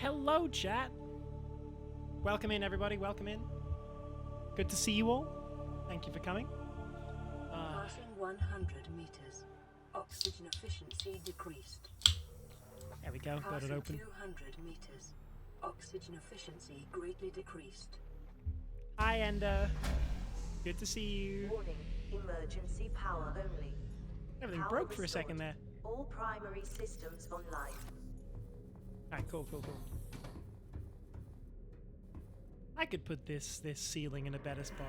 Hello, chat. Welcome in, everybody. Welcome in. Good to see you all. Thank you for coming. Passing 100 meters. Oxygen efficiency decreased. There we go. Got it open. 200 meters. Oxygen efficiency greatly decreased. Hi, Enda. Good to see you. Warning, emergency power only. Everything Power broke for a restored. second there. All primary systems online. Alright, cool. I could put this ceiling in a better spot.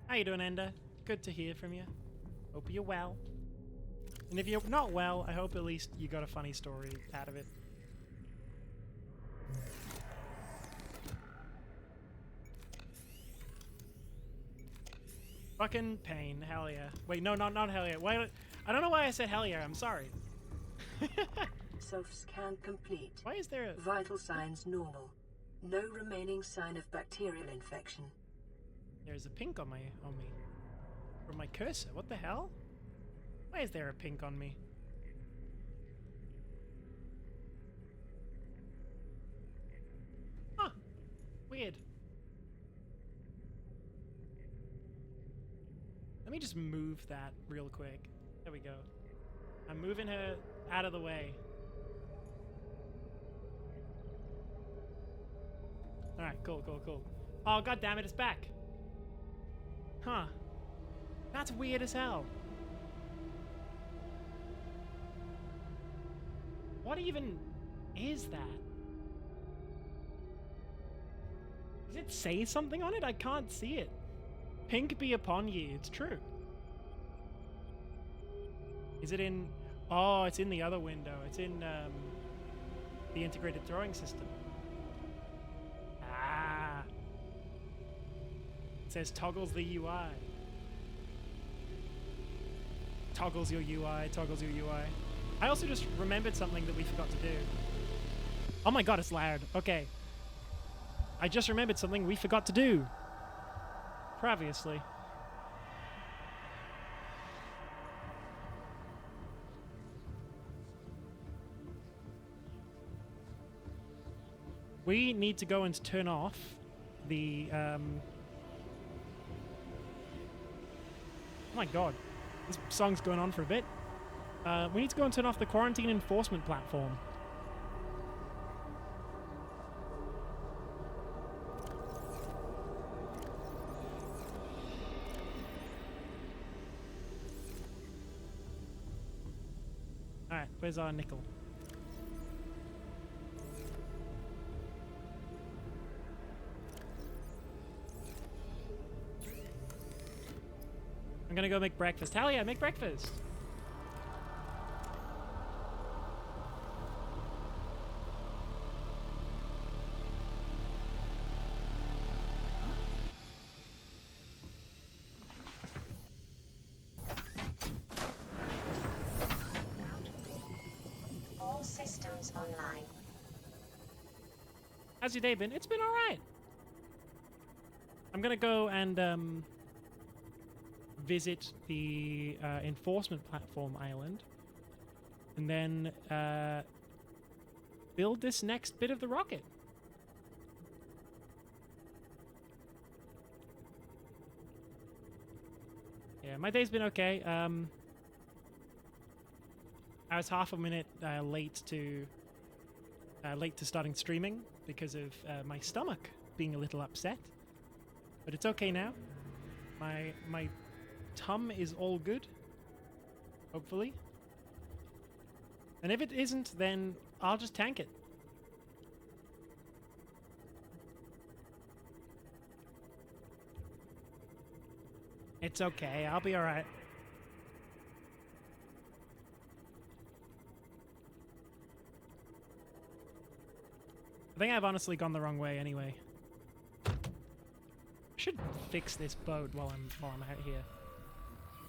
How you doing, Enda? Good to hear from you. Hope you're well. And if you're not well, I hope at least you got a funny story out of it. Fucking pain, hell yeah. Wait, no, not hell yeah. Wait, I don't know why I said hell yeah, I'm sorry. Self-scan complete. Why is there a... Vital signs normal. No remaining sign of bacterial infection. There's a pink on me. From my cursor, what the hell? Why is there a pink on me? Huh. Weird. Let me just move that real quick. There we go. I'm moving her out of the way. Alright, cool. Oh, god damn it, it's back. Huh. That's weird as hell. What even is that? Does it say something on it? I can't see it. Pink be upon ye, it's true. Is it in... Oh, it's in the other window. It's in the integrated throwing system. Ah. It says toggles the UI. Toggles your UI, toggles your UI. I also just remembered something that we forgot to do. Oh my god, it's loud. Okay. I just remembered something we forgot to do. Previously. We need to go and turn off the, Oh my god. This song's going on for a bit. We need to go and turn off the quarantine enforcement platform. Alright, where's our nickel? I'm gonna go make breakfast. Hell yeah, make breakfast! All systems online. How's your day been? It's been alright. I'm gonna go and visit the enforcement platform island and then build this next bit of the rocket. Yeah, my day's been okay. I was half a minute late to starting streaming because of my stomach being a little upset, but it's okay now. My tum is all good, hopefully. And if it isn't, then I'll just tank it. It's okay, I'll be alright. I think I've honestly gone the wrong way anyway. I should fix this boat while I'm out here.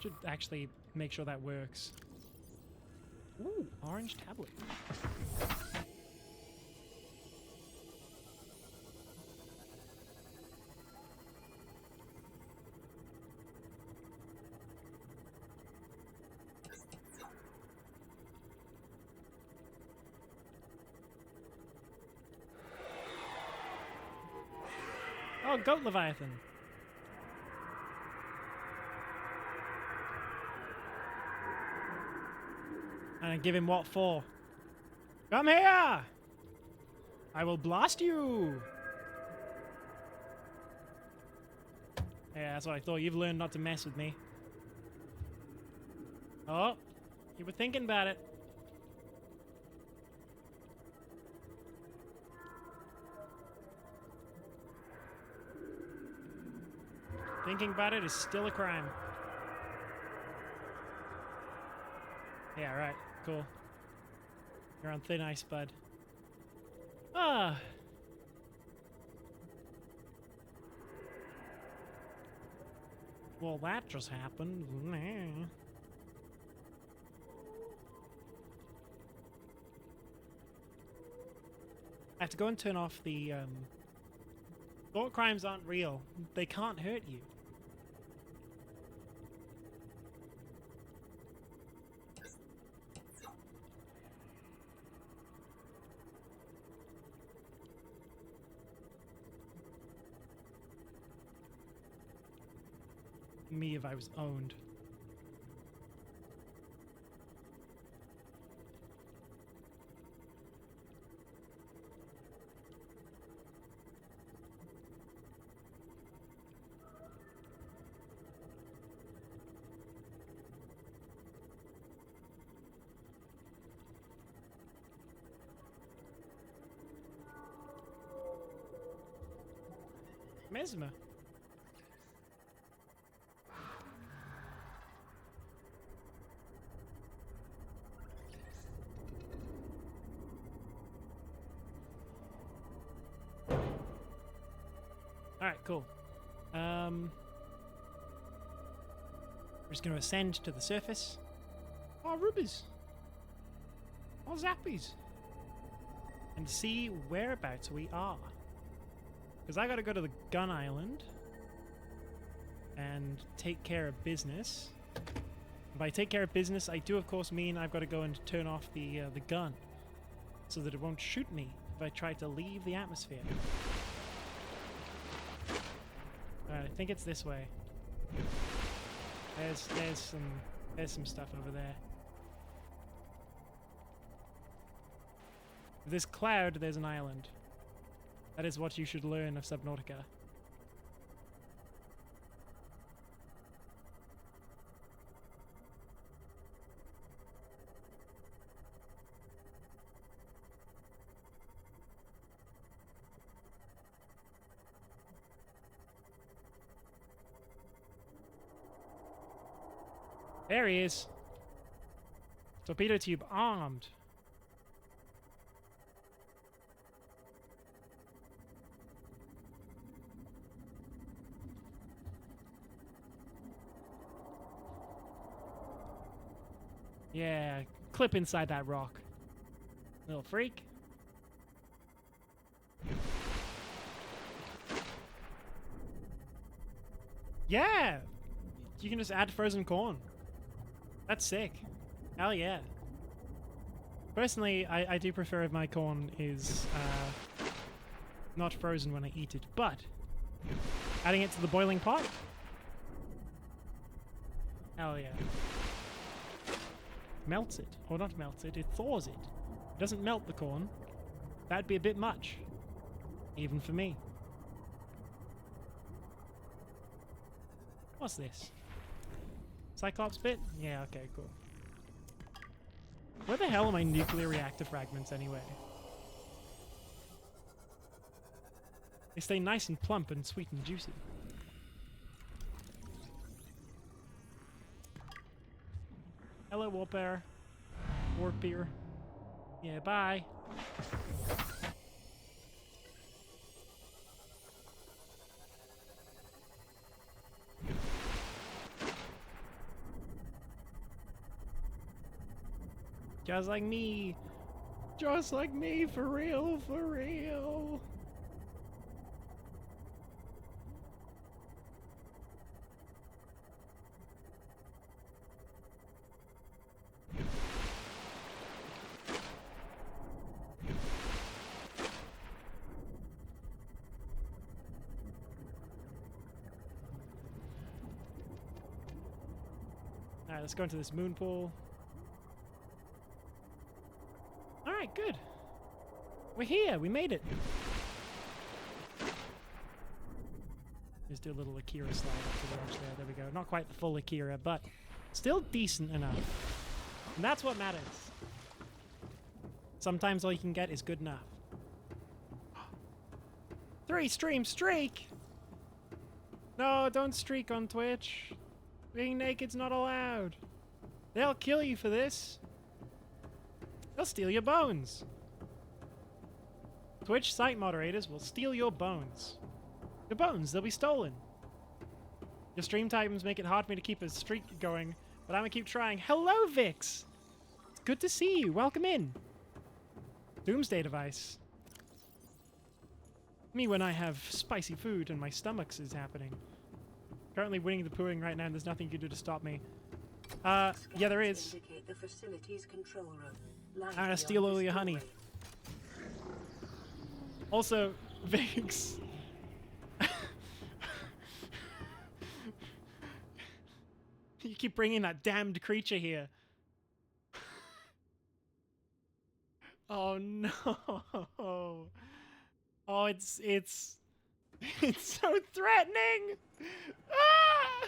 Should actually make sure that works. Ooh, orange tablet. Oh, goat Leviathan. And give him what for? Come here! I will blast you! Yeah, that's what I thought. You've learned not to mess with me. Oh, you were thinking about it. Thinking about it is still a crime. Yeah, right. Cool. You're on thin ice, bud. Ah. Well, that just happened. I have to go and turn off the, thought crimes aren't real. They can't hurt you. Me if I was owned. Mesmer. Alright, cool. We're just going to ascend to the surface. Oh, rubies! Oh, zappies! And see whereabouts we are. Because I gotta go to the gun island and take care of business. And by take care of business, I do of course mean I've got to go and turn off the gun so that it won't shoot me if I try to leave the atmosphere. Alright, I think it's this way. There's some stuff over there. If there's cloud, there's an island. That is what you should learn of Subnautica. There he is. Torpedo tube armed. Yeah, clip inside that rock. Little freak. Yeah! You can just add frozen corn. That's sick. Hell yeah. Personally, I do prefer if my corn is not frozen when I eat it, but adding it to the boiling pot? Hell yeah. Melts it. Or not melts it, it thaws it. It doesn't melt the corn. That'd be a bit much. Even for me. What's this? Cyclops bit? Yeah, okay, cool. Where the hell are my nuclear reactor fragments anyway? They stay nice and plump and sweet and juicy. Hello, Warbear. Warbeer. Yeah, bye. Just like me. Just like me, for real, for real. Alright, let's go into this moon pool. Alright, good. We're here. We made it. Just do a little Akira slide up to the edge there. There we go. Not quite the full Akira, but still decent enough. And that's what matters. Sometimes all you can get is good enough. 3-stream streak! No, don't streak on Twitch. Being naked's not allowed. They'll kill you for this. They'll steal your bones. Twitch site moderators will steal your bones. Your bones, they'll be stolen. Your stream titans make it hard for me to keep a streak going, but I'm gonna keep trying. Hello, Vix! It's good to see you. Welcome in. Doomsday device. Me when I have spicy food and my stomach is happening. Currently winning the pooing right now and there's nothing you can do to stop me. Yeah, there is. The facility's control room. I'm gonna steal all your honey. Also, Vix. You keep bringing that damned creature here. Oh no. Oh, it's so threatening. Ah!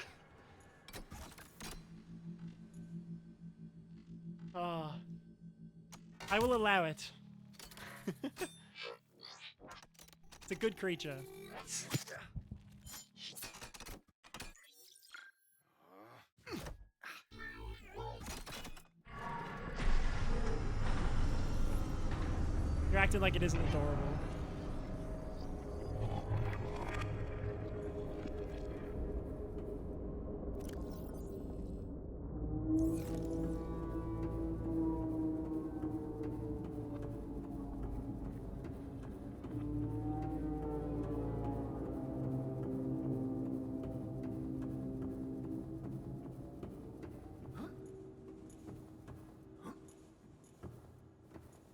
Oh. I will allow it. It's a good creature. You're acting like it isn't adorable.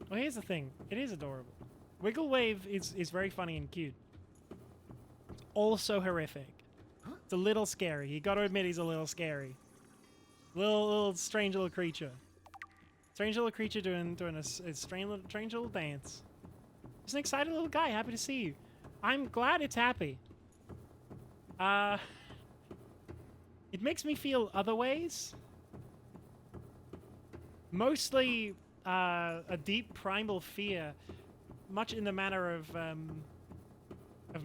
Well, here's the thing. It is adorable. Wiggle Wave is very funny and cute. Also horrific. It's a little scary. You gotta admit he's a little scary. Little strange little creature. Strange little creature doing a strange little dance. Just an excited little guy. Happy to see you. I'm glad it's happy. It makes me feel other ways. Mostly a deep primal fear, much in the manner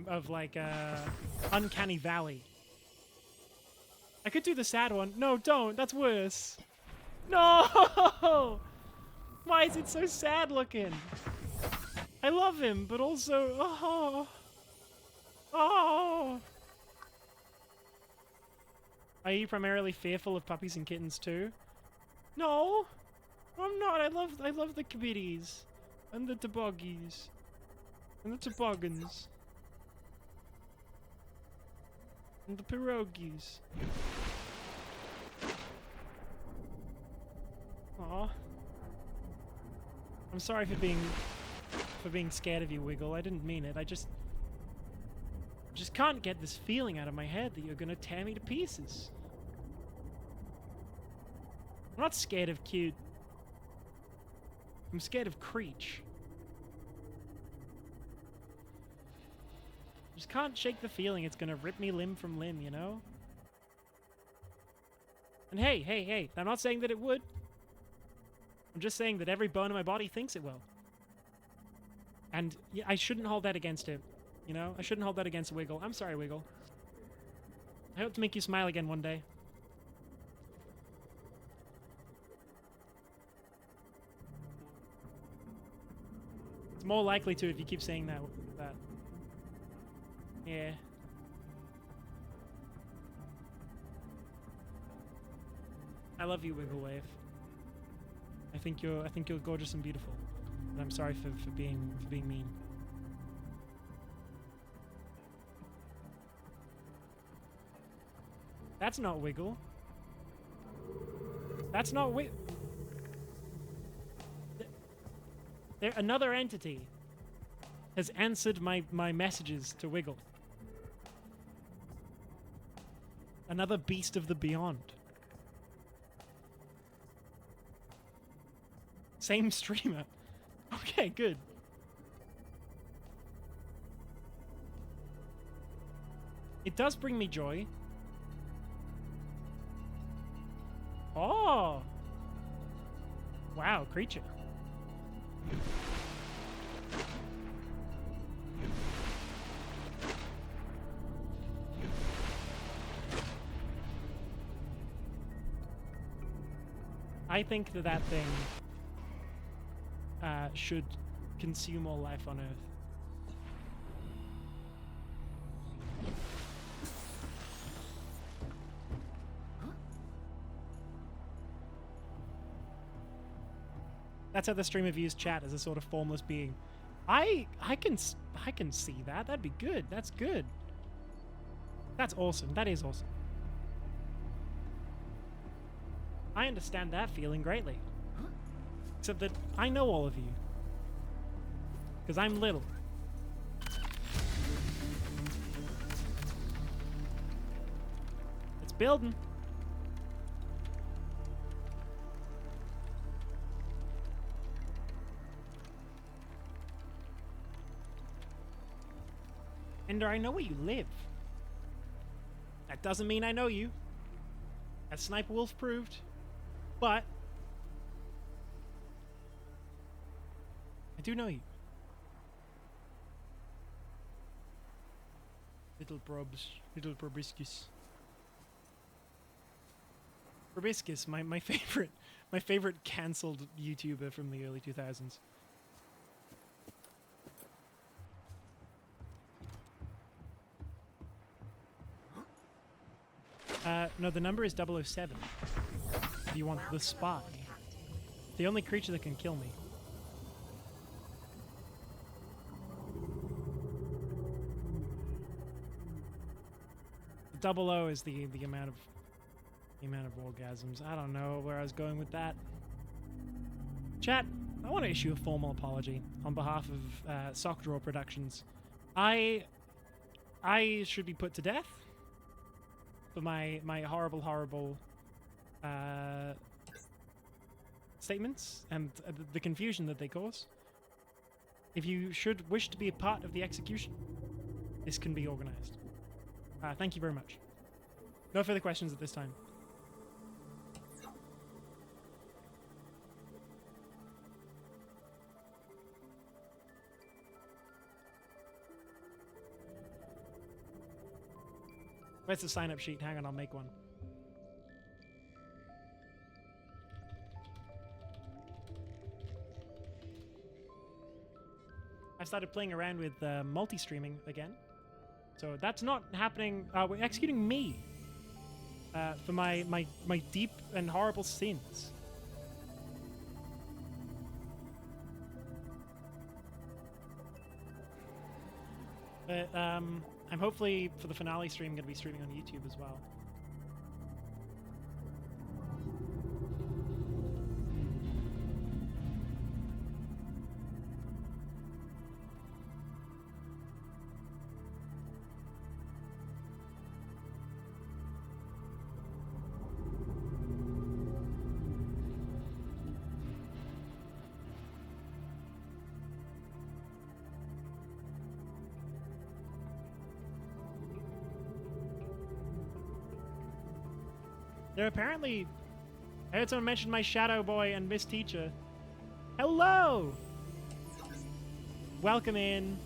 of like Uncanny Valley. I could do the sad one. No, don't. That's worse. No! Why is it so sad looking? I love him, but also, oh. Are you primarily fearful of puppies and kittens too? No. I'm not. I love the kibitties and the toboggies and the toboggans and the pierogies. Aw. I'm sorry for being scared of you, Wiggle. I didn't mean it. I just can't get this feeling out of my head that you're gonna tear me to pieces. I'm not scared of cute. I'm scared of Creech. Just can't shake the feeling it's gonna rip me limb from limb, you know? And hey, I'm not saying that it would. I'm just saying that every bone in my body thinks it will. And yeah, I shouldn't hold that against him, you know? I shouldn't hold that against Wiggle. I'm sorry, Wiggle. I hope to make you smile again one day. It's more likely to if you keep saying that. Yeah. I love you, Wiggle Wave. I think you're gorgeous and beautiful. And I'm sorry for being mean. That's not Wiggle. That's not Wiggle. Another entity has answered my messages to Wiggle. Another beast of the beyond. Same streamer. Okay, good. It does bring me joy. Oh! Wow, creature. I think that that thing should consume all life on Earth. That's how the streamer views chat, as a sort of formless being. I can see that. That'd be good. That's good. That's awesome. That is awesome. I understand that feeling greatly. Except that I know all of you. Because I'm little. It's building. Ender, I know where you live. That doesn't mean I know you. As Sniper Wolf proved. But I do know you. Little probs. Little probiscus. Probiscus, my favorite cancelled YouTuber from the early 2000s. No, the number is 007. If you want the spy. The only creature that can kill me. Double O is the amount of orgasms. I don't know where I was going with that. Chat, I want to issue a formal apology on behalf of Sock Draw Productions. I should be put to death for my horrible statements and the confusion that they cause. If you should wish to be a part of the execution, this can be organized. Thank you very much. No further questions at this time. Where's the sign-up sheet? Hang on, I'll make one. I started playing around with multi-streaming again. So that's not happening. We're executing me for my deep and horrible sins. But I'm hopefully for the finale stream going to be streaming on YouTube as well. There apparently... I heard someone mention my Shadow Boy and Miss Teacher. Hello! Welcome in.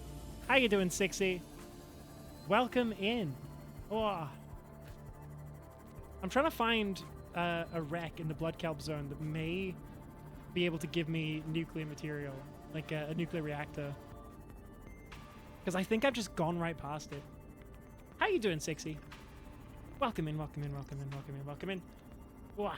How you doing, Sixy? Welcome in. Oh. I'm trying to find a wreck in the Blood Kelp zone that may be able to give me nuclear material. Like a nuclear reactor. Because I think I've just gone right past it. How you doing, Sixy? Welcome in, welcome in, welcome in, welcome in, welcome in. Wah.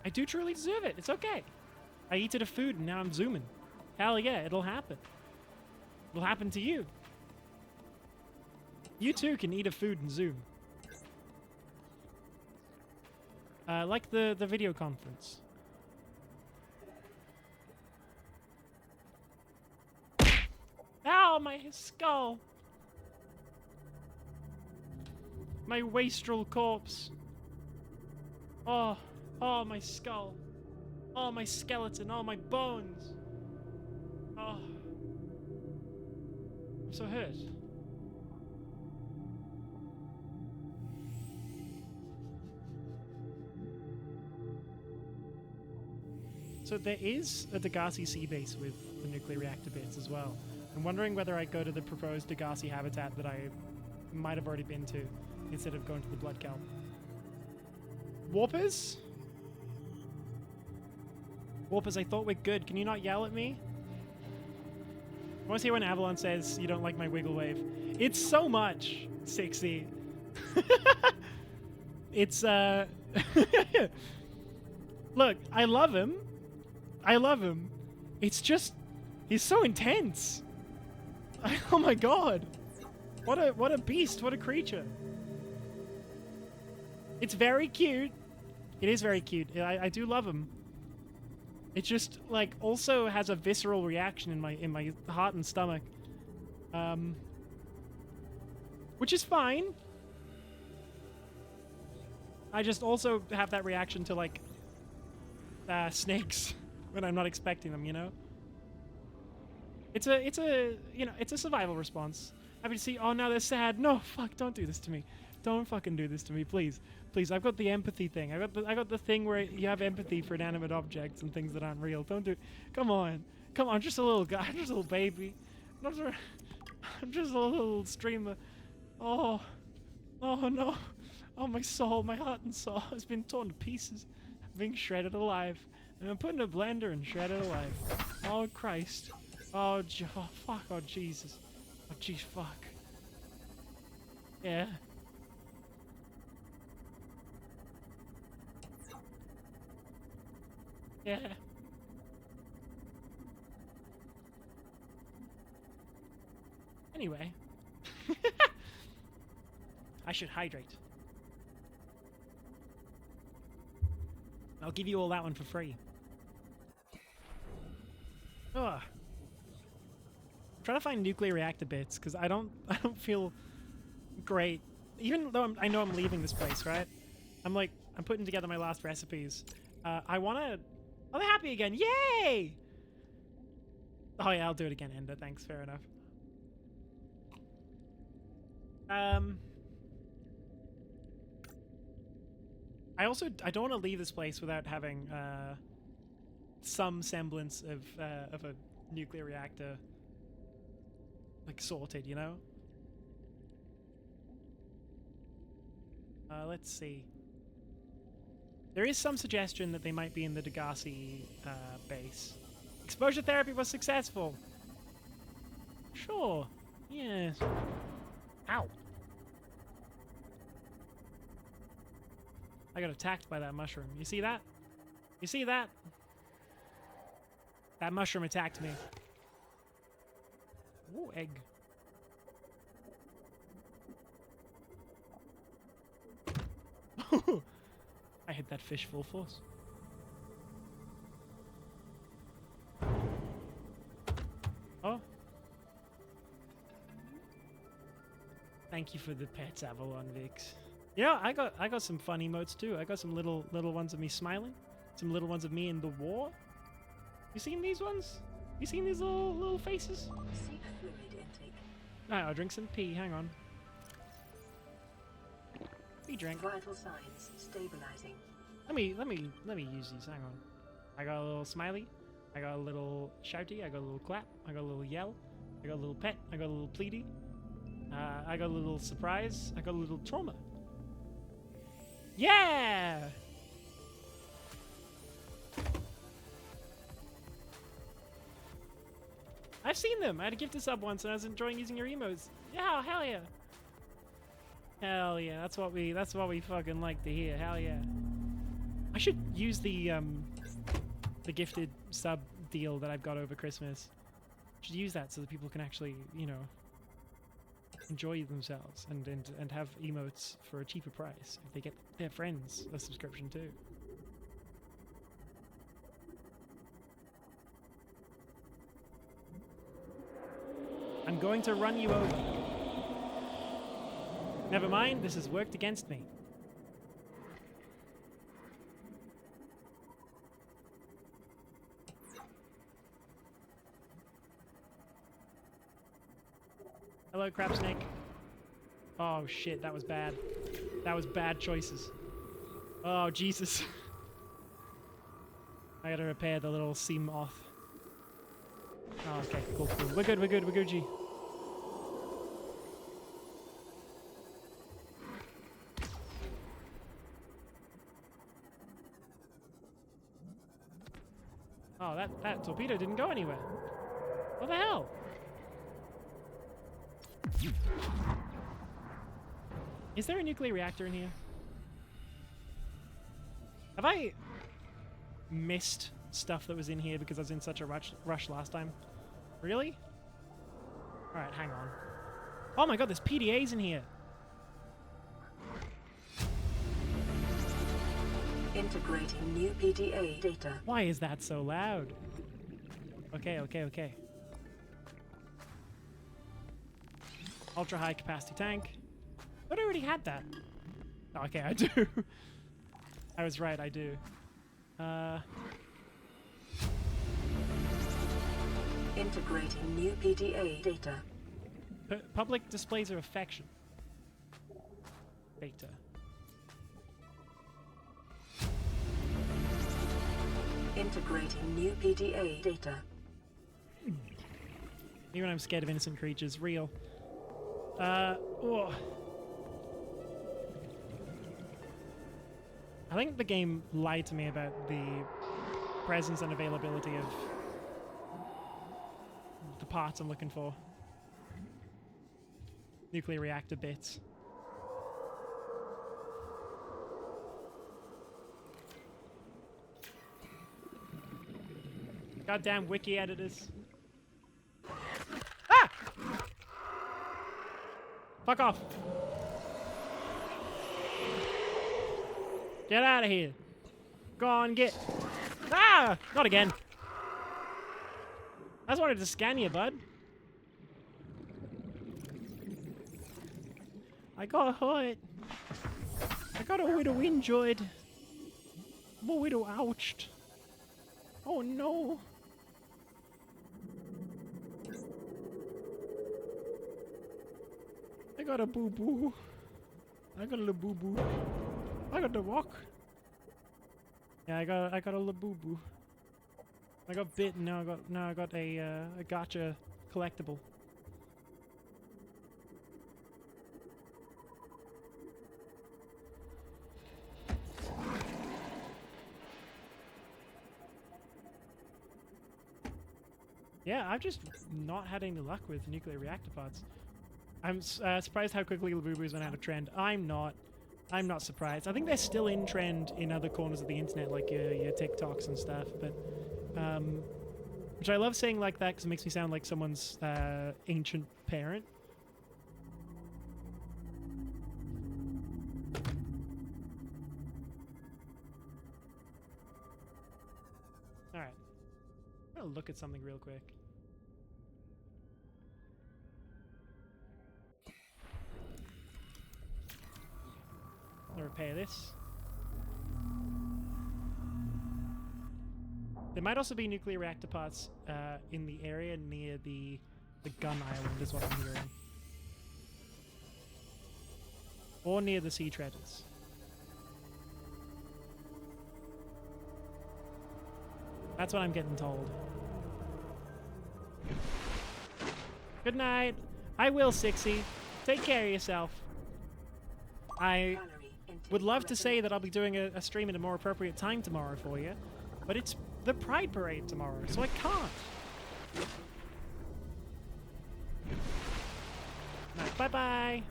I do truly deserve it. It's okay. I eated a food and now I'm zooming. Hell yeah, it'll happen. It'll happen to you. You too can eat a food and zoom. Like the video conference. Ow, my skull! My wastrel corpse. Oh, oh, my skull. Oh, my skeleton. Oh, my bones. Oh. I'm so hurt. So there is a Degassi sea base with the nuclear reactor bits as well. I'm wondering whether I go to the proposed Degassi habitat that I might have already been to instead of going to the Blood Kelp. Warpers? Warpers, I thought we're good. Can you not yell at me? I want to hear when Avalon says you don't like my wiggle wave. It's so much, 60. It's, Look, I love him. I love him. It's just, he's so intense. Oh my god. What a beast, what a creature. It's very cute. It is very cute. I do love him. It just, like, also has a visceral reaction in my heart and stomach. Which is fine. I just also have that reaction to, like, snakes when I'm not expecting them, you know? It's a survival response. Happy to see, oh, now they're sad. No, fuck, don't do this to me. Don't fucking do this to me, please. Please, I've got the empathy thing. I got the thing where you have empathy for inanimate objects and things that aren't real. Don't do, come on. Come on, I'm just a little guy. I'm just a little baby. I'm just a little streamer. Oh. Oh, no. Oh, my soul, my heart and soul has been torn to pieces. I'm being shredded alive. And I'm put in a blender and shredded alive. Oh, Christ. Oh, fuck. Oh, Jesus. Oh, jeez, fuck. Yeah. Yeah. Anyway. I should hydrate. I'll give you all that one for free. Ugh. Trying to find nuclear reactor bits because I don't feel great. Even though I know I'm leaving this place, right? I'm putting together my last recipes. I wanna. Oh, they're happy again! Yay! Oh yeah, I'll do it again, Ender. Thanks. Fair enough. I don't want to leave this place without having some semblance of a nuclear reactor, like, sorted, you know? Let's see. There is some suggestion that they might be in the Degassi base. Exposure therapy was successful. Sure. Yes. Ow. I got attacked by that mushroom. You see that? You see that? That mushroom attacked me. Ooh, egg. I hit that fish full force. Oh. Thank you for the pets, Avalon Vix. You know, I got some fun emotes too. I got some little ones of me smiling, some little ones of me in the war. You seen these ones? You seen these little faces? Seek fluid intake. Alright, I'll drink some pee. Hang on. Pee drink. Vital signs stabilizing. Let me use these. Hang on. I got a little smiley. I got a little shouty. I got a little clap. I got a little yell. I got a little pet. I got a little pleady. I got a little surprise. I got a little trauma. Yeah! I've seen them. I had a gift sub once and I was enjoying using your emotes. Yeah, hell yeah. Hell yeah. That's what we fucking like to hear. Hell yeah. I should use the gifted sub deal that I've got over Christmas. I should use that so that people can actually, you know, enjoy themselves and have emotes for a cheaper price if they get their friends a subscription too. I'm going to run you over. Never mind, this has worked against me. Hello, crab snake. Oh shit, that was bad. That was bad choices. Oh, Jesus. I gotta repair the little seam off. Oh, okay, cool, cool. We're good, we're good, we're Gucci. Oh, that torpedo didn't go anywhere. What the hell? Is there a nuclear reactor in here? Have I missed stuff that was in here because I was in such a rush last time? Really? Alright, hang on. Oh my god, there's PDAs in here! Integrating new PDA data. Why is that so loud? Okay, okay, okay. Ultra high capacity tank. I thought I already had that. Oh, okay, I do. I was right, I do. Integrating new PDA data. Public displays of affection. Beta. Integrating new PDA data. Even I'm scared of innocent creatures. Real. Oh. I think the game lied to me about the presence and availability of the parts I'm looking for. Nuclear reactor bits. Goddamn wiki editors. Ah! Fuck off. Get out of here. Go on, get. Ah! Not again. I just wanted to scan you, bud. I got hurt. I got a little injured. I'm a little ouched. Oh no. I got a boo-boo. I got a little boo-boo. I got the rock. Yeah, I got a little boo-boo. I got bit and now I got a gotcha collectible. Yeah, I've just not had any luck with nuclear reactor pods. I'm surprised how quickly Labubu's went out of trend. I'm not surprised. I think they're still in trend in other corners of the internet, like your TikToks and stuff. But, which I love saying like that because it makes me sound like someone's ancient parent. All right, I'm gonna look at something real quick. Repair this. There might also be nuclear reactor parts in the area near the gun island, is what I'm hearing. Or near the sea treaders. That's what I'm getting told. Good night. I will, Sixie. Take care of yourself. I would love to say that I'll be doing a stream at a more appropriate time tomorrow for you, but it's the Pride Parade tomorrow, so I can't. No, bye-bye.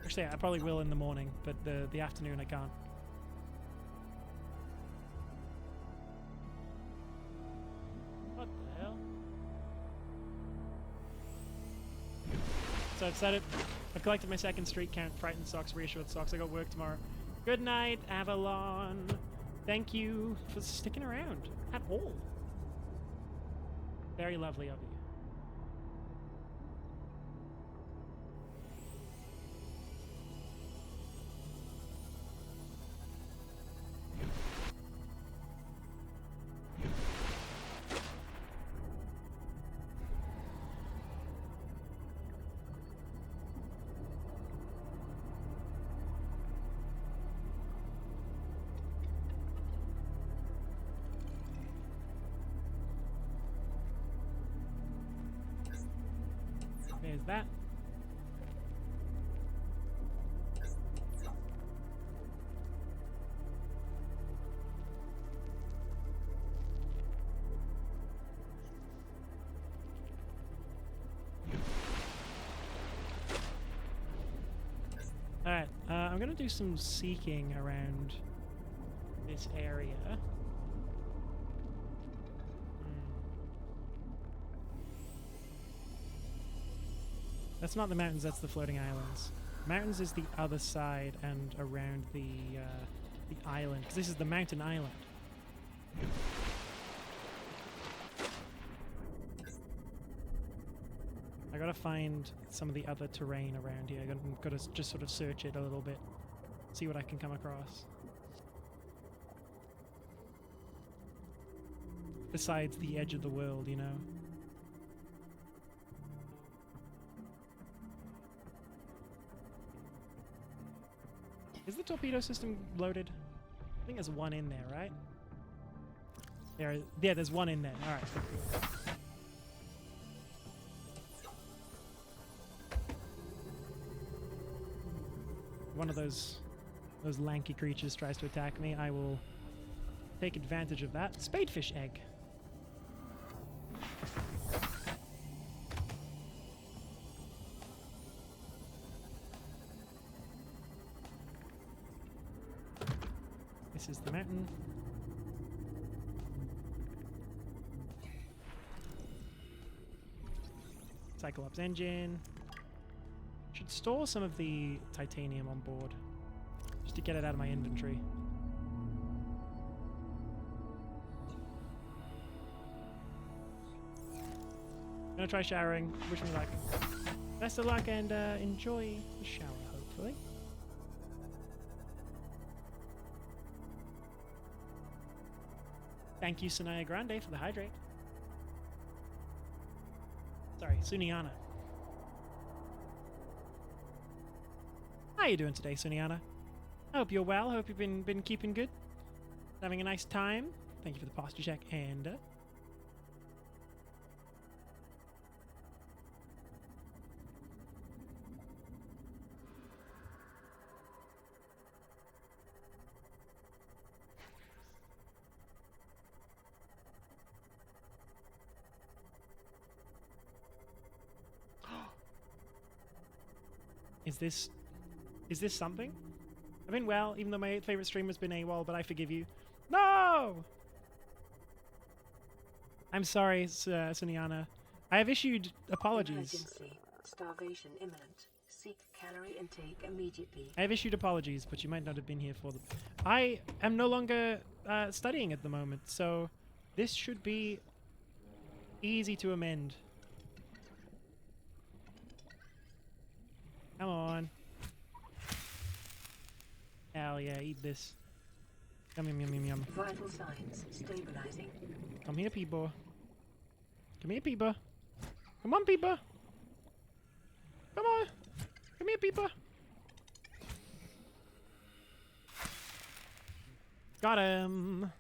Actually, I probably will in the morning, but the afternoon I can't. What the hell? So I've said it. I've collected my second street count, frightened socks, reassured socks. I got work tomorrow. Good night, Avalon. Thank you for sticking around at all. Very lovely of you. There's that. Alright, I'm gonna do some seeking around this area. That's not the mountains, that's the floating islands. Mountains is the other side and around the island, because this is the mountain island. I gotta find some of the other terrain around here. I'm gotta just sort of search it a little bit, see what I can come across. Besides the edge of the world, you know. Is the torpedo system loaded? I think there's one in there, right? Yeah, there's one in there. All right. One of those lanky creatures tries to attack me. I will take advantage of that. Spadefish egg. This is the mountain. Cyclops engine. Should store some of the titanium on board, just to get it out of my inventory. Gonna try showering. Wish me luck. Best of luck and enjoy the shower, hopefully. Thank you, Sanaya Grande, for the hydrate. Sorry, Suniana. How you doing today, Suniana? I hope you're well. I hope you've been keeping good. Having a nice time. Thank you for the posture check and Is this something? I've been well, even though my favorite streamer's been AWOL, but I forgive you. No! I'm sorry, Suniana. I have issued apologies. Emergency. Starvation imminent. Seek calorie intake immediately. I have issued apologies, but you might not have been here for them. I am no longer studying at the moment, so this should be easy to amend. Come on. Hell yeah, eat this. Yum, yum, yum, yum, yum. Vital signs stabilizing. Come here, Peepo. Come here, Peepo. Come on, Peepo. Come on. Come here, Peepo. Got him.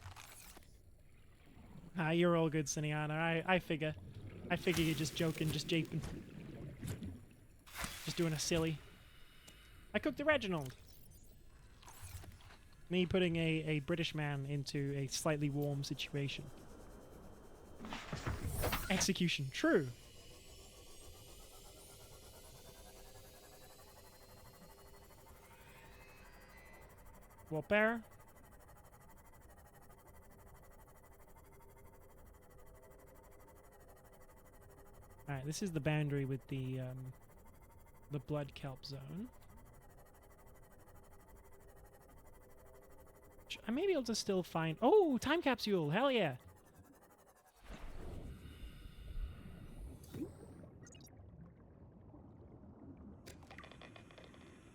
Ah, you're all good, Siniana. I figure. I figure you're just joking, just japing. Just doing a silly. I cooked a Reginald. Me putting a British man into a slightly warm situation. Execution. True. Warpere. Alright, this is the boundary with the blood kelp zone. I may be able to still find... Oh, time capsule! Hell yeah!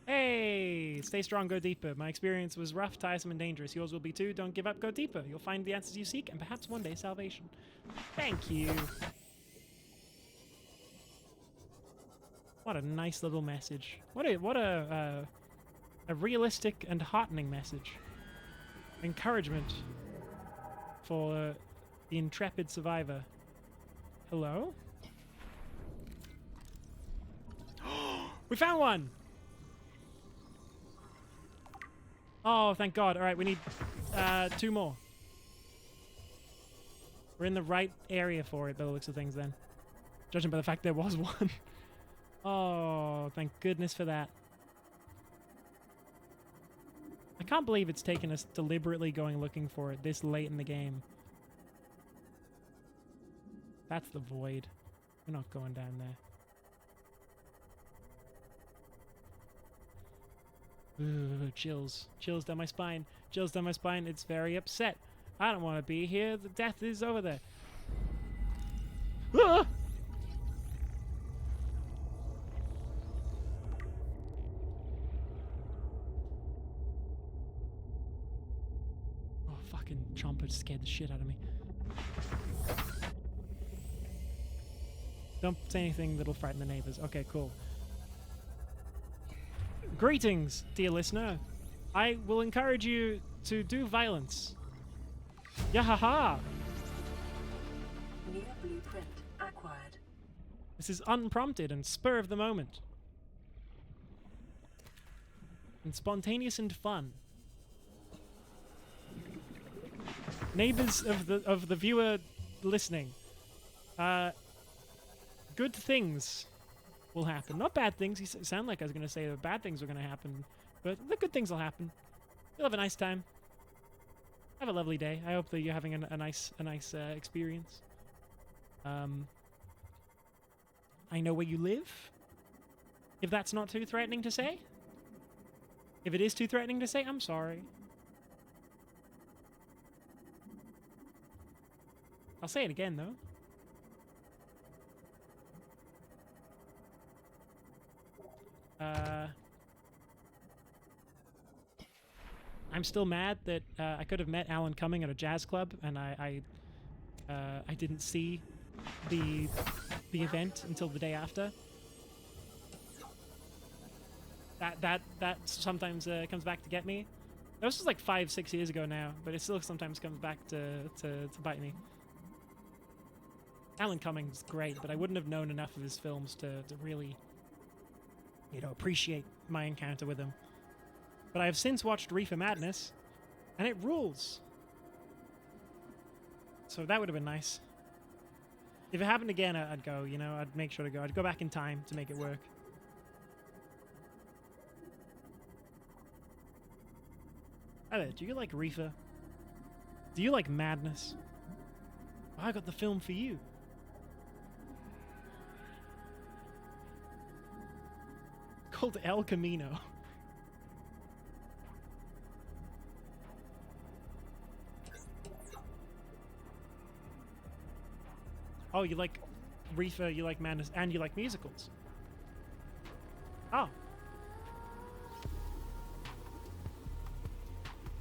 Hey! Stay strong, go deeper. My experience was rough, tiresome, and dangerous. Yours will be too. Don't give up, go deeper. You'll find the answers you seek, and perhaps one day salvation. Thank you. What a nice little message. What a realistic and heartening message. Encouragement for the intrepid survivor. Hello? We found one! Oh, thank God. All right, we need 2 more. We're in the right area for it by the looks of things then. Judging by the fact there was one. Oh, thank goodness for that. I can't believe it's taken us deliberately going looking for it this late in the game. That's the void. We're not going down there. Ooh, chills. Chills down my spine. Chills down my spine. It's very upset. I don't want to be here. The death is over there. Ah! Oh, fucking Chomper scared the shit out of me. Don't say anything that'll frighten the neighbors. Okay, cool. Greetings, dear listener. I will encourage you to do violence. Yahaha! New blueprint acquired. This is unprompted and spur of the moment. And spontaneous and fun. Neighbors of the viewer listening. Good things will happen. Not bad things. You sound like I was going to say that bad things were going to happen. But the good things will happen. You'll have a nice time. Have a lovely day. I hope that you're having a nice experience. I know where you live. If that's not too threatening to say. If it is too threatening to say, I'm sorry. I'll say it again, though. I'm still mad that I could have met Alan Cumming at a jazz club, and I didn't see the event until the day after. That sometimes comes back to get me. That was just like 5-6 years ago now, but it still sometimes comes back to bite me. Alan Cumming's great, but I wouldn't have known enough of his films to really, appreciate my encounter with him. But I have since watched Reefer Madness, and it rules. So that would have been nice. If it happened again, I'd go, I'd make sure to go. I'd go back in time to make it work. Hi there, do you like Reefer? Do you like Madness? I got the film for you. Called El Camino. Oh, you like Reefer, you like Madness, and you like musicals. Oh.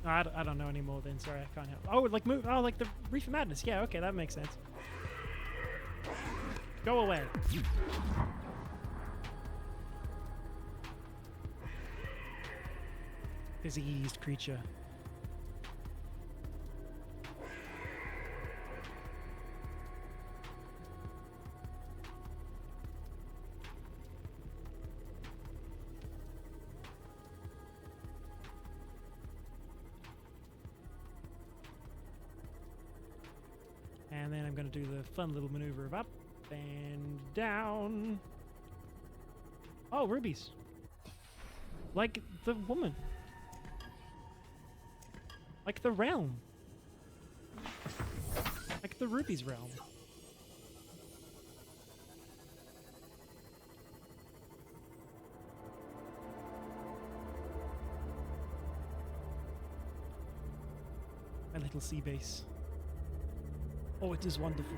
I don't know anymore then, sorry, I can't help. Oh, like the Reefer Madness. Yeah, okay, that makes sense. Go away. Diseased creature. And then I'm going to do the fun little maneuver of up and down. Oh, rubies. Like the woman. Like the realm. Like the rubies realm. My little sea base. Oh, it is wonderful.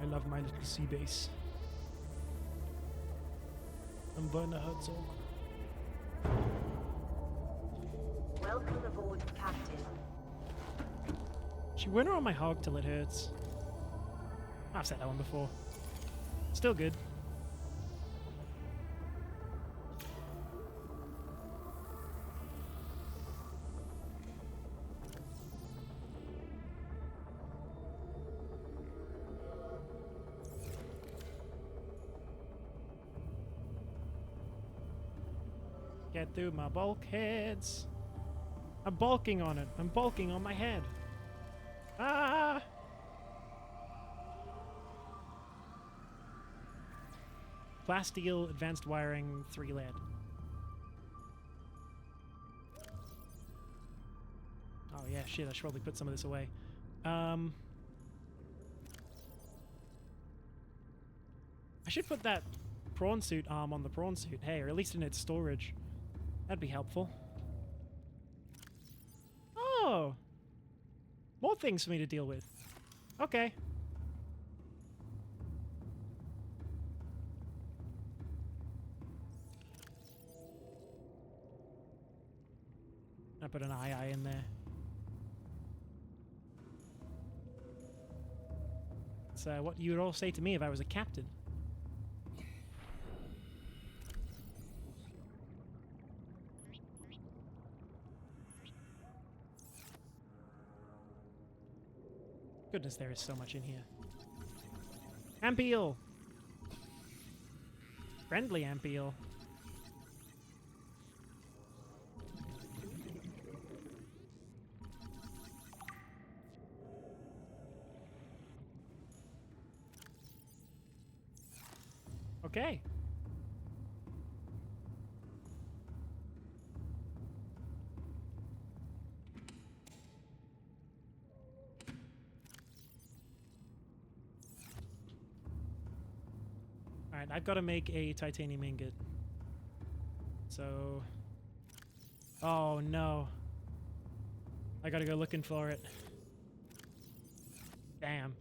I love my little sea base. I'm Werner Herzog. Welcome aboard, Captain. She went on my hog till it hurts. I've said that one before. Still good. get through my bulkheads. I'm bulking on it. I'm bulking on my head. Ah! Plasteel, advanced wiring, 3 lead. Oh yeah, shit, I should probably put some of this away. I should put that prawn suit arm on the prawn suit. Hey, or at least in its storage. That'd be helpful. Oh! More things for me to deal with. Okay. I put an eye in there. It's what you would all say to me if I was a captain. Goodness, there is so much in here. Ampeel! Friendly Ampeel. Okay. Alright, I've got to make a titanium ingot. So... Oh no. I gotta go looking for it. Damn.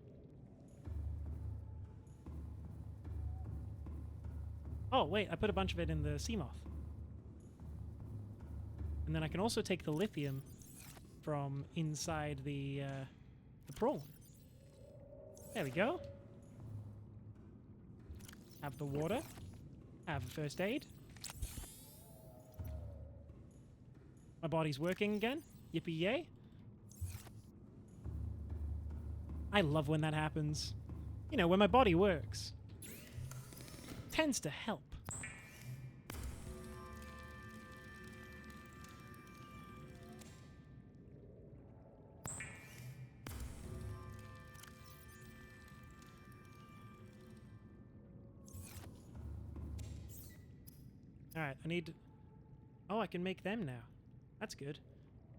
Oh, wait, I put a bunch of it in the sea moth. And then I can also take the lithium from inside the prawn. There we go. Have the water. Have a first aid. My body's working again. Yippee yay. I love when that happens. You know, when my body works. Tends to help. Alright, I need... Oh, I can make them now. That's good.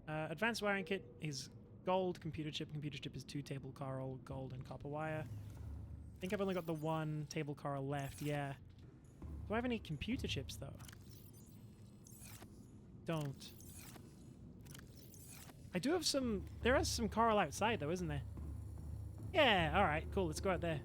Advanced wiring kit is gold, computer chip. Computer chip is 2 table coral, gold, and copper wire. I think I've only got the 1 table coral left, yeah. Do I have any computer chips, though? Don't. I do have some... There is some coral outside, though, isn't there? Yeah, alright, cool, let's go out there.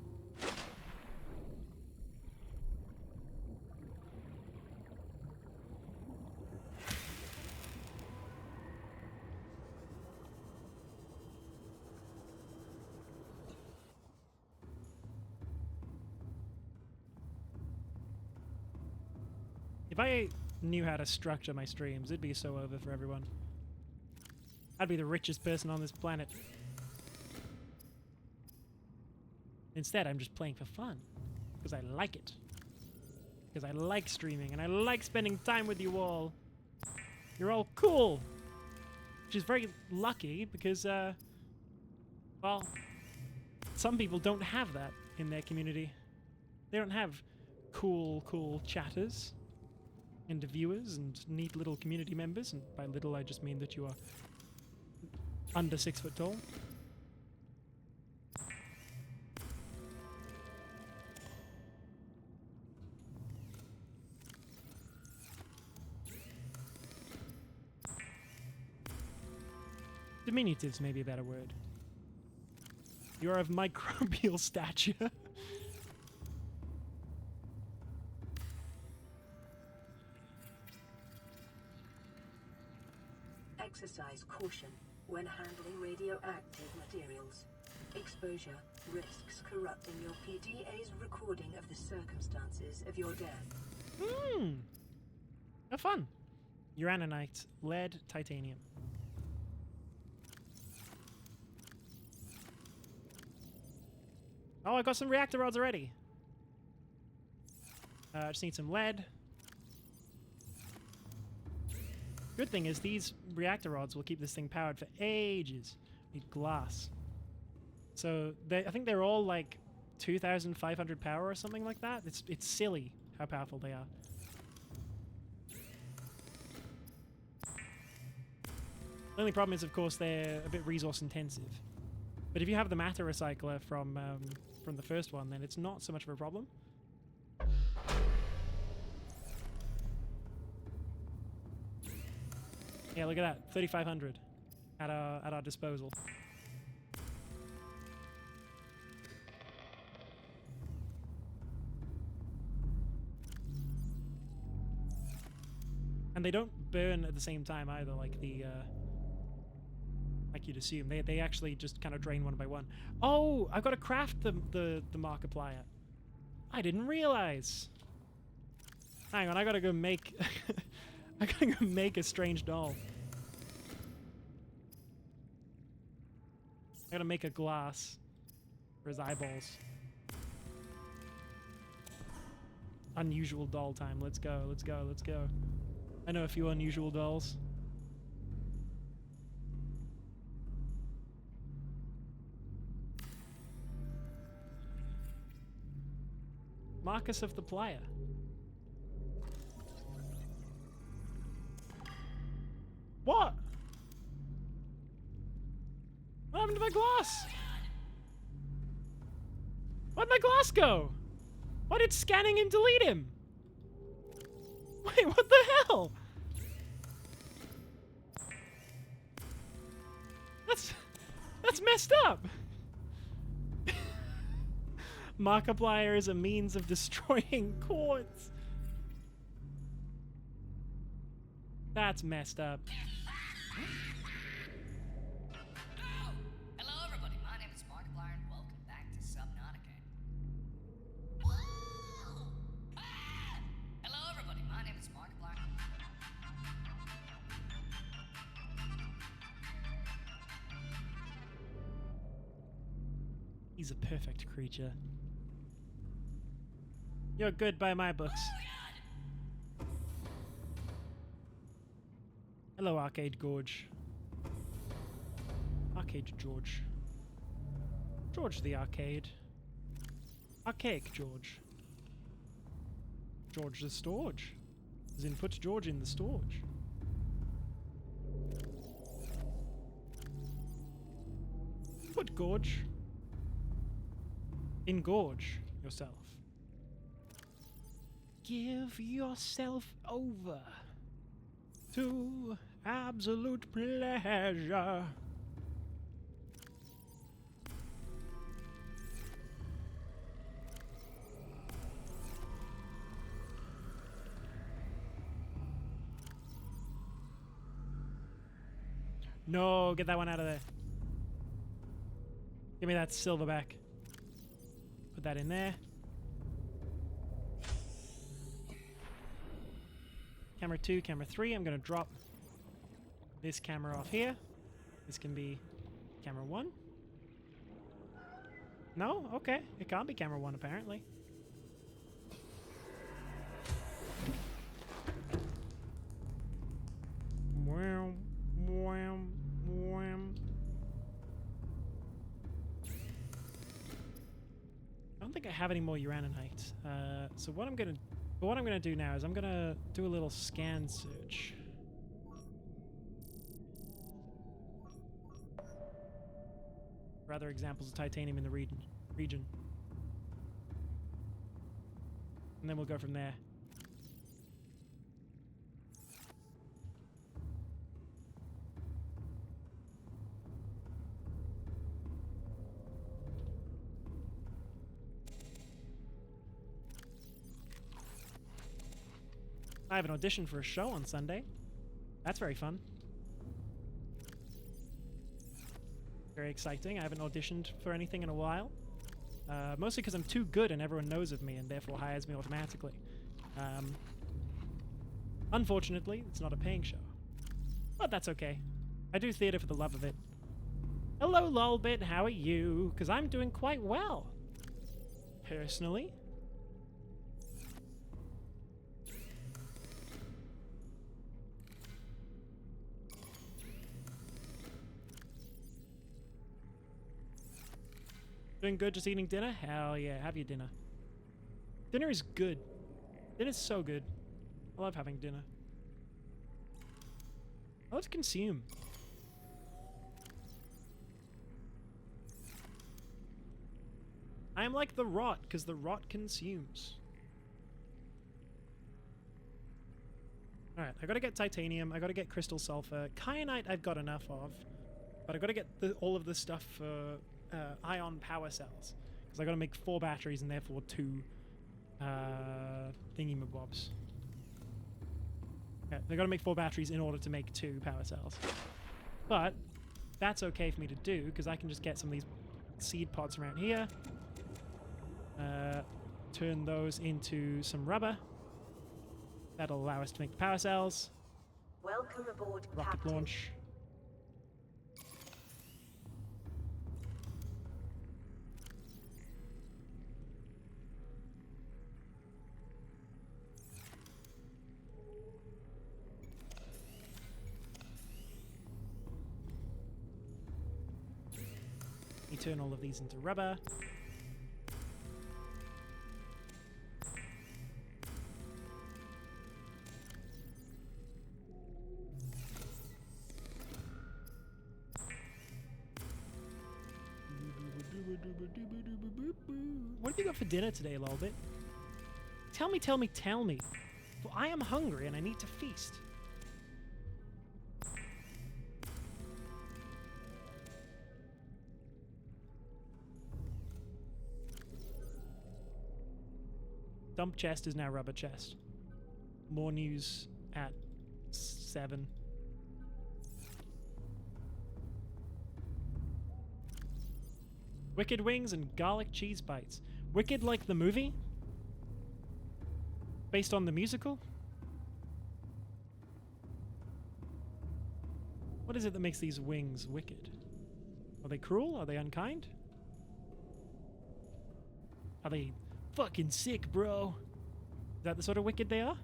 If I knew how to structure my streams, it'd be so over for everyone. I'd be the richest person on this planet. Instead, I'm just playing for fun. Because I like it. Because I like streaming, and I like spending time with you all. You're all cool! Which is very lucky, because, well, some people don't have that in their community. They don't have cool chatters. And viewers and neat little community members, and by little I just mean that you are under 6 foot tall. Diminutives may be a better word. You are of microbial stature. Exercise caution when handling radioactive materials. Exposure risks corrupting your PTA's recording of the circumstances of your death. Have fun. Uraninite, lead, titanium. Oh, I got some reactor rods already. I just need some lead. Good thing is these reactor rods will keep this thing powered for ages. Need glass. So I think they're all like 2,500 power or something like that. It's silly how powerful they are. The only problem is, of course, they're a bit resource intensive. But if you have the matter recycler from the first one, then it's not so much of a problem. Yeah, look at that, 3,500 at our disposal. And they don't burn at the same time either, like like you'd assume. They actually just kind of drain one by one. Oh, I've got to craft the Markiplier. I didn't realize. Hang on, I gotta go make I gotta go make a strange doll. I gotta make a glass for his eyeballs. Unusual doll time. Let's go, let's go, let's go. I know a few unusual dolls. Marcus of the Plier. What? What happened to my glass? Where'd my glass go? Why did scanning him delete him? Wait, what the hell? That's messed up. Markiplier is a means of destroying quartz. That's messed up. Hello, everybody. My name is Markiplier, and welcome back to Subnautica. Whoa! Ah! Hello, everybody. My name is Markiplier. He's a perfect creature. You're good by my books. Hello, Arcade Gorge. Arcade George. George the Arcade. Archaic George. George the Storage. As in, put George in the storage. Put Gorge. Engorge yourself. Give yourself over to absolute pleasure. No, get that one out of there. Give me that silver back. Put that in there. Camera 2, camera 3. I'm going to drop this camera off here. This can be camera 1. No? Okay. It can't be camera 1, apparently. Wham, wham, wham. I don't think I have any more uraninite. So what I'm gonna do now is I'm gonna do a little scan search. For other examples of titanium in the region. And then we'll go from there. I have an audition for a show on Sunday. That's very fun. Very exciting. I haven't auditioned for anything in a while. Mostly because I'm too good and everyone knows of me and therefore hires me automatically. Unfortunately, it's not a paying show. But that's okay. I do theater for the love of it. Hello, Lolbit. How are you? Because I'm doing quite well. Personally. Doing good, just eating dinner? Hell yeah, have your dinner. Dinner is good. Dinner's so good. I love having dinner. I love to consume. I am like the rot, because the rot consumes. Alright, I gotta get titanium, I gotta get crystal sulfur. Kyanite I've got enough of, but I gotta get all of this stuff for ion power cells. Because I gotta make 4 batteries and therefore 2 thingy-mabobs. Okay, I gotta make 4 batteries in order to make 2 power cells. But that's okay for me to do, because I can just get some of these seed pods around here. Turn those into some rubber. That'll allow us to make the power cells. Welcome aboard, Rocket Captain. launch. We turn all of these into rubber. What have you got for dinner today, Lolbit? Tell me, tell me, tell me. For I am hungry and I need to feast. Dump chest is now rubber chest. More news at 7. Wicked wings and garlic cheese bites. Wicked like the movie? Based on the musical? What is it that makes these wings wicked? Are they cruel? Are they unkind? Are they fucking sick, bro? Is that the sort of wicked they are?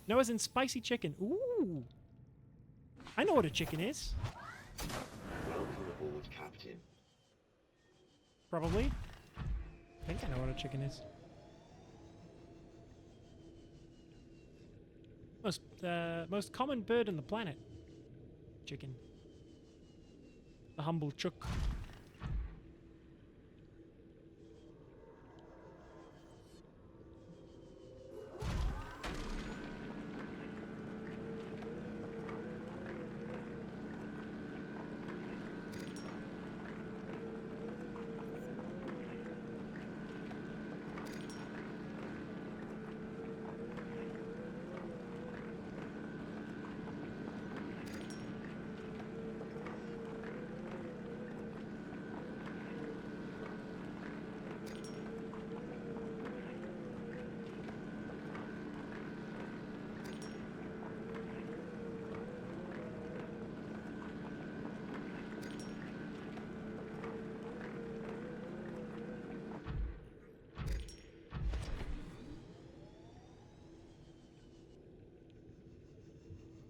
No, as in spicy chicken. Ooh! I know what a chicken is. Welcome aboard, Captain. Probably. I think I know what a chicken is. Most common bird on the planet. Chicken. The humble chook.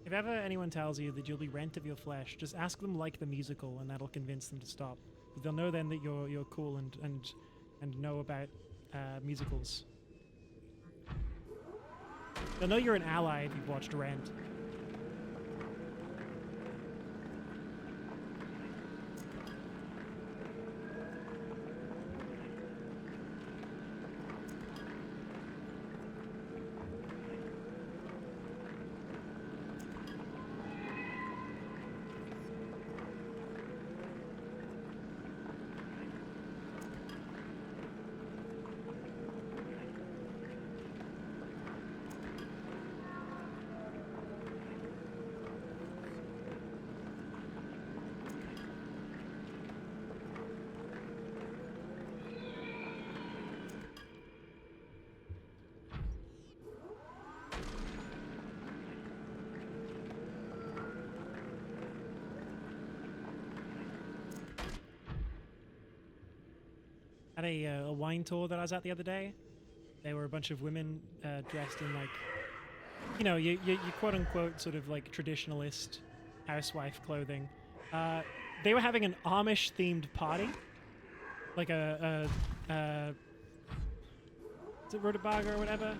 If ever anyone tells you that you'll be rent of your flesh, just ask them like the musical, and that'll convince them to stop. They'll know then that you're cool and know about musicals. They'll know you're an ally if you've watched Rent. At a wine tour that I was at the other day, there were a bunch of women dressed in like, you know, you quote unquote sort of like traditionalist housewife clothing. they were having an Amish-themed party. Like is it Rutabaga or whatever?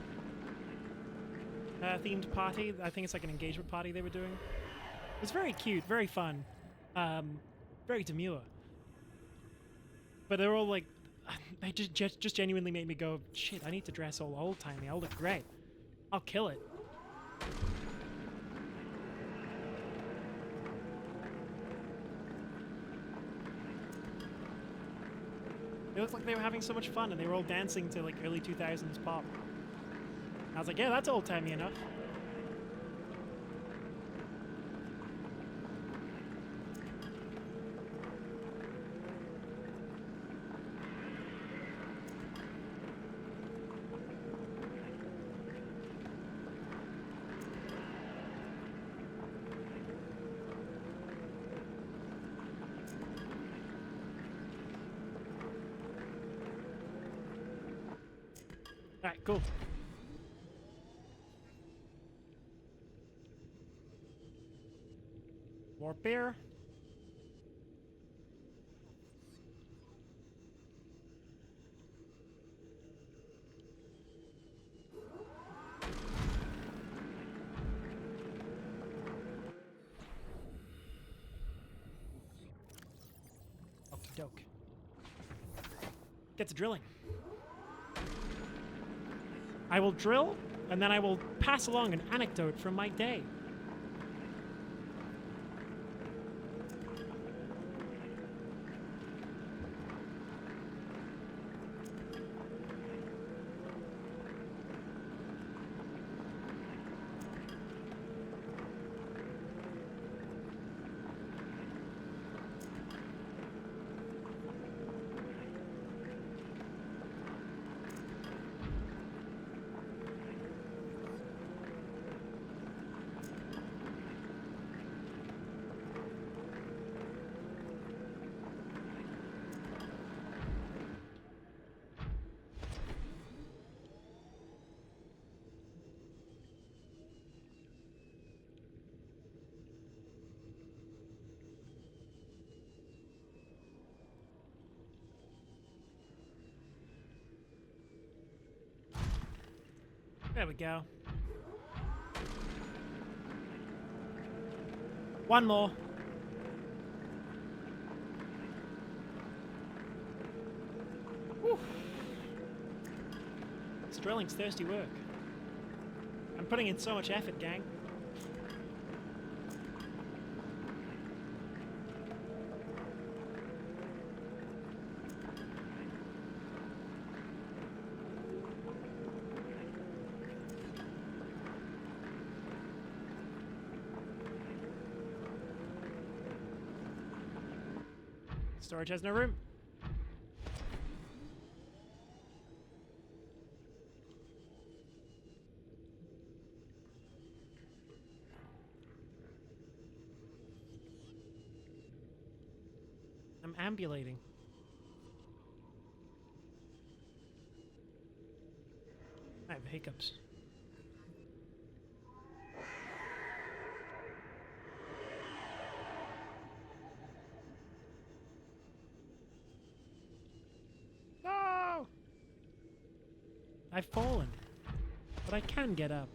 Themed party. I think it's like an engagement party they were doing. It was very cute, very fun. Very demure. But they're all like, they just genuinely made me go, shit, I need to dress all old-timey. I'll look great. I'll kill it. They looked like they were having so much fun, and they were all dancing to like early 2000s pop. I was like, yeah, that's old-timey enough. Alright, cool. More beer. Okie doke. Get to drilling. I will drill, and then I will pass along an anecdote from my day. There we go. One more. Whew. This drilling's thirsty work. I'm putting in so much effort, gang. Storage has no room. I'm ambulating. I have hiccups. No! I've fallen, but I can get up.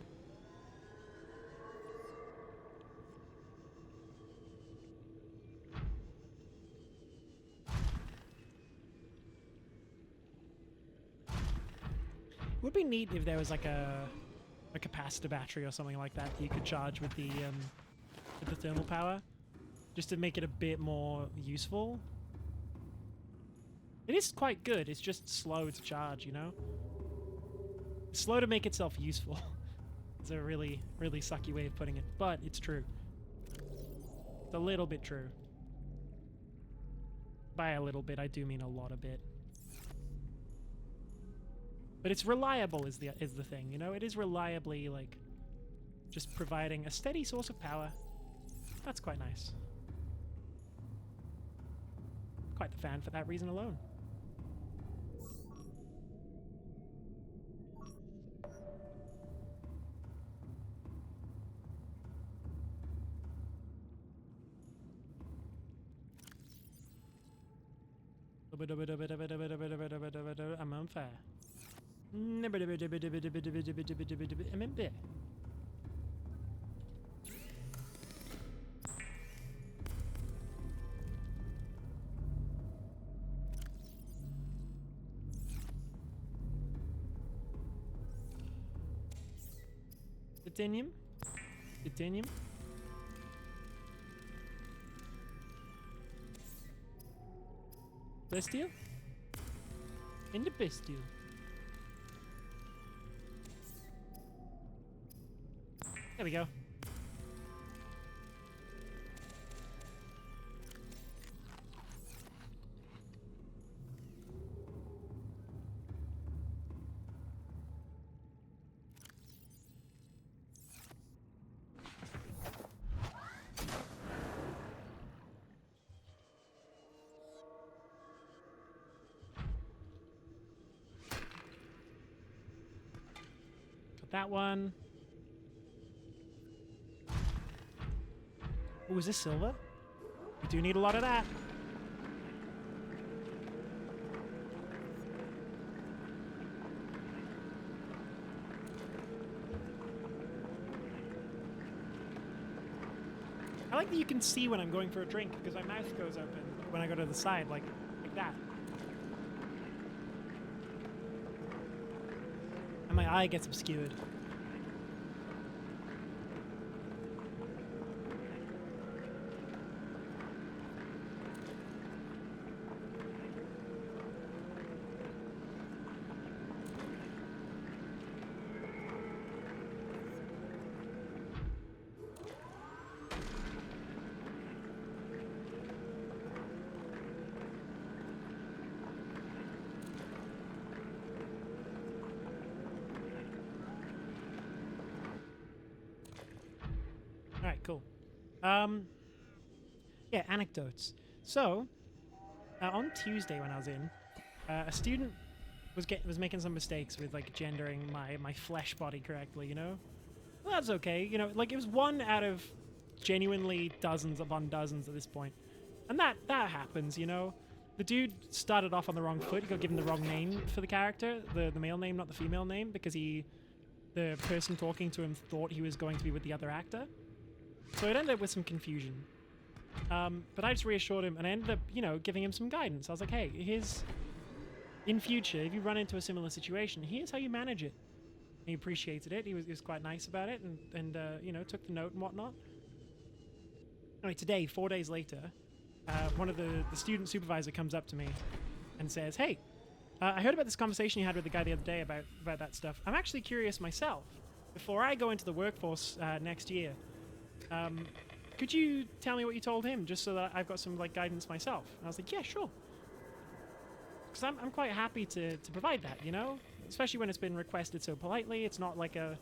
It would be neat if there was like a capacitor battery or something like that you could charge with the thermal power, just to make it a bit more useful. It is quite good. It's just slow to charge, you know. Slow to make itself useful. It's a really, really sucky way of putting it, but it's true. It's a little bit true. By a little bit, I do mean a lot of bit. But it's reliable is the thing, you know? It is reliably, like, just providing a steady source of power. That's quite nice. Quite the fan for that reason alone. I'm on fire. I'm in bed. Titanium. Titanium. Bestial? In the bestial. There we go. That one. Oh, is this silver? We do need a lot of that. I like that you can see when I'm going for a drink because my mouth goes open when I go to the side, like that. And my eye gets obscured. Alright, cool. Yeah, anecdotes. So, on Tuesday when I was in, a student was making some mistakes with like gendering my flesh body correctly, you know? Well, that's okay, you know, like it was one out of genuinely dozens upon dozens at this point. And that happens, you know? The dude started off on the wrong foot. He got given the wrong name for the character, the male name, not the female name, because the person talking to him thought he was going to be with the other actor. So it ended up with some confusion. But I just reassured him, and I ended up, you know, giving him some guidance. I was like, hey, in future, if you run into a similar situation, here's how you manage it. And he appreciated it. He was quite nice about it, and you know, took the note and whatnot. Anyway, today, 4 days later, one of the student supervisor comes up to me and says, hey, I heard about this conversation you had with the guy the other day about that stuff. I'm actually curious myself. Before I go into the workforce next year, could you tell me what you told him, just so that I've got some like guidance myself? And I was like, yeah, sure. Because I'm quite happy to provide that, you know? Especially when it's been requested so politely. It's not like a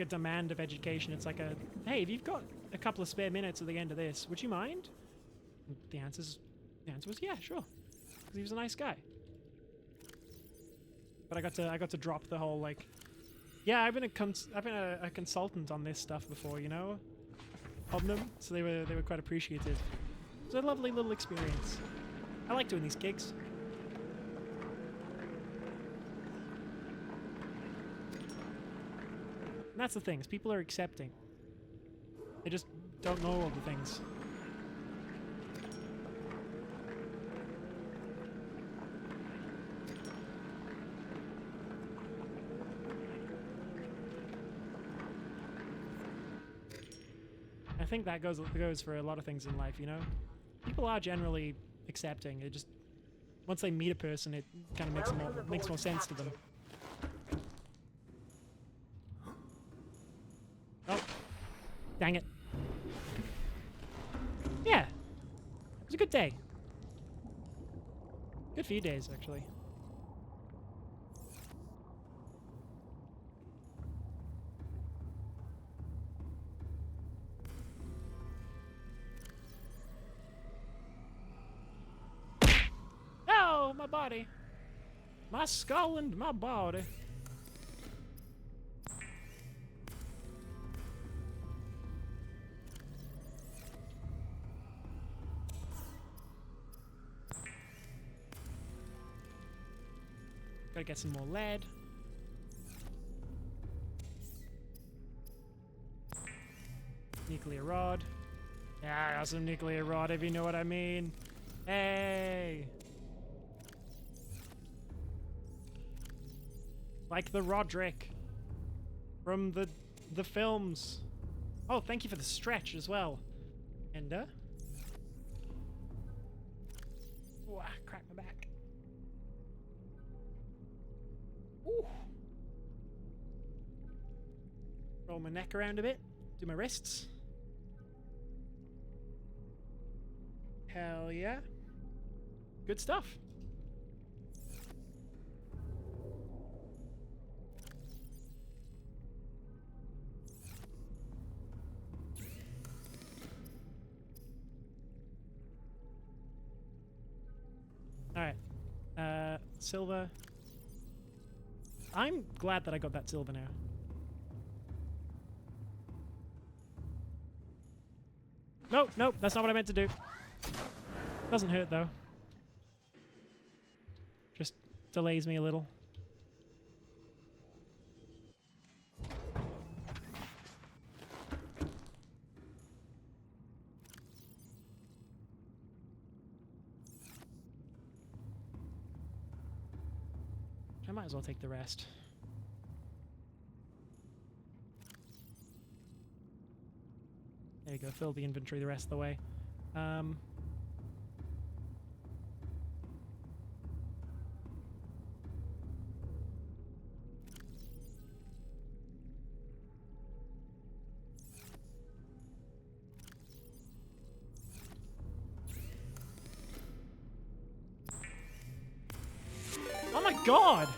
demand of education. It's like hey, if you've got a couple of spare minutes at the end of this, would you mind? And the answer was yeah, sure. Because he was a nice guy. But I got to drop the whole like, yeah, I've been a consultant on this stuff before, you know? On them, so they were quite appreciative. It was a lovely little experience. I like doing these gigs. And that's the thing, is people are accepting. They just don't know all the things. I think that goes for a lot of things in life, you know? People are generally accepting. It just, once they meet a person, it kind of makes more sense to them. Oh. Dang it. Yeah. It was a good day. Good few days, actually. Oh, my body. My skull and my body. Gotta get some more lead. Nuclear rod. Yeah, I got some nuclear rod, if you know what I mean. Hey! Like the Roderick from the films. Oh, thank you for the stretch as well. And, ooh, crack my back. Ooh. Roll my neck around a bit. Do my wrists. Hell yeah. Good stuff. Alright. Silver. I'm glad that I got that silver now. Nope, nope, that's not what I meant to do. Doesn't hurt though. Just delays me a little. I might as well take the rest. There you go, fill the inventory the rest of the way. Oh my god!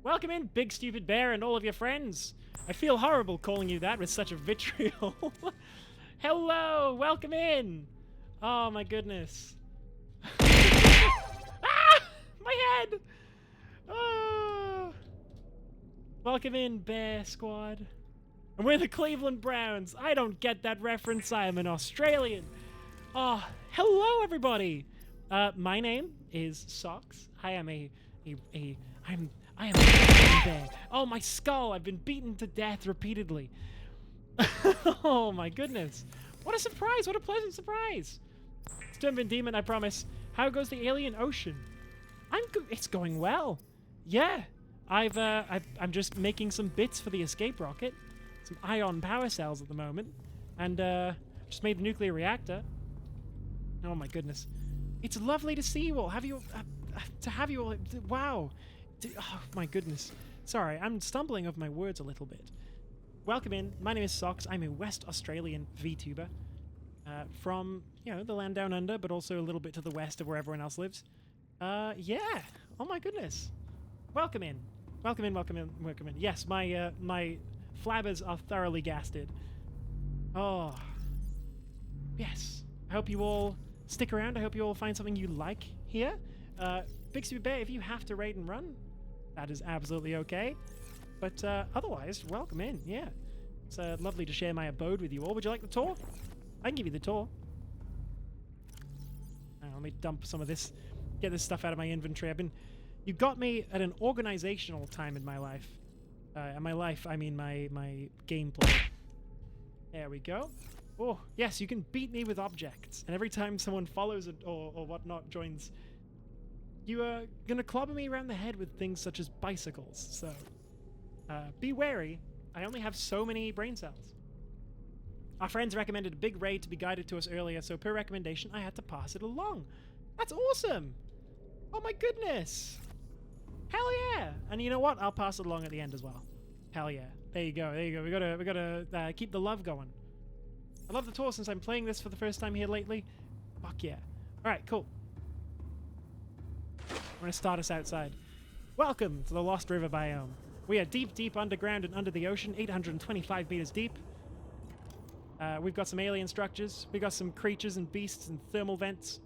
Welcome in, Big Stupid Bear and all of your friends. I feel horrible calling you that with such a vitriol. Hello, welcome in. Oh my goodness. Ah! My head! Oh. Welcome in, Bear Squad. And we're the Cleveland Browns. I don't get that reference. I am an Australian. Oh, hello everybody. My name is Socks. I am I am a bear. Oh, my skull! I've been beaten to death repeatedly. Oh my goodness! What a surprise! What a pleasant surprise! Sturmwind Demon, I promise. How goes the alien ocean? It's going well. Yeah, I'm just making some bits for the escape rocket, some ion power cells at the moment, and just made the nuclear reactor. Oh my goodness! It's lovely to see you all. Have you all? Wow! Oh my goodness. Sorry, I'm stumbling over my words a little bit. Welcome in. My name is Socks. I'm a West Australian VTuber from, you know, the land down under, but also a little bit to the west of where everyone else lives. Yeah. Oh my goodness. Welcome in. Welcome in, welcome in, welcome in. Yes, my flabbers are thoroughly gasted. Oh. Yes. I hope you all stick around. I hope you all find something you like here. Big Super Bear, if you have to raid and run, that is absolutely okay. But otherwise, welcome in, yeah. It's lovely to share my abode with you all. Would you like the tour? I can give you the tour. Let me dump some of this, get this stuff out of my inventory. You got me at an organizational time in my life. And my life, I mean my gameplay. There we go. Oh, yes, you can beat me with objects. And every time someone follows it or whatnot joins, you are gonna clobber me around the head with things such as bicycles, so be wary. I only have so many brain cells. Our friends recommended a big raid to be guided to us earlier, so per recommendation, I had to pass it along. That's awesome! Oh my goodness! Hell yeah! And you know what? I'll pass it along at the end as well. Hell yeah! There you go. There you go. We gotta keep the love going. I love the tour since I'm playing this for the first time here lately. Fuck yeah! All right, cool. I'm going to start us outside. Welcome to the Lost River biome. We are deep, deep underground and under the ocean, 825 meters deep. We've got some alien structures. We've got some creatures and beasts and thermal vents.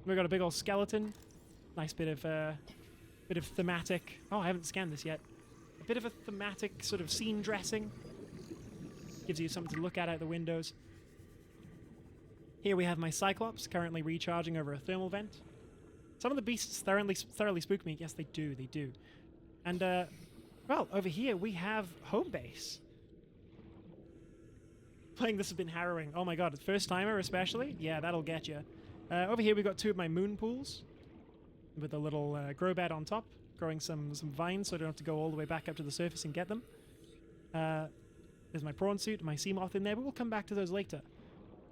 We've got a big old skeleton. Nice bit of thematic. Oh, I haven't scanned this yet. A bit of a thematic sort of scene dressing. Gives you something to look at out the windows. Here we have my Cyclops, currently recharging over a thermal vent. Some of the beasts thoroughly spook me. Yes, they do. They do. And, well, over here we have home base. Playing this has been harrowing. Oh my god, first timer especially? Yeah, that'll get you. Over here we've got 2 of my moon pools with a little grow bed on top, growing some vines so I don't have to go all the way back up to the surface and get them. There's my prawn suit and my sea moth in there, but we'll come back to those later.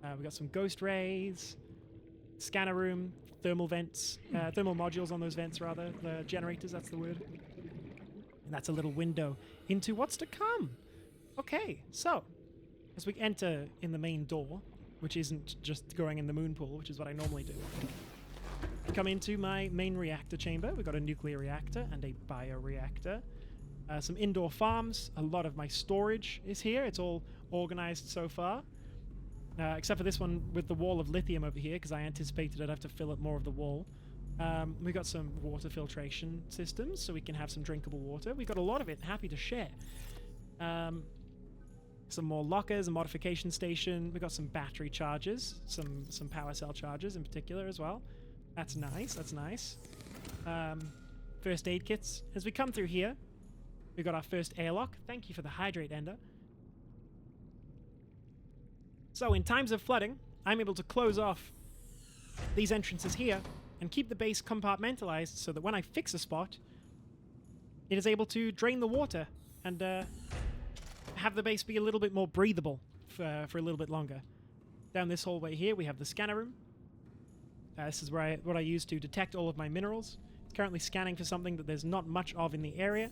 We've got some ghost rays, scanner room, thermal vents, thermal modules on those vents rather, the generators, that's the word. And that's a little window into what's to come. Okay, so as we enter in the main door, which isn't just going in the moon pool, which is what I normally do, we come into my main reactor chamber. We've got a nuclear reactor and a bioreactor. Some indoor farms. A lot of my storage is here. It's all organized so far. Except for this one with the wall of lithium over here, because I anticipated I'd have to fill up more of the wall. We've got some water filtration systems, so we can have some drinkable water. We've got a lot of it. Happy to share. Some more lockers, a modification station. We've got some battery chargers, some power cell chargers in particular as well. That's nice, that's nice. First aid kits. As we come through here, we've got our first airlock. Thank you for the hydrate, Ender. So in times of flooding, I'm able to close off these entrances here and keep the base compartmentalized so that when I fix a spot, it is able to drain the water and have the base be a little bit more breathable for a little bit longer. Down this hallway here, we have the scanner room. This is where what I use to detect all of my minerals. It's currently scanning for something that there's not much of in the area.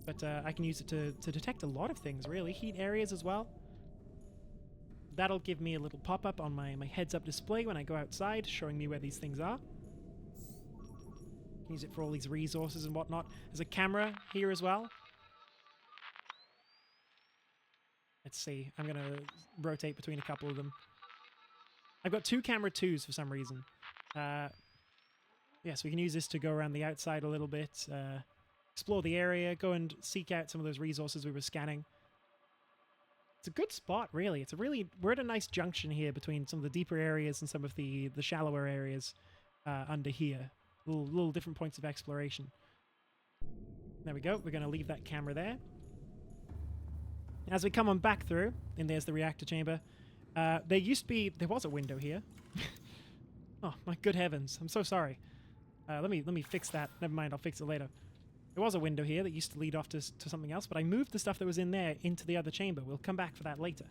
But I can use it to detect a lot of things, really. Heat areas as well. That'll give me a little pop-up on my heads-up display when I go outside, showing me where these things are. Use it for all these resources and whatnot. There's a camera here as well. Let's see. I'm going to rotate between a couple of them. I've got 2 camera 2s for some reason. Yeah, so we can use this to go around the outside a little bit, explore the area, go and seek out some of those resources we were scanning. It's a good spot, really. We're at a nice junction here between some of the deeper areas and some of the shallower areas under here. Little different points of exploration. There we go. We're going to leave that camera there. As we come on back through, and there's the reactor chamber, there was a window here. Oh, my good heavens. I'm so sorry. Let me fix that. Never mind, I'll fix it later. There was a window here that used to lead off to something else, but I moved the stuff that was in there into the other chamber. We'll come back for that later.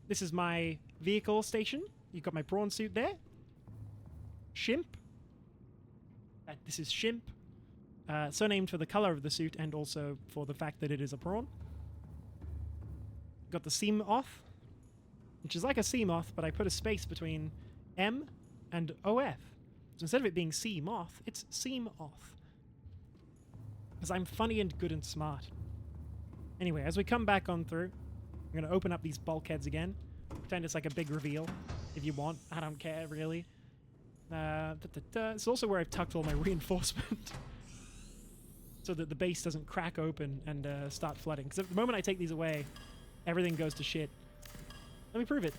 This is my vehicle station. You've got my prawn suit there. Shimp. This is Shimp. So named for the color of the suit and also for the fact that it is a prawn. Got the sea moth, which is like a sea moth, but I put a space between M and OF. So instead of it being sea moth, it's seam off. Because I'm funny and good and smart. Anyway, as we come back on through, I'm going to open up these bulkheads again. Pretend it's like a big reveal, if you want. I don't care, really. It's also where I've tucked all my reinforcement. So that the base doesn't crack open and start flooding. Because the moment I take these away, everything goes to shit. Let me prove it.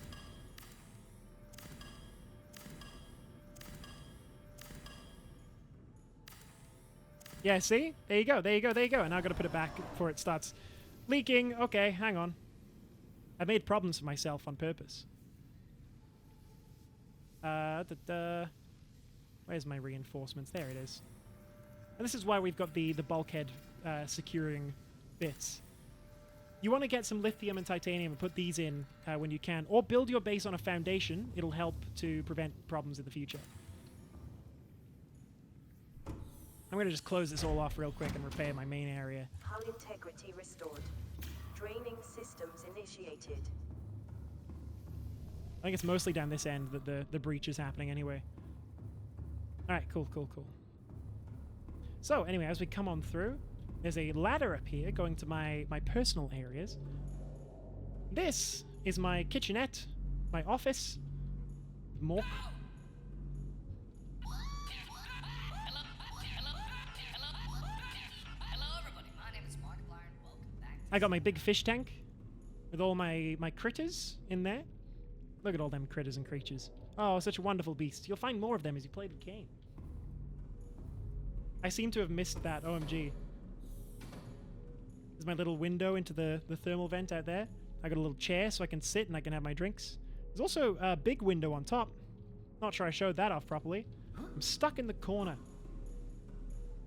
Yeah, see? There you go, there you go, there you go. And now I've got to put it back before it starts leaking. Okay, hang on. I made problems for myself on purpose. Where's my reinforcements? There it is. And this is why we've got the bulkhead securing bits. You want to get some lithium and titanium and put these in when you can. Or build your base on a foundation. It'll help to prevent problems in the future. I'm going to just close this all off real quick and repair my main area. Hull integrity restored. Draining systems initiated. I think it's mostly down this end that the breach is happening anyway. Alright, cool. So, anyway, as we come on through, there's a ladder up here going to my personal areas. This is my kitchenette, my office, morgue. Hello, everybody. My name is Markiplier, and welcome back to I got my big fish tank with all my critters in there. Look at all them critters and creatures. Oh, such a wonderful beast. You'll find more of them as you play the game. I seem to have missed that. OMG. There's my little window into the thermal vent out there. I got a little chair so I can sit and I can have my drinks. There's also a big window on top. Not sure I showed that off properly. I'm stuck in the corner.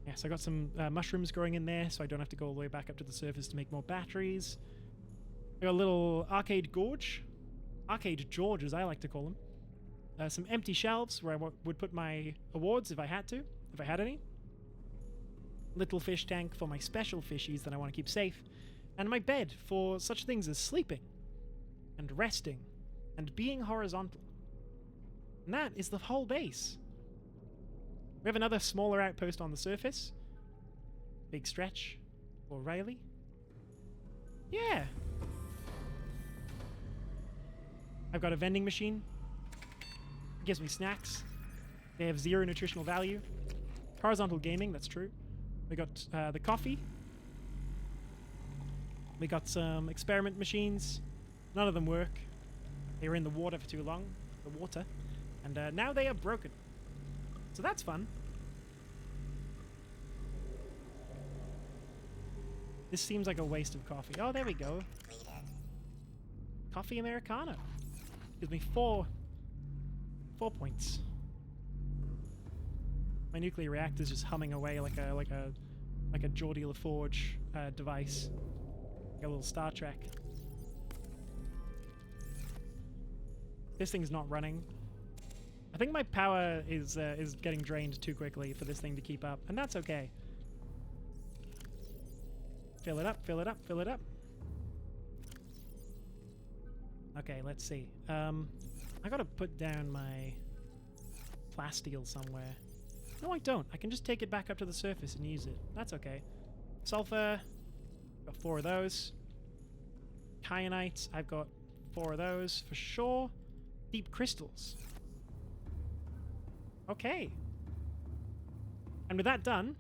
Yes, I got some mushrooms growing in there so I don't have to go all the way back up to the surface to make more batteries. I got a little arcade gorge. Arcade George, as I like to call them. Some empty shelves where I would put my awards if I had to, if I had any. Little fish tank for my special fishies that I want to keep safe. And my bed for such things as sleeping and resting and being horizontal. And that is the whole base. We have another smaller outpost on the surface. Big stretch for Riley. Yeah. I've got a vending machine. It gives me snacks. They have 0 nutritional value. Horizontal gaming, that's true. We got the coffee. We got some experiment machines. None of them work. They were in the water for too long. The water. And now they are broken. So that's fun. This seems like a waste of coffee. Oh, there we go. Coffee Americano. Gives me 4 points. My nuclear reactor's just humming away like a Geordie LaForge device. Like a little Star Trek. This thing's not running. I think my power is getting drained too quickly for this thing to keep up, and that's okay. Fill it up, fill it up, fill it up. Okay, let's see. I gotta put down my plasteel somewhere. No, I don't. I can just take it back up to the surface and use it. That's okay. Sulfur. Got 4 of those. Kyanite. I've got 4 of those for sure. Deep crystals. Okay. And with that done...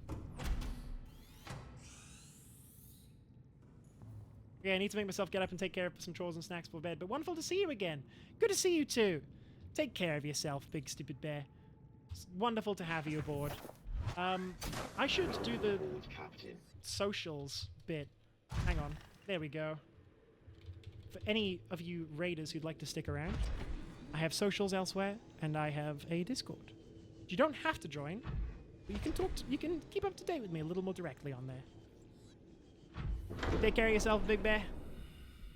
Yeah, I need to make myself get up and take care of some chores and snacks for bed, but wonderful to see you again. Good to see you too. Take care of yourself, big stupid bear. It's wonderful to have you aboard. I should do the socials bit. Hang on. There we go. For any of you raiders who'd like to stick around, I have socials elsewhere, and I have a Discord. You don't have to join, but you can talk. You can keep up to date with me a little more directly on there. Take care of yourself, Big Bear.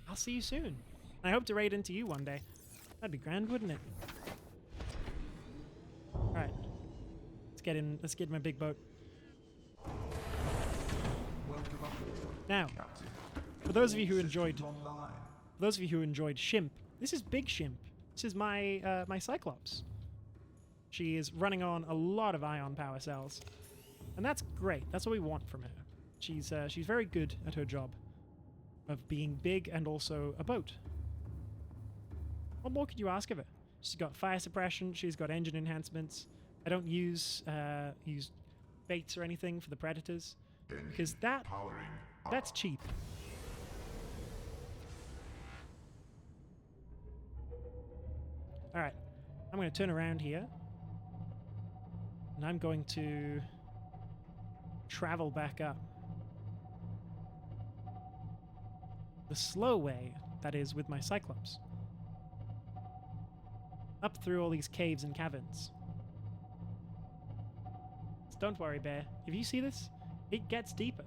I'll see you soon. I hope to raid into you one day. That'd be grand, wouldn't it? Alright. Let's get in. Let's get in my big boat. Now, for those of you who enjoyed Shimp, this is Big Shimp. This is my my Cyclops. She is running on a lot of ion power cells, and that's great. That's what we want from her. She's very good at her job of being big and also a boat. What more could you ask of her? She's got fire suppression. She's got engine enhancements. I don't use baits or anything for the predators because that's cheap. All right, I'm going to turn around here, and I'm going to travel back up. The slow way, that is, with my Cyclops. Up through all these caves and caverns. So don't worry, Bear. If you see this, it gets deeper.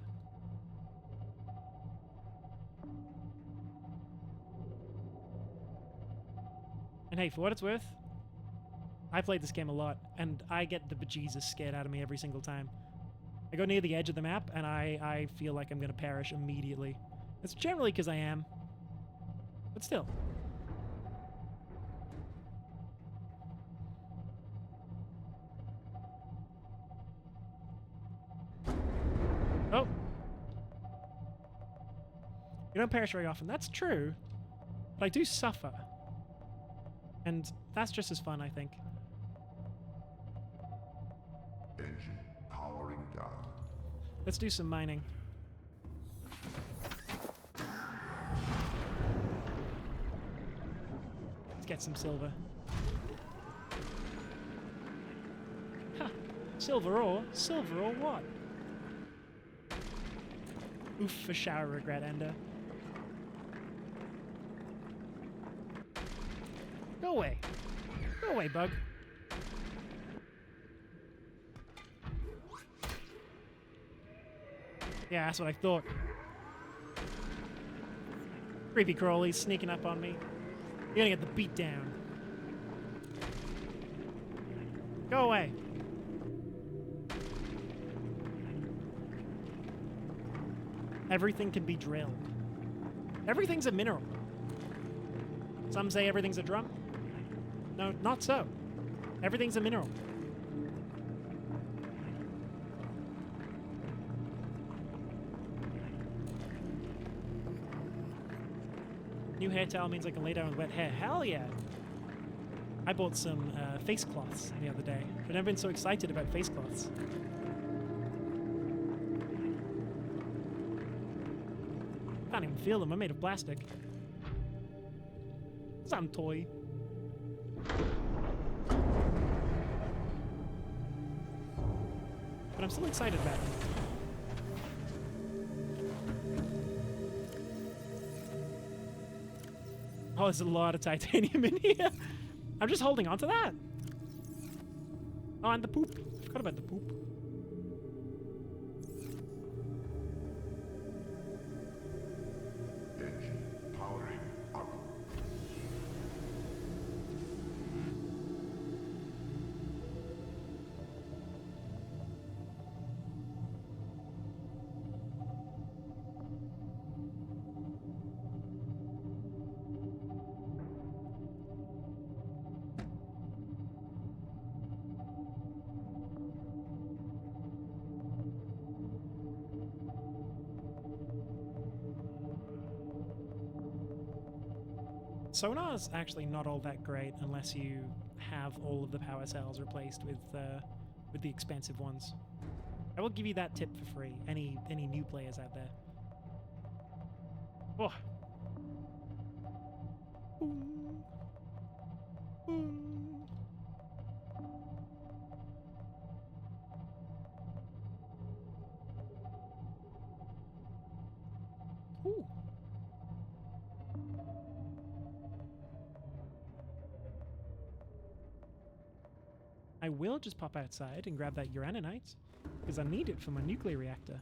And hey, for what it's worth, I played this game a lot, and I get the bejesus scared out of me every single time. I go near the edge of the map, and I feel like I'm going to perish immediately. It's generally because I am. But still. Oh! You don't perish very often. That's true. But I do suffer. And that's just as fun, I think. Engine powering down. Let's do some mining. get some silver. Ha! Silver ore? Silver ore what? Oof for shower regret, Ender. Go away. Go away, bug. Yeah, that's what I thought. Creepy crawlies sneaking up on me. You're gonna get the beat down. Go away. Everything can be drilled. Everything's a mineral. Some say everything's a drum. No, not so. Everything's a mineral. New hair towel means I can lay down with wet hair. Hell yeah! I bought some face cloths the other day. I've never been so excited about face cloths. Can't even feel them. I'm made of plastic. Some toy. But I'm still excited about them. Oh, there's a lot of titanium in here. I'm just holding on to that. Oh, and the poop. I forgot about the poop. Engine powering up. Sonar's actually not all that great unless you have all of the power cells replaced with the expensive ones. I will give you that tip for free. Any new players out there. Oh. Boom. Boom. Ooh. I will just pop outside and grab that uraninite, because I need it for my nuclear reactor.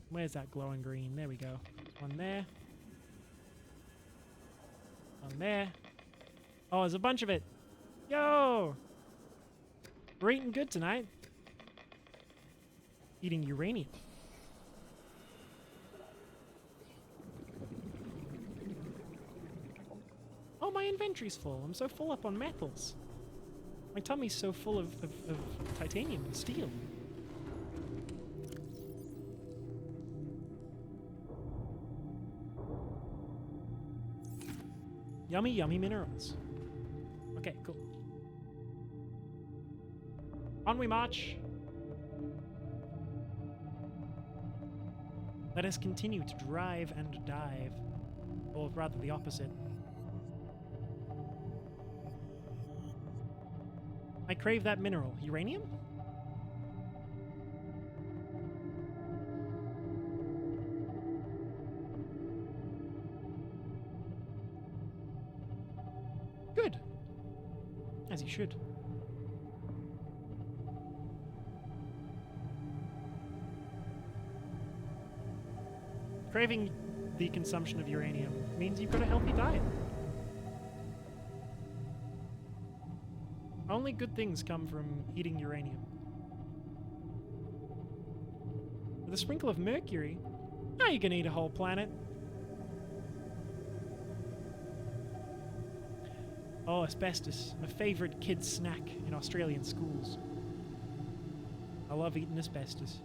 Where's that glowing green? There we go. One there. One there. Oh, there's a bunch of it. Yo! We're eating good tonight. Eating uranium. Oh, my inventory's full. I'm so full up on metals. My tummy's so full of titanium and steel. Yummy, yummy minerals. Okay, cool. On we march. Let us continue to drive and dive. Or rather the opposite. I crave that mineral. Uranium? Good. As you should. Craving the consumption of uranium means you've got a healthy diet. Only good things come from eating uranium. With a sprinkle of mercury, how are you gonna eat a whole planet? Oh, asbestos, my favorite kid's snack in Australian schools. I love eating asbestos.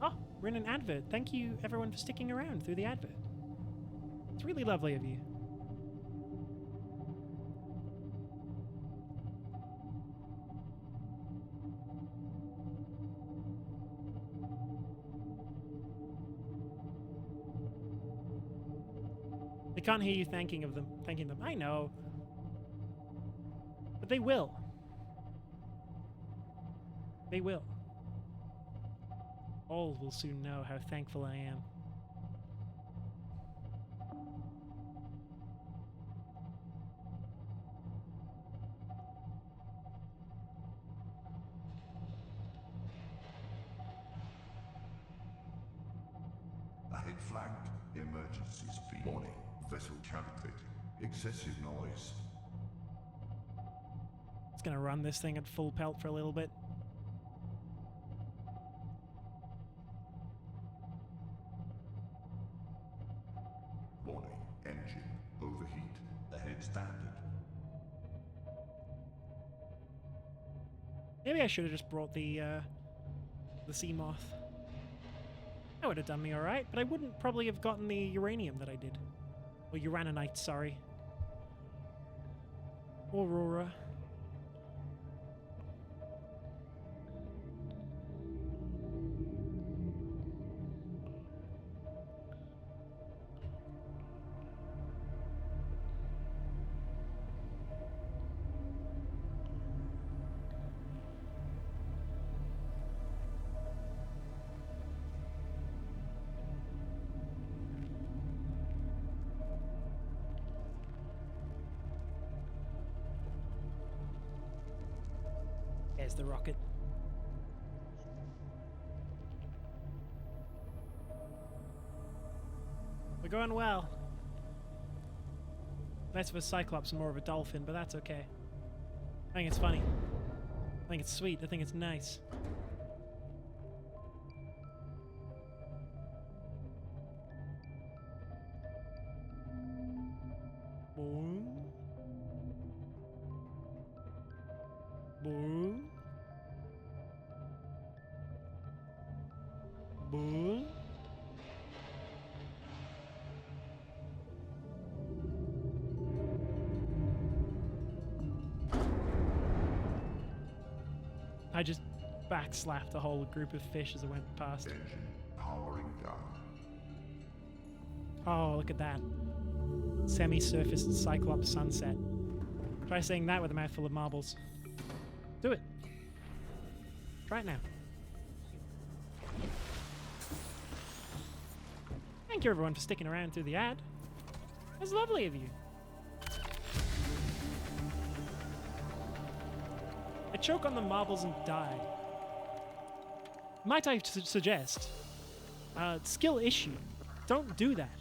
Oh, we're in an advert. Thank you everyone for sticking around through the advert. It's really lovely of you. They can't hear you thanking them. I know. But they will. They will. All will soon know how thankful I am. Ahead flagged. Emergency speed. Warning. Vessel calibrating. Excessive noise. It's gonna run this thing at full pelt for a little bit. Warning. Engine overheat. Ahead standard. Maybe I should have just brought the sea moth. That would have done me alright, but I wouldn't probably have gotten the uranium that I did. Or uraninite, sorry. Aurora. There's the rocket. We're going well. Less of a cyclops and more of a dolphin, but that's okay. I think it's funny. I think it's sweet. I think it's nice. Boom. Boom. Boom. I just backslapped a whole group of fish as I went past. Engine powering down. Oh, look at that. Semi-surfaced Cyclops sunset. Try saying that with a mouthful of marbles. Do it. Try it now. Thank you everyone for sticking around through the ad. That's lovely of you. I choke on the marbles and die. Might I suggest, skill issue. Don't do that.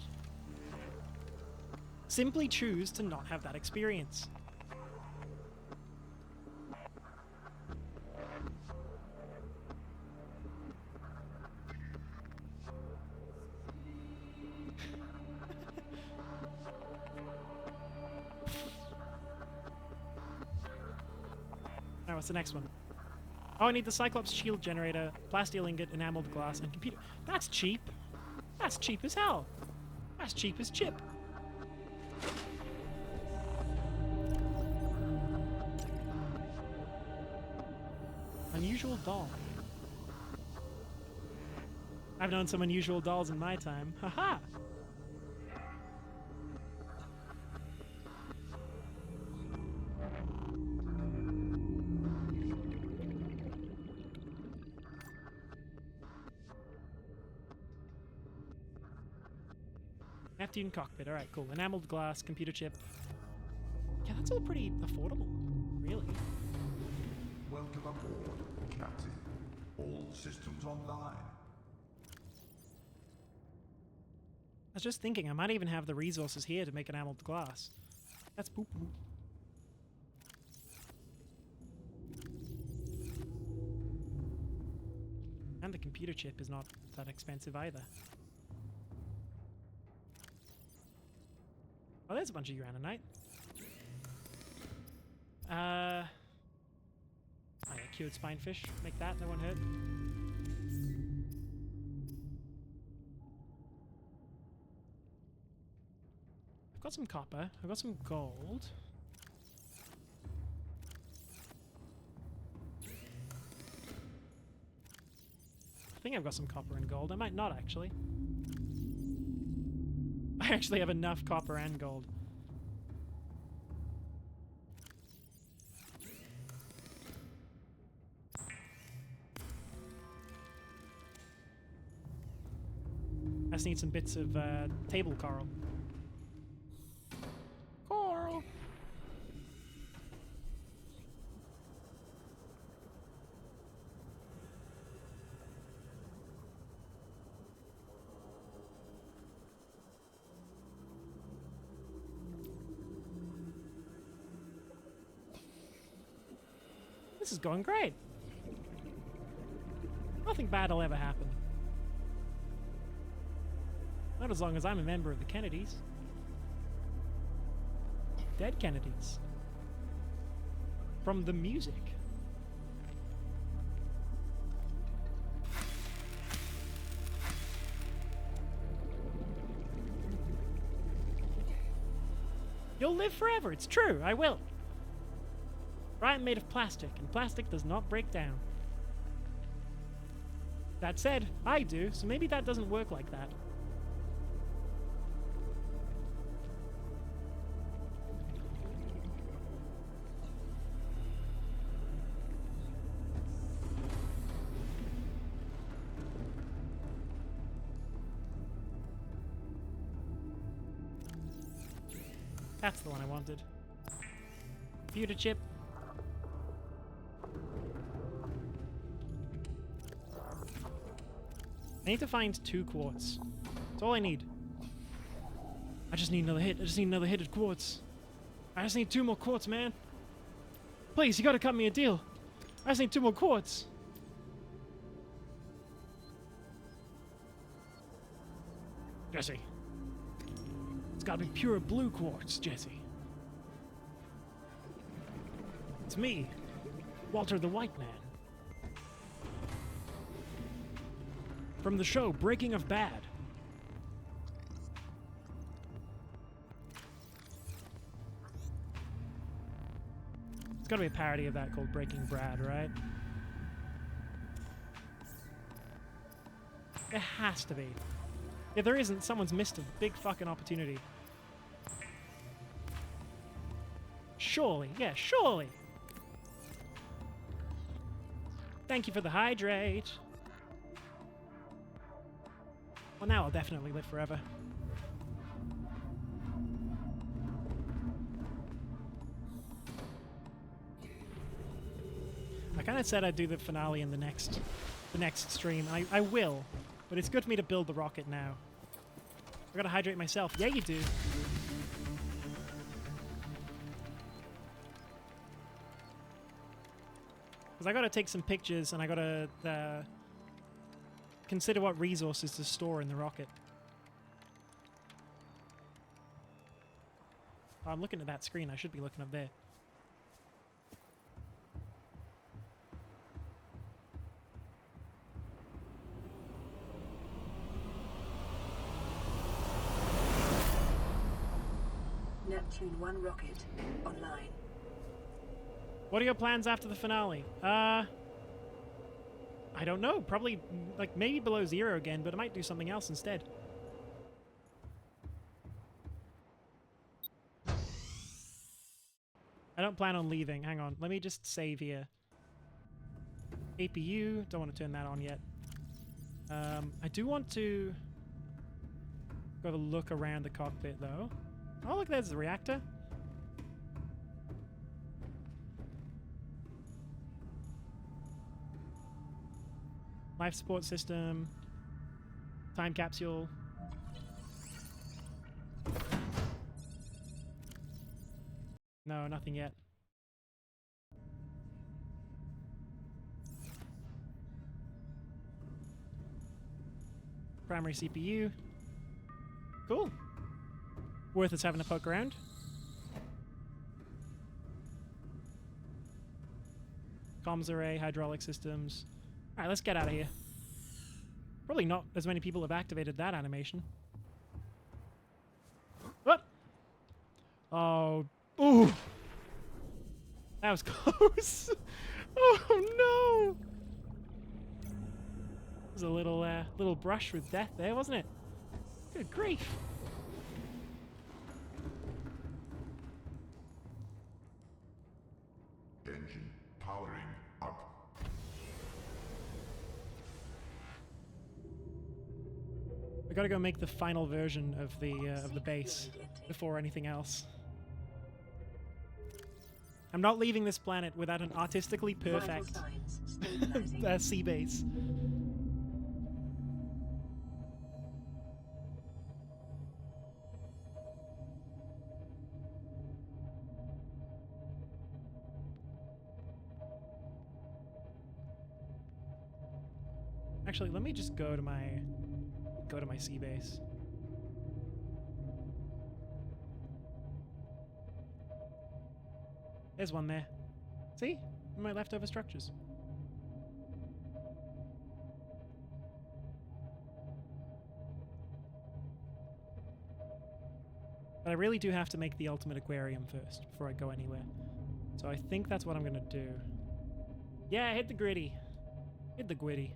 Simply choose to not have that experience. Now, what's the next one? Oh, I need the Cyclops shield generator, plasteel ingot, enameled glass, and computer. That's cheap. That's cheap as hell. That's cheap as chip. Unusual doll. I've known some unusual dolls in my time. Haha! Neptune cockpit. Alright, cool. Enameled glass, computer chip. Yeah, that's all pretty affordable. Really. Welcome aboard, Captain. All systems online. I was just thinking, I might even have the resources here to make enameled glass. That's poop. And the computer chip is not that expensive either. Oh, there's a bunch of uraninite. Oh yeah, cured spinefish. Make that, that won't hurt. I've got some copper. I've got some gold. I think I've got some copper and gold. I might not, actually. I I actually have enough copper and gold. I just need some bits of table coral. Coral! This is going great. Nothing bad will ever happen. Not as long as I'm a member of the Kennedys. Dead Kennedys. From the music. You'll live forever, it's true, I will. I'm made of plastic, and plastic does not break down. That said, I do, so maybe that doesn't work like that. That's the one I wanted. Computer chip. I need to find 2 quartz. That's all I need. I just need another hit. I just need another hit at quartz. I just need 2 more quartz, man. Please, you gotta cut me a deal. I just need 2 more quartz. Jesse. It's gotta be pure blue quartz, Jesse. It's me, Walter the White Man. From the show Breaking of Bad. It's gotta be a parody of that called Breaking Brad, right? It has to be. If there isn't, someone's missed a big fucking opportunity. Surely, yeah, surely. Thank you for the hydrate. Well, now I'll definitely live forever. I kind of said I'd do the finale in the next stream. I will, but it's good for me to build the rocket now. I gotta hydrate myself. Yeah, you do. Because I gotta take some pictures and I gotta consider what resources to store in the rocket. Oh, I'm looking at that screen. I should be looking up there. Neptune 1 rocket online. What are your plans after the finale? I don't know. Probably, like, maybe below 0 again, but I might do something else instead. I don't plan on leaving. Hang on. Let me just save here. APU. Don't want to turn that on yet. I do want to go have a look around the cockpit, though. Oh, look, there's the reactor. Life support system. Time capsule. No, nothing yet. Primary CPU. Cool. Worth us having a poke around. Comms array, hydraulic systems. Alright, let's get out of here. Probably not as many people have activated that animation. What? Oh. Ooh! That was close! Oh no! It was a little brush with death there, wasn't it? Good grief. gotta go make the final version of the Secret base fluid intake. before anything else. I'm not leaving this planet without an artistically Vital perfect signs stabilizing. sea base. Actually, let me just go to my sea base. There's one there. See? My leftover structures. But I really do have to make the ultimate aquarium first before I go anywhere. So I think that's what I'm gonna do. Yeah, hit the gritty. Hit the gwitty.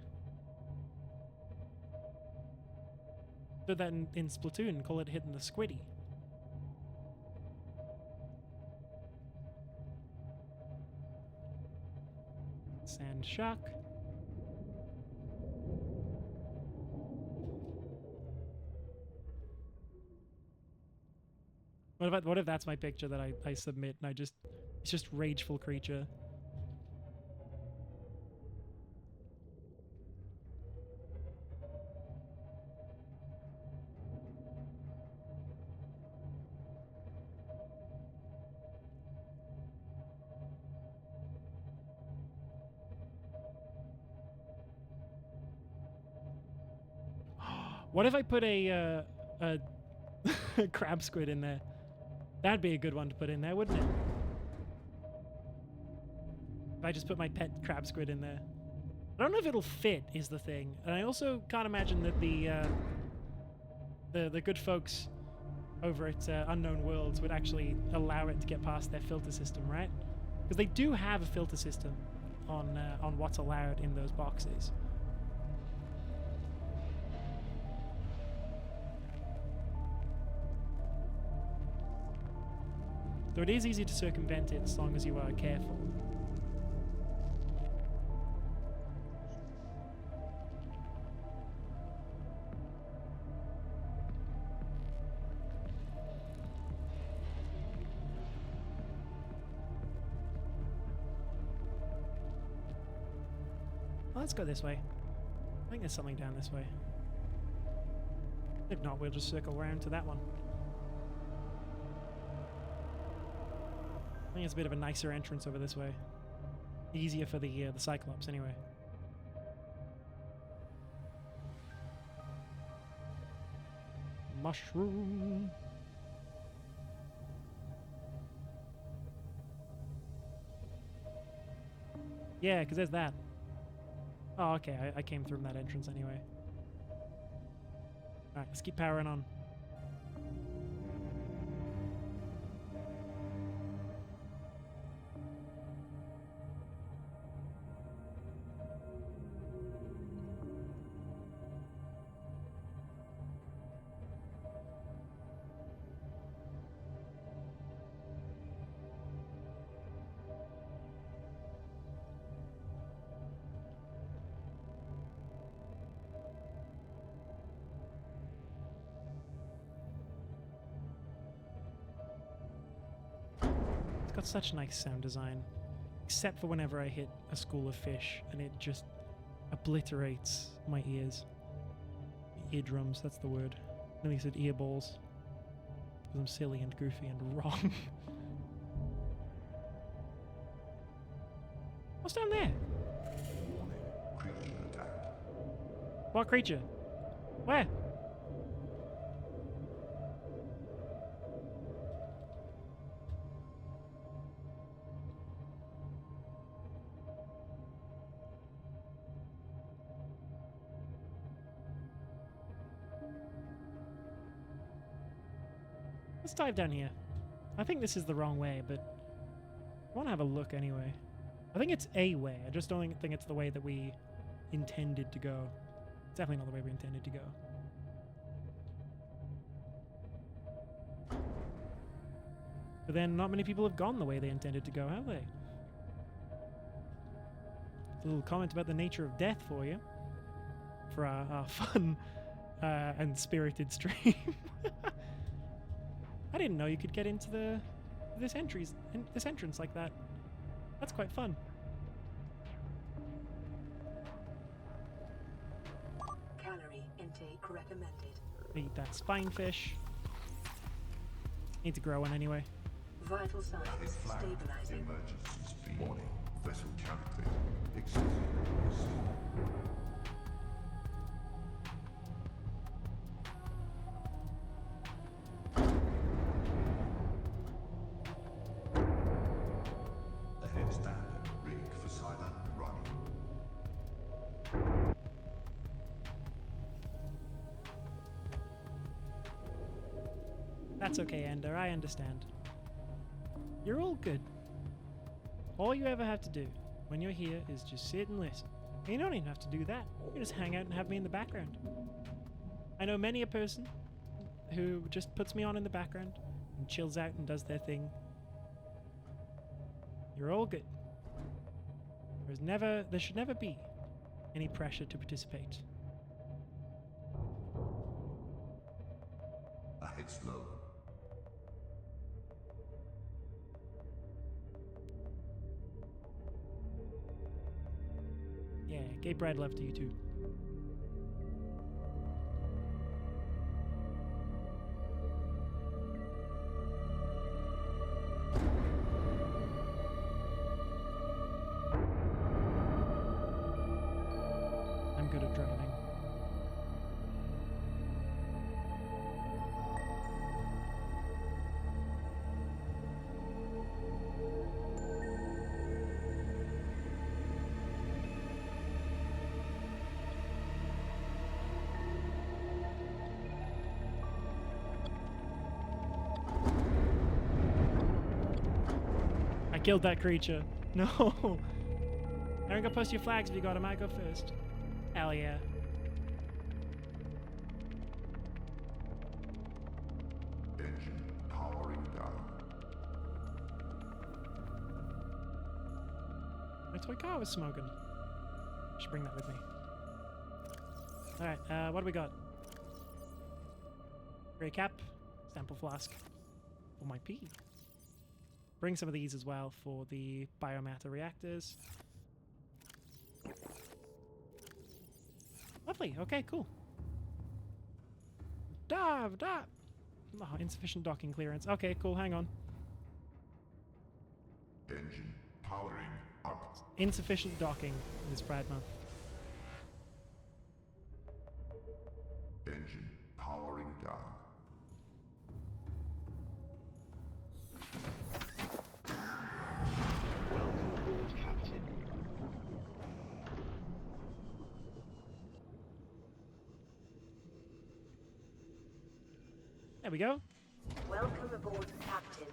Did that in Splatoon, call it hitting the squiddy. Sand shark. What if that's my picture that I submit and it's just rageful creature. What if I put a crab squid in there? That'd be a good one to put in there, wouldn't it? If I just put my pet crab squid in there. I don't know if it'll fit, is the thing. And I also can't imagine that the good folks over at Unknown Worlds would actually allow it to get past their filter system, right? Because they do have a filter system on what's allowed in those boxes. Though it is easy to circumvent it as long as you are careful. Well, let's go this way. I think there's something down this way. If not, we'll just circle around to that one. I think it's a bit of a nicer entrance over this way. Easier for the Cyclops, anyway. Mushroom. Yeah, because there's that. Oh, okay. I came through from that entrance anyway. Alright, let's keep powering on. Got such nice sound design, except for whenever I hit a school of fish and it just obliterates my ears. Eardrums, that's the word. I think I said earballs because I'm silly and goofy and wrong. What's down there? Warning, creature attacked. What creature? Where? Let's dive down here. I think this is the wrong way, but I want to have a look anyway. I think it's a way. I just don't think it's the way that we intended to go. It's definitely not the way we intended to go. But then not many people have gone the way they intended to go, have they? A little comment about the nature of death for you. For our fun and spirited stream. I didn't know you could get into this entrance like that. That's quite fun. Calorie intake recommended. Eat that spine fish. Need to grow one anyway. Vital signs Flag. stabilizing. Emergency stream. Warning. Vessel calculated. Excessive storm. Ahead standard. Rig for silent running. That's okay, Ender. I understand. You're all good. All you ever have to do when you're here is just sit and listen. And you don't even have to do that. You just hang out and have me in the background. I know many a person who just puts me on in the background and chills out and does their thing. You're all good. There should never be any pressure to participate. Ahead slow. Yeah, gay bread love to you too. I'm good at driving. I killed that creature. No. Aaron, go post your flags if you got them. I go first. Hell yeah. Engine powering down. My toy car was smoking. Should bring that with me. Alright, what do we got? Grey cap, sample flask for my pee. Bring some of these as well for the biomatter reactors. Lovely, okay, cool. Dive. Oh, insufficient docking clearance. Okay, cool, hang on. Engine powering up. Insufficient docking this Pride Month. Engine powering down. Welcome aboard, Captain. There we go. Welcome aboard, Captain.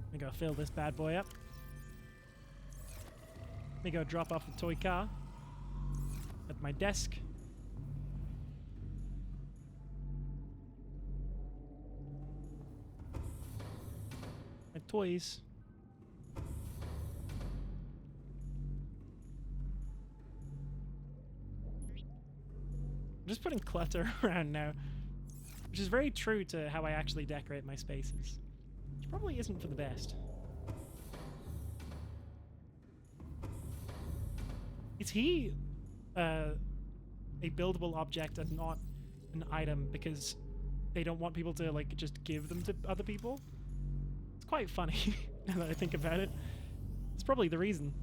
Let me go fill this bad boy up. Let me go drop off the toy car at my desk. My toys. I'm just putting clutter around now, which is very true to how I actually decorate my spaces. Which probably isn't for the best. Is he a buildable object and not an item because they don't want people to like just give them to other people? It's quite funny now that I think about it. It's probably the reason.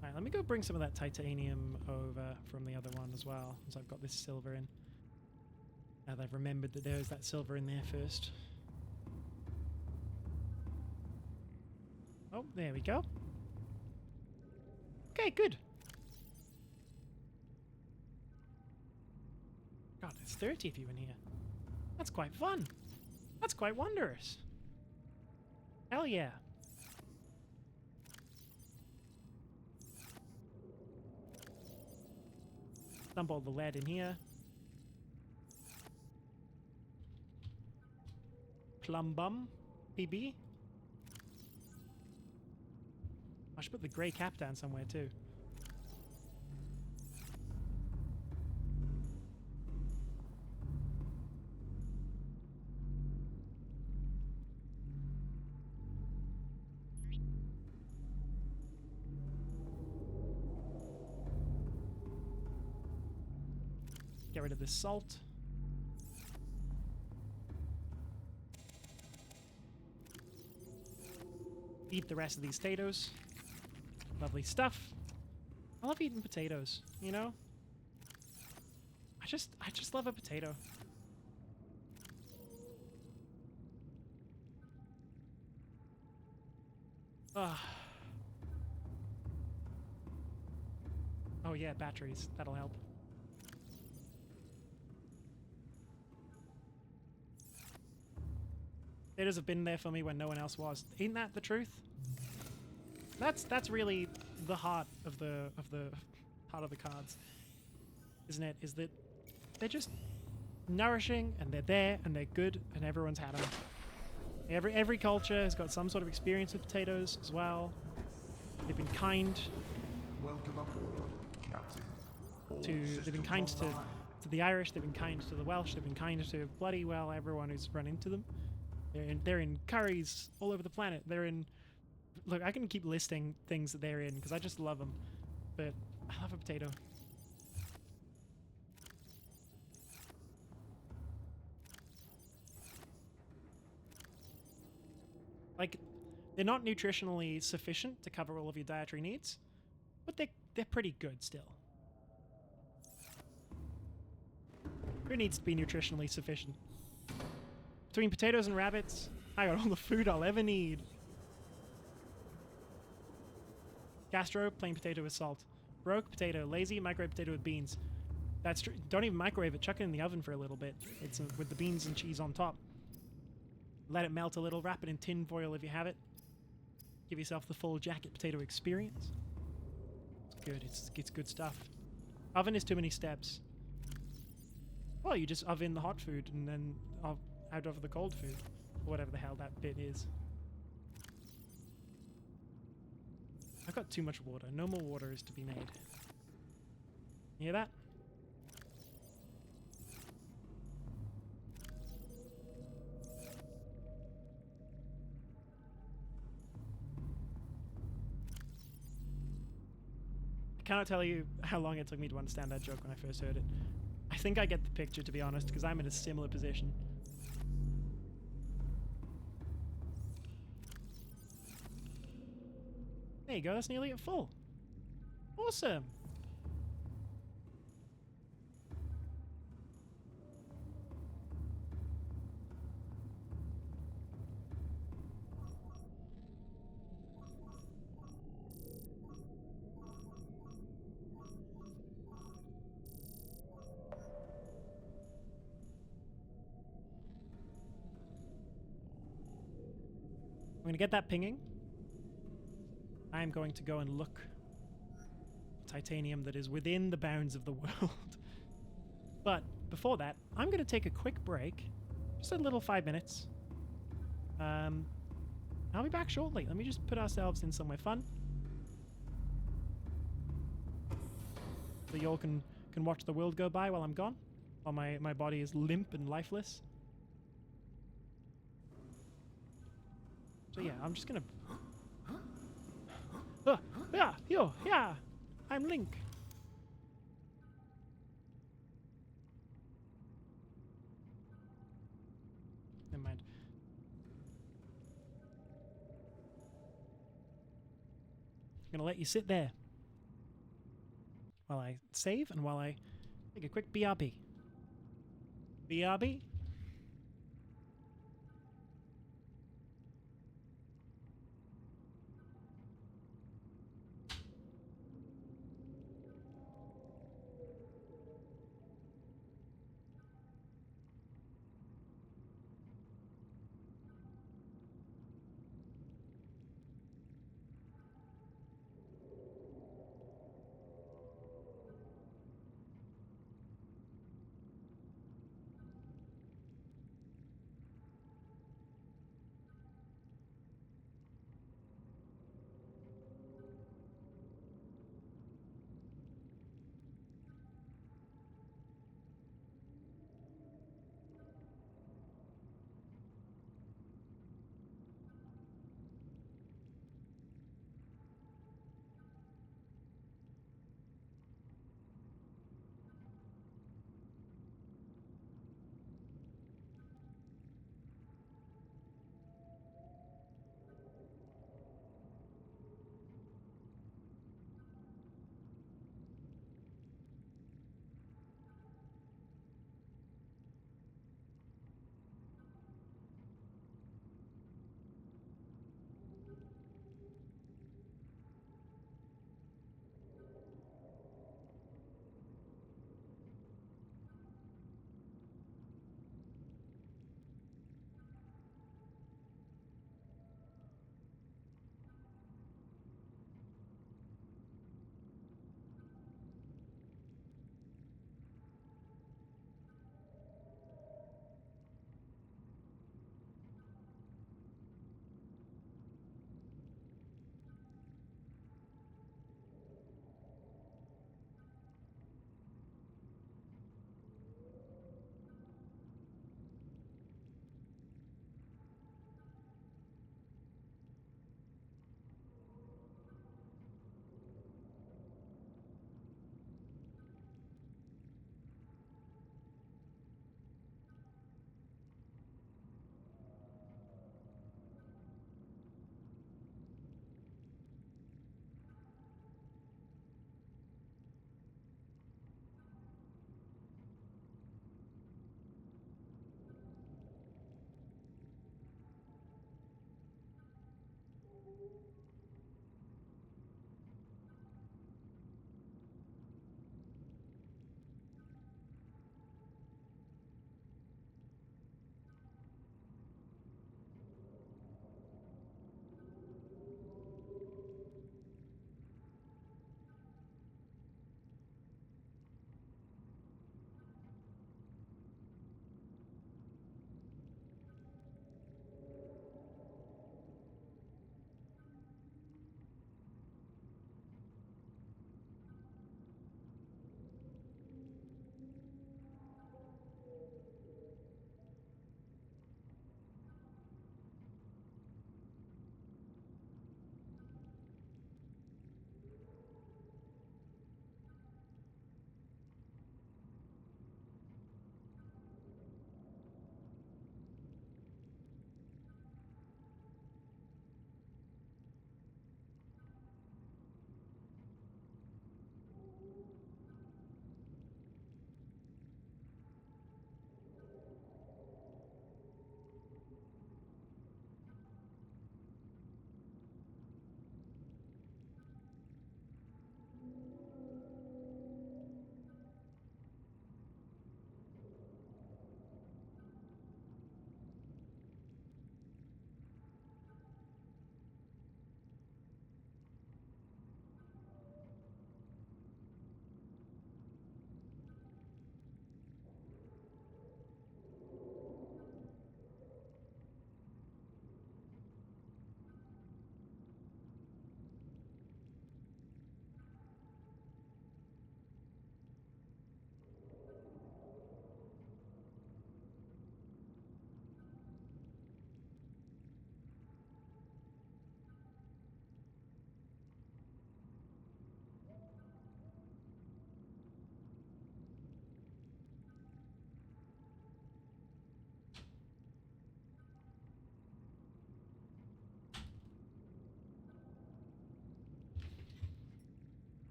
Alright, let me go bring some of that titanium over from the other one as well, so I've got this silver in. Now that I've remembered that there's that silver in there first. Oh, there we go. Okay, good. God, there's 30 of you in here. That's quite fun. That's quite wondrous. Hell yeah. Dump all the lead in here. Plum bum, PB. I should put the grey cap down somewhere too. Get rid of this salt. Eat the rest of these potatoes. Lovely stuff. I love eating potatoes, you know? I just love a potato. Ugh. Oh yeah, batteries. That'll help. Potatoes have been there for me when no one else was. Ain't that the truth? That's really the heart of the cards, isn't it? Is that they're just nourishing and they're there and they're good and everyone's had them. Every culture has got some sort of experience with potatoes as well. They've been kind. Welcome aboard, Captain. All They've been systems kind online. to the Irish. They've been kind to the Welsh. They've been kind to bloody well everyone who's run into them. They're in curries all over the planet. They're in. Look, I can keep listing things that they're in because I just love them. But I love a potato. Like, they're not nutritionally sufficient to cover all of your dietary needs, but they're pretty good still. Who needs to be nutritionally sufficient? Between potatoes and rabbits, I got all the food I'll ever need. Gastro, plain potato with salt. Broke, potato. Lazy, microwave potato with beans. That's true. Don't even microwave it. Chuck it in the oven for a little bit. It's with the beans and cheese on top. Let it melt a little. Wrap it in tin foil if you have it. Give yourself the full jacket potato experience. It's good. It's good stuff. Oven is too many steps. Well, you just oven the hot food and then out of the cold food. Or whatever the hell that bit is. I've got too much water. No more water is to be made. You hear that? I cannot tell you how long it took me to understand that joke when I first heard it. I think I get the picture, to be honest, because I'm in a similar position. There you go, that's nearly at full. Awesome! I'm gonna get that pinging. I'm going to go and look for titanium that is within the bounds of the world. But before that, I'm going to take a quick break. Just a little 5 minutes. I'll be back shortly. Let me just put ourselves in somewhere fun. So you all can watch the world go by while I'm gone. While my body is limp and lifeless. So yeah, I'm just gonna... yeah, I'm Link. Never mind. I'm gonna let you sit there while I save and while I take a quick BRB. BRB?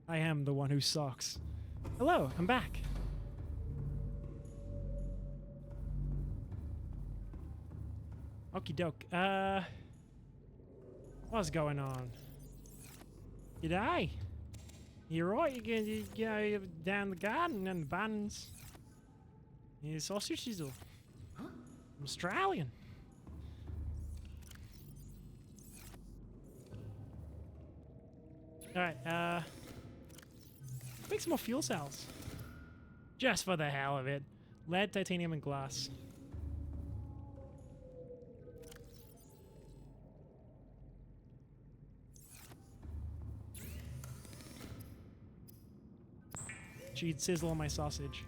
I am the one who sucks. Hello, I'm back. Okie doke. What's going on? You die? You're right. You go down the garden and the buns. Yeah, sausage sizzle. Huh? I'm Australian. Alright, make some more fuel cells. Just for the hell of it. Lead, titanium, and glass. She'd sizzle on my sausage.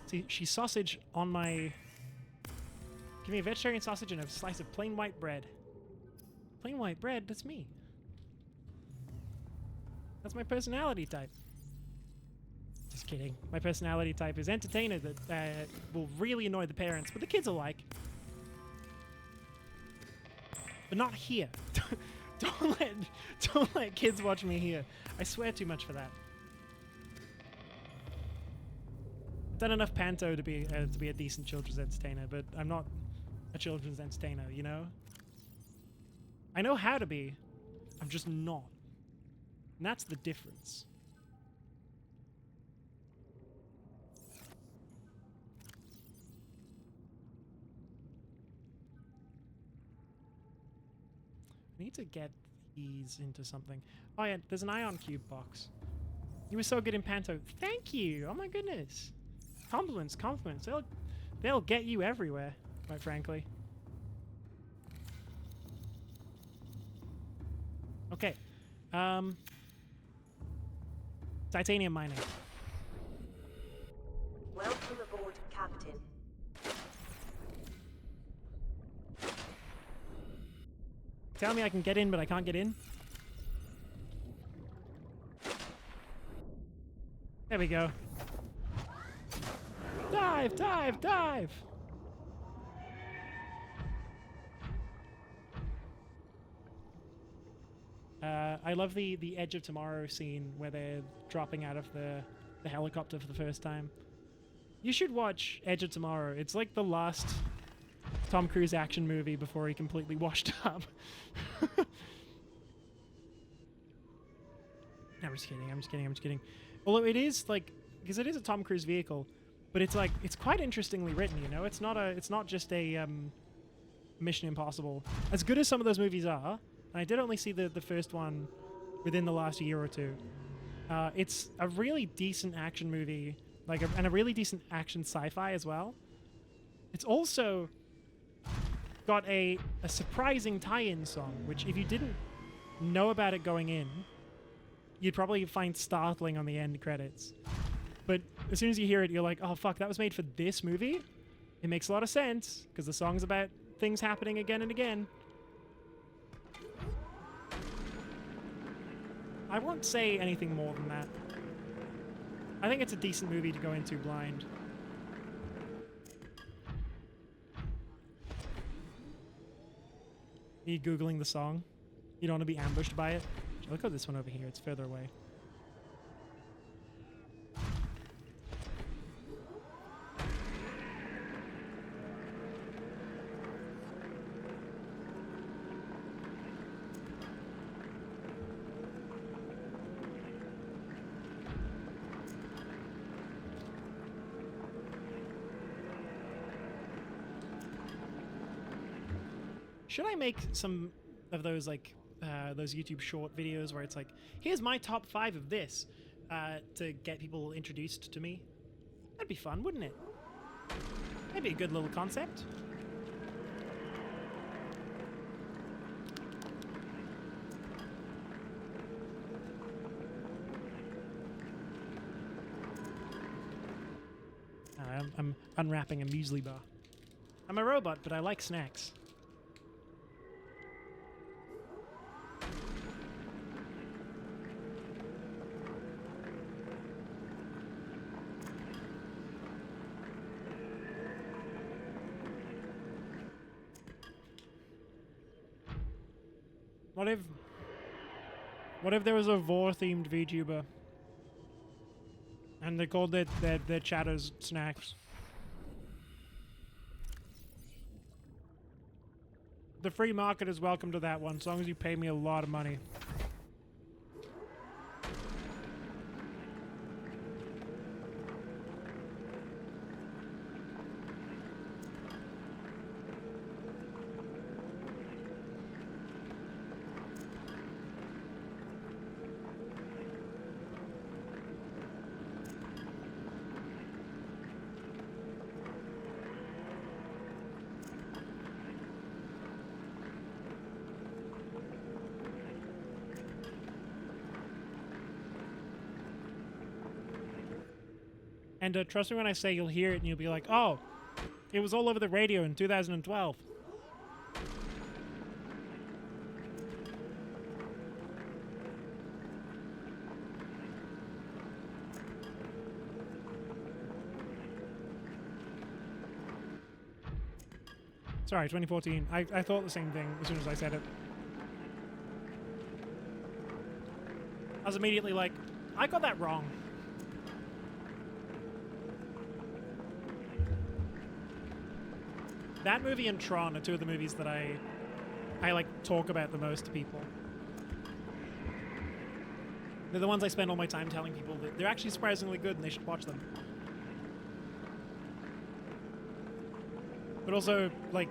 See, she's sausage on my... Give me a vegetarian sausage and a slice of plain white bread. Plain white bread? That's me. That's my personality type. Just kidding. My personality type is entertainer that will really annoy the parents, but the kids will like. But not here. Don't let kids watch me here. I swear too much for that. I've done enough panto to be a decent children's entertainer, but I'm not a children's entertainer, you know? I know how to be, I'm just not. And that's the difference. I need to get these into something. Oh yeah, there's an ion cube box. You were so good in panto. Thank you! Oh my goodness. Compliments, compliments. They'll get you everywhere, quite frankly. Okay. Titanium mining. Welcome aboard, Captain. Tell me I can get in, but I can't get in. There we go. Dive, dive, dive! I love the Edge of Tomorrow scene where they're dropping out of the helicopter for the first time. You should watch Edge of Tomorrow. It's like the last Tom Cruise action movie before he completely washed up. I'm just kidding. Although it is like, because it is a Tom Cruise vehicle, but it's like, it's quite interestingly written, you know? It's not just a Mission Impossible. As good as some of those movies are, and I did only see the first one within the last year or two, it's a really decent action movie, and a really decent action sci-fi as well. It's also got a surprising tie-in song, which if you didn't know about it going in, you'd probably find startling on the end credits. But as soon as you hear it, you're like, oh fuck, that was made for this movie? It makes a lot of sense, because the song's about things happening again and again. I won't say anything more than that. I think it's a decent movie to go into blind. Are you Googling the song? You don't want to be ambushed by it? Look at this one over here, it's further away. Should I make some of those those YouTube short videos where it's like, here's my top 5 of this, to get people introduced to me? That'd be fun, wouldn't it? That'd be a good little concept. I'm unwrapping a muesli bar. I'm a robot, but I like snacks. What if there was a vor-themed VTuber and they called it their chatters snacks? The free market is welcome to that one, as long as you pay me a lot of money. And trust me when I say you'll hear it and you'll be like, oh, it was all over the radio in 2012. Sorry, 2014. I thought the same thing as soon as I said it. I was immediately like, I got that wrong. That movie and Tron are two of the movies that I like talk about the most to people. They're the ones I spend all my time telling people that they're actually surprisingly good and they should watch them. But also, like,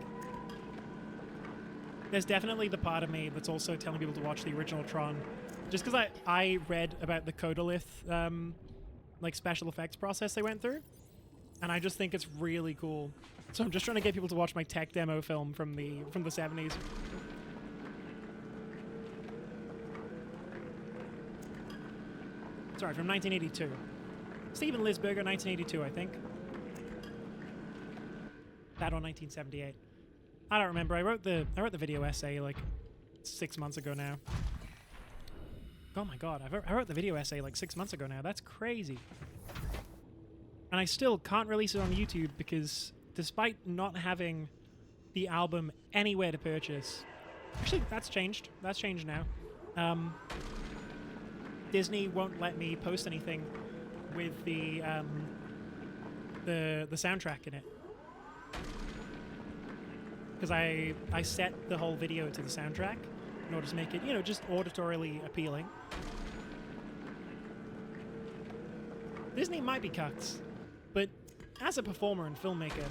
there's definitely the part of me that's also telling people to watch the original Tron. Just because I read about the Codolith, like, special effects process they went through. And I just think it's really cool. So I'm just trying to get people to watch my tech demo film from the 70s. Sorry, from 1982. Steven Lisberger, 1982, I think. That or 1978. I don't remember. I wrote the video essay like 6 months ago now. Oh my god, I wrote the video essay like 6 months ago now. That's crazy. And I still can't release it on YouTube because despite not having the album anywhere to purchase... Actually, that's changed. That's changed now. Disney won't let me post anything with the soundtrack in it. Because I set the whole video to the soundtrack in order to make it, you know, just auditorily appealing. Disney might be cucks, but as a performer and filmmaker,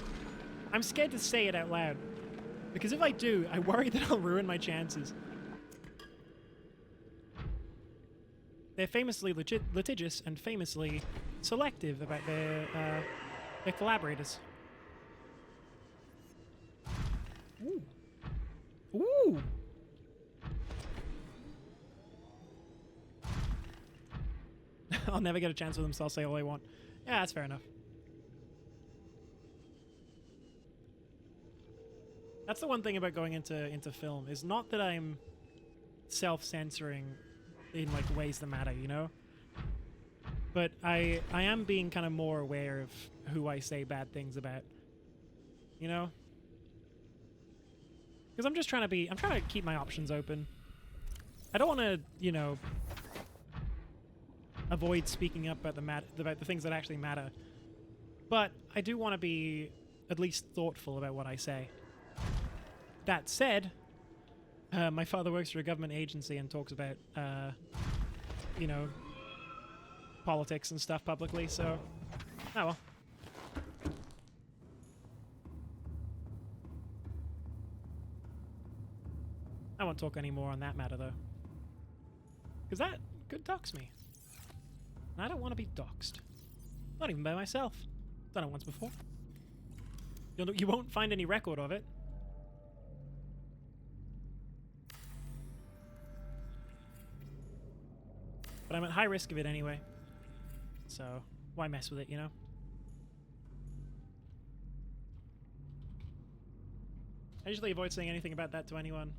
I'm scared to say it out loud. Because if I do, I worry that I'll ruin my chances. They're famously litigious and famously selective about their collaborators. Ooh. Ooh! I'll never get a chance with them, so I'll say all I want. Yeah, that's fair enough. That's the one thing about going into film, is not that I'm self-censoring in like ways that matter, you know? But I am being kind of more aware of who I say bad things about. You know? Because I'm trying to keep my options open. I don't want to, you know, avoid speaking up about the things that actually matter. But I do want to be at least thoughtful about what I say. That said, my father works for a government agency and talks about, you know, politics and stuff publicly, so, oh well. I won't talk any more on that matter, though. Because that could dox me. And I don't want to be doxed. Not even by myself. Done it once before. You won't find any record of it. But I'm at high risk of it anyway. So, why mess with it, you know? I usually avoid saying anything about that to anyone.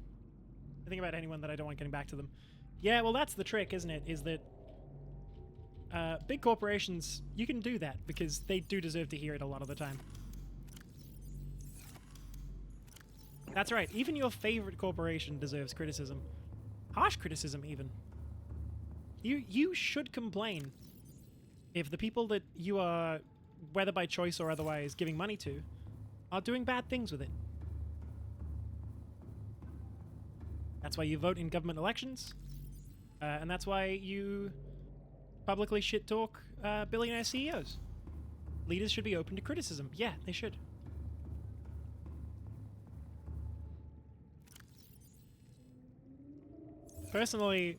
Anything about anyone that I don't want getting back to them. Yeah, well that's the trick, isn't it? Is that big corporations, you can do that because they do deserve to hear it a lot of the time. That's right, even your favorite corporation deserves criticism. Harsh criticism, even. You should complain if the people that you are, whether by choice or otherwise, giving money to, are doing bad things with it. That's why you vote in government elections, and that's why you publicly shit-talk billionaire CEOs. Leaders should be open to criticism. Yeah, they should. Personally,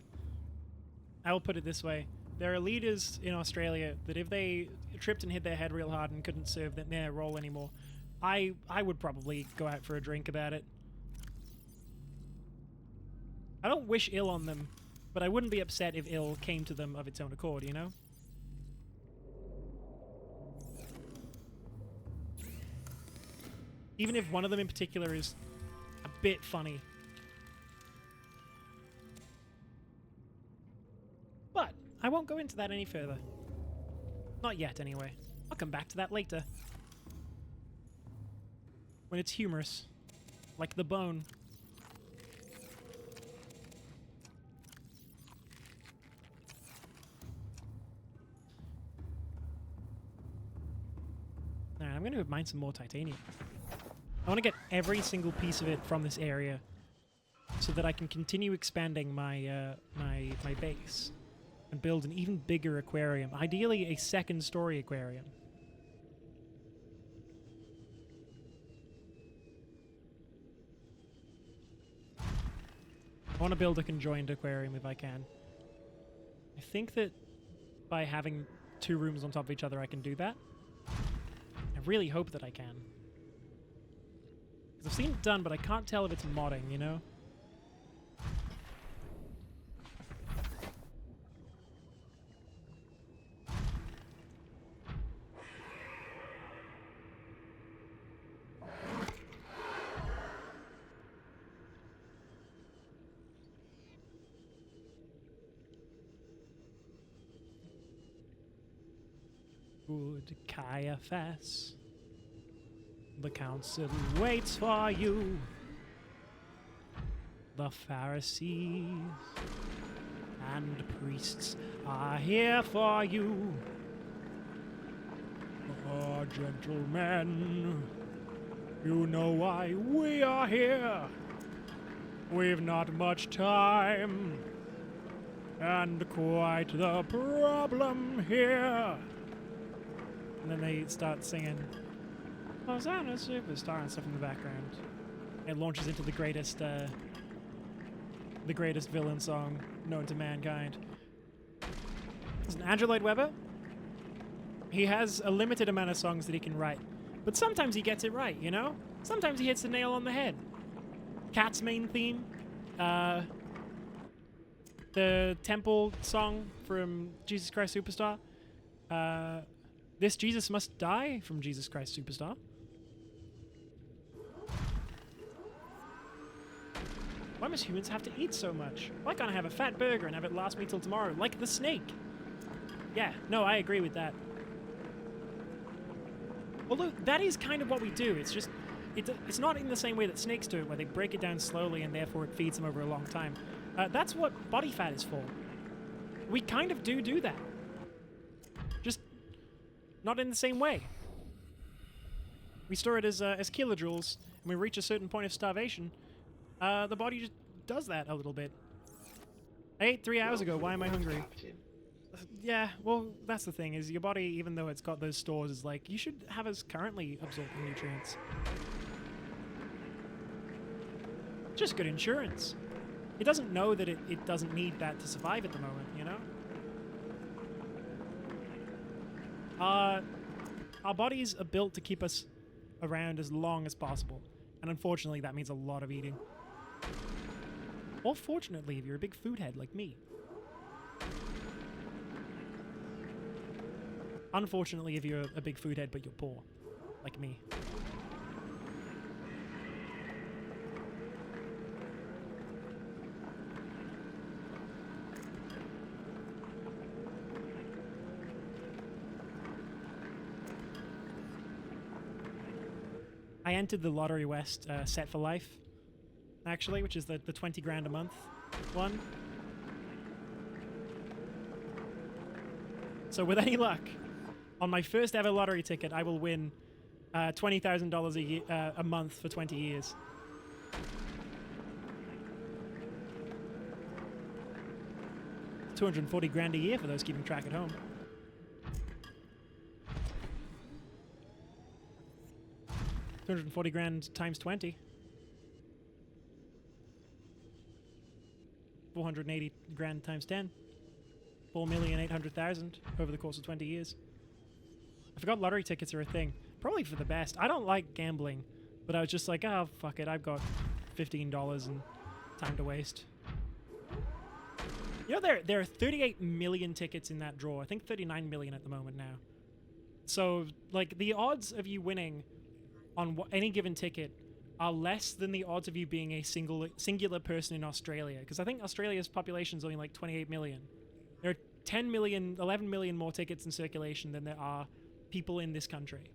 I will put it this way. There are leaders in Australia that if they tripped and hit their head real hard and couldn't serve their role anymore, I would probably go out for a drink about it. I don't wish ill on them, but I wouldn't be upset if ill came to them of its own accord, you know? Even if one of them in particular is a bit funny. But I won't go into that any further. Not yet, anyway. I'll come back to that later. When it's humorous. Like the bone. Alright, I'm going to mine some more titanium. I want to get every single piece of it from this area so that I can continue expanding my my base and build an even bigger aquarium. Ideally, a second-story aquarium. I want to build a conjoined aquarium if I can. I think that by having 2 rooms on top of each other, I can do that. I really hope that I can. Because I've seen it done, but I can't tell if it's modding, you know? Good Caiaphas, the council waits for you. The Pharisees and priests are here for you. Oh, gentlemen, you know why we are here. We've not much time, and quite the problem here. And then they start singing Hosanna Superstar and stuff in the background. It launches into the greatest villain song known to mankind. There's an Andrew Lloyd Webber. He has a limited amount of songs that he can write, but sometimes he gets it right, you know? Sometimes he hits the nail on the head. Cat's main theme, the temple song from Jesus Christ Superstar, This Jesus Must Die from Jesus Christ Superstar. Why must humans have to eat so much? Why can't I have a fat burger and have it last me till tomorrow, like the snake? Yeah, no, I agree with that. Although, that is kind of what we do. It's just, it's not in the same way that snakes do it, where they break it down slowly and therefore it feeds them over a long time. That's what body fat is for. We kind of do that. Just not in the same way. We store it as kilojoules, and we reach a certain point of starvation. The body just does that a little bit. I ate 3 hours ago. Why am I hungry? Captain. Yeah, well, that's the thing, is your body, even though it's got those stores, is like, you should have us currently absorbing nutrients. Just good insurance. It doesn't know that it doesn't need that to survive at the moment, you know? Our bodies are built to keep us around as long as possible. And unfortunately, that means a lot of eating. Or fortunately, if you're a big food head like me. Unfortunately, if you're a big food head but you're poor, like me. I entered the Lottery West Set for Life, actually, which is the 20 grand a month one. So with any luck, on my first ever lottery ticket, I will win $20,000 a month for 20 years. $240 grand a year for those keeping track at home. $240 grand times 20. 480 grand times 10. 4,800,000 over the course of 20 years. I forgot lottery tickets are a thing. Probably for the best. I don't like gambling, but I was just like, oh, fuck it. I've got $15 and time to waste. You know, there are 38 million tickets in that draw. I think 39 million at the moment now. So, like, the odds of you winning on any given ticket are less than the odds of you being a singular person in Australia. Because I think Australia's population is only like 28 million. There are 10 million, 11 million more tickets in circulation than there are people in this country.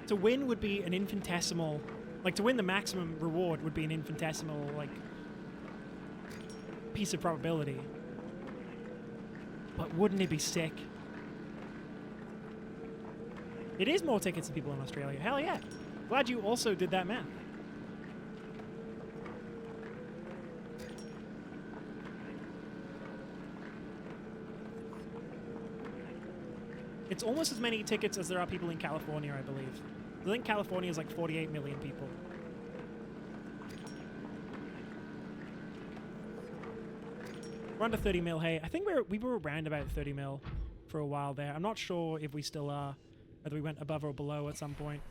To win would be an infinitesimal, like to win the maximum reward would be an infinitesimal, like, piece of probability. But wouldn't it be sick? It is more tickets than people in Australia. Hell yeah. Glad you also did that math. It's almost as many tickets as there are people in California, I believe. I think California is like 48 million people. We're under 30 mil, hey. I think we were around about 30 mil for a while there. I'm not sure if we still are, whether we went above or below at some point.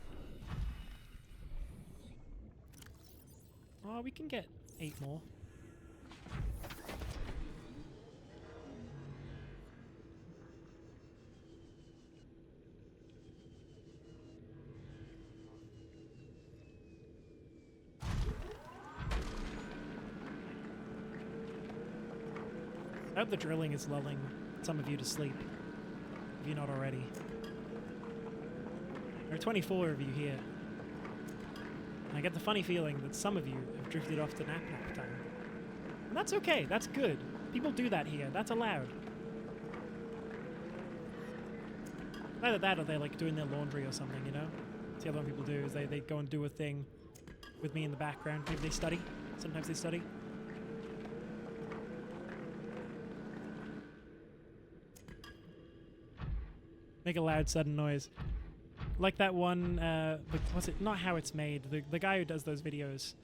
Oh, we can get 8 more. I hope the drilling is lulling some of you to sleep, if you're not already. There are 24 of you here. And I get the funny feeling that some of you have drifted off to nap time. And that's okay, that's good. People do that here, that's allowed. Either that or they're like doing their laundry or something, you know? That's the other one people do, is they go and do a thing with me in the background. Maybe they study. Sometimes they study. Make a loud sudden noise. Like that one, what's it? Not How It's Made. The guy who does those videos,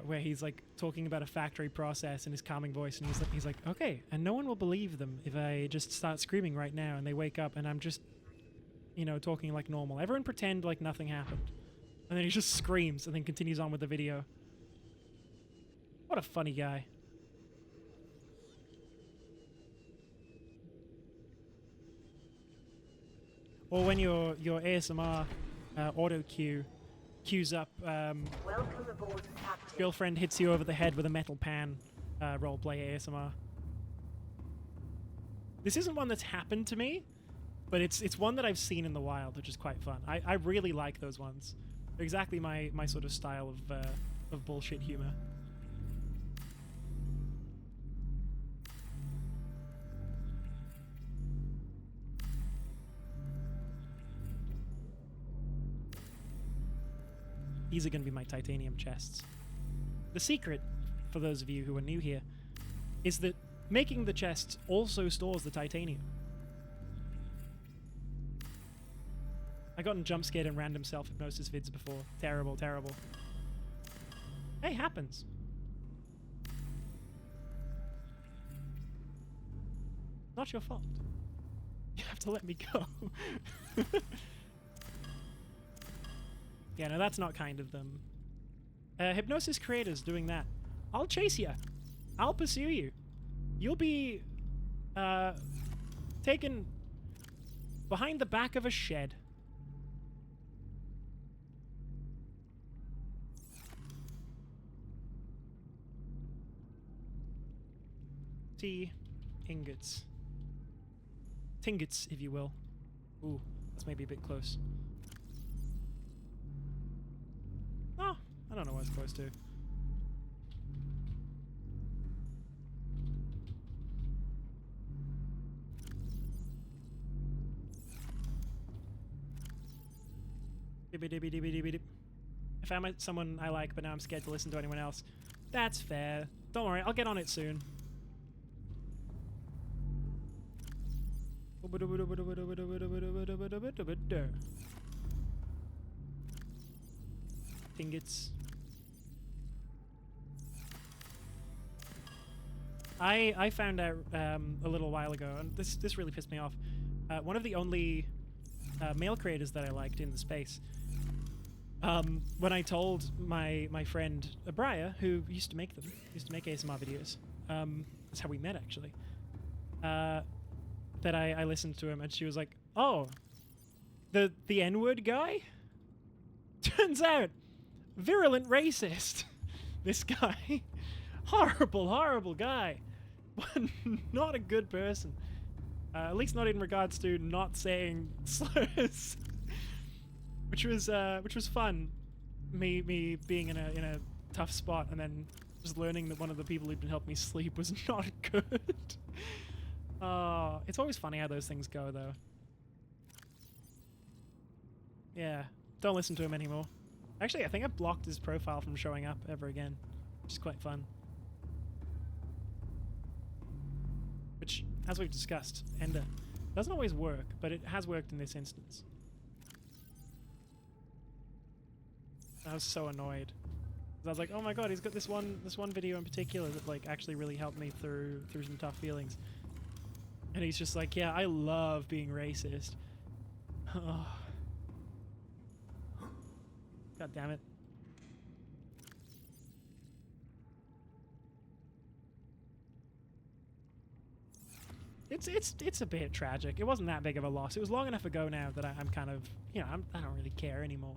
where he's like talking about a factory process in his calming voice, and he's like, okay, and no one will believe them if I just start screaming right now, and they wake up, and I'm just, you know, talking like normal. Everyone pretend like nothing happened, and then he just screams, and then continues on with the video. What a funny guy. Or when your ASMR auto cue queues up, Welcome aboard, Captain. girlfriend hits you over the head with a metal pan, roleplay ASMR. This isn't one that's happened to me, but it's one that I've seen in the wild, which is quite fun. I really like those ones. They're exactly my sort of style of bullshit humor. These are going to be my titanium chests. The secret, for those of you who are new here, is that making the chests also stores the titanium. I gotten jump scared in random self-hypnosis vids before. Terrible, terrible. Hey, happens. Not your fault. You have to let me go. Yeah, no, that's not kind of them. Hypnosis creators doing that. I'll chase you. I'll pursue you. You'll be taken behind the back of a shed. Ingots. Tingots, if you will. Ooh, that's maybe a bit close. Oh, I don't know what it's close to. I found someone I like, but now I'm scared to listen to anyone else. That's fair. Don't worry, I'll get on it soon. Ingots. I found out a little while ago, and this really pissed me off. One of the only male creators that I liked in the space. When I told my friend Abraya, who used to make ASMR videos, that's how we met actually. That I listened to him, and she was like, "Oh, the N-word guy? Turns out, virulent racist. This guy, horrible guy, but not a good person. At least not in regards to not saying slurs." Which was fun. Me being in a tough spot, and then just learning that one of the people who'd been helping me sleep was not good. It's always funny how those things go, though. Yeah, don't listen to him anymore. Actually, I think I blocked his profile from showing up ever again, which is quite fun. Which, as we've discussed, Ender doesn't always work, but it has worked in this instance. I was so annoyed. I was like, oh my god, he's got this one video in particular that like actually really helped me through some tough feelings. And he's just like, yeah, I love being racist. Oh. God damn it. It's a bit tragic. It wasn't that big of a loss. It was long enough ago now that I'm kind of, you know, I don't really care anymore.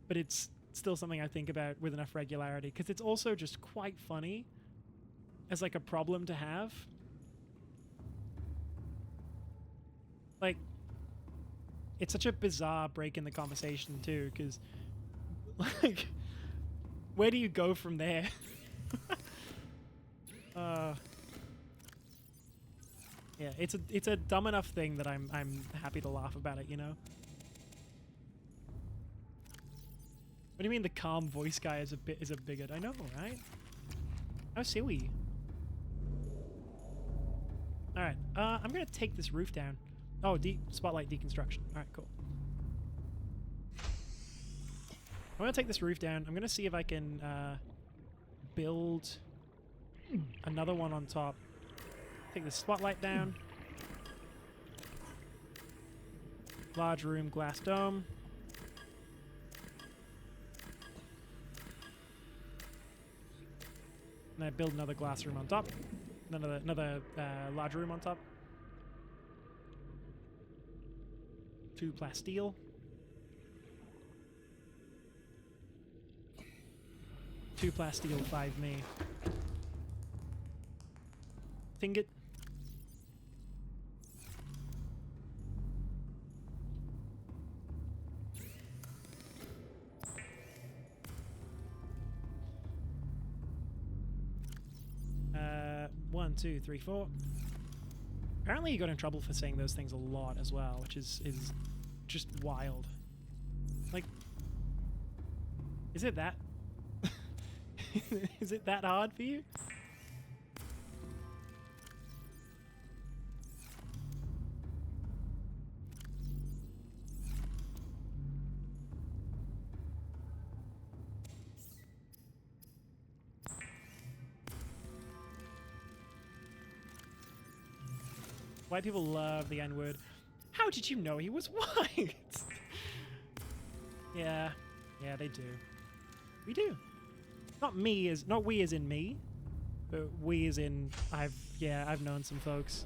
But it's still something I think about with enough regularity, because it's also just quite funny as like a problem to have. Like, it's such a bizarre break in the conversation too, because Like, where do you go from there? Yeah, it's a dumb enough thing that I'm happy to laugh about it, you know? What do you mean the calm voice guy is a bigot? I know, right? How silly. Alright, I'm gonna take this roof down. Oh, spotlight deconstruction. Alright, cool. I'm gonna take this roof down. I'm gonna see if I can build another one on top. Take the spotlight down. Large room, glass dome. And I build another glass room on top. Another large room on top. 2 plasteel. 2 plasteel, 5 me. Tinget. One, two, three, 4. Apparently you got in trouble for saying those things a lot as well, which is just wild. Like, is it that? Is it that hard for you? White people love the N-word. How did you know he was white? Yeah, they do. We do. Not we as in me, but we as in I've known some folks.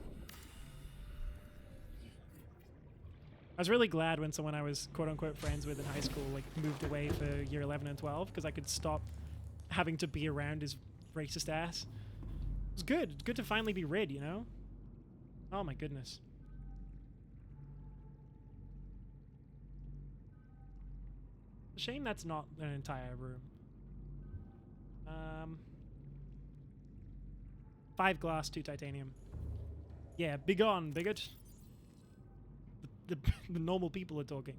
I was really glad when someone I was quote unquote friends with in high school like moved away for year 11 and 12 because I could stop having to be around his racist ass. It was good. It's good to finally be rid, you know? Oh my goodness. Shame that's not an entire room. 5 glass, 2 titanium. Yeah, begone, bigot. The normal people are talking.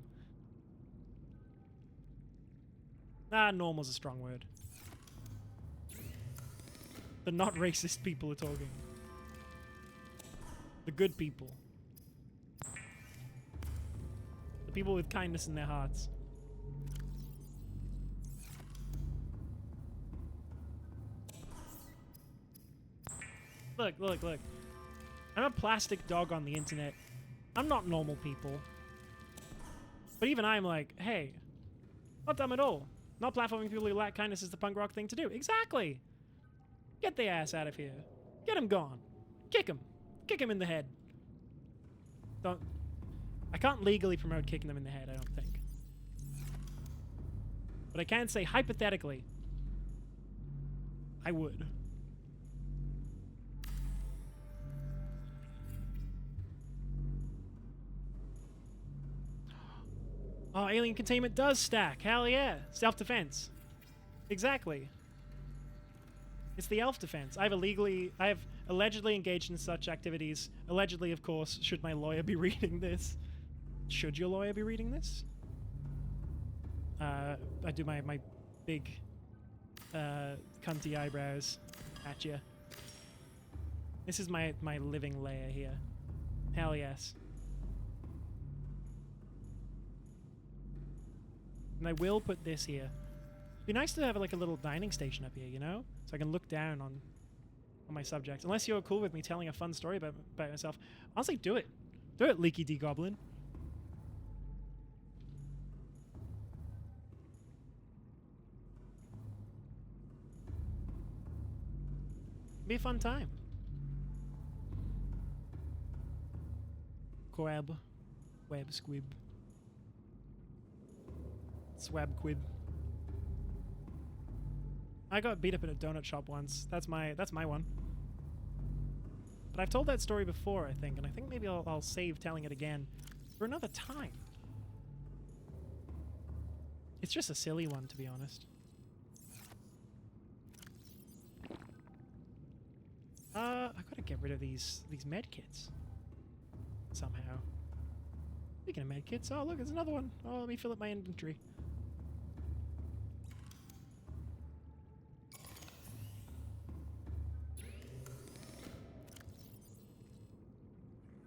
Normal's a strong word. The not racist people are talking. The good people. The people with kindness in their hearts. Look. I'm a plastic dog on the internet. I'm not normal people. But even I'm like, hey, not dumb at all. Not platforming people who lack kindness is the punk rock thing to do. Exactly! Get the ass out of here. Get him gone. Kick him. Kick him in the head. I can't legally promote kicking them in the head, I don't think. But I can say, hypothetically, I would. Oh, alien containment does stack. Hell yeah. Self-defense. Exactly. It's the elf defense. I have allegedly engaged in such activities. Allegedly, of course, should my lawyer be reading this. Should your lawyer be reading this? I do my big cunty eyebrows at you. This is my living layer here. Hell yes. And I will put this here. It'd be nice to have like a little dining station up here, you know? So I can look down on my subjects. Unless you're cool with me telling a fun story about myself. Honestly, do it. Do it, Leaky D Goblin. Be a fun time. Quab. Web squib. Swab quib. I got beat up in a donut shop once. That's my one. But I've told that story before, I think, and I think maybe I'll save telling it again for another time. It's just a silly one, to be honest. I've got to get rid of these med kits somehow. Speaking of med kits, oh look, there's another one. Oh, let me fill up my inventory.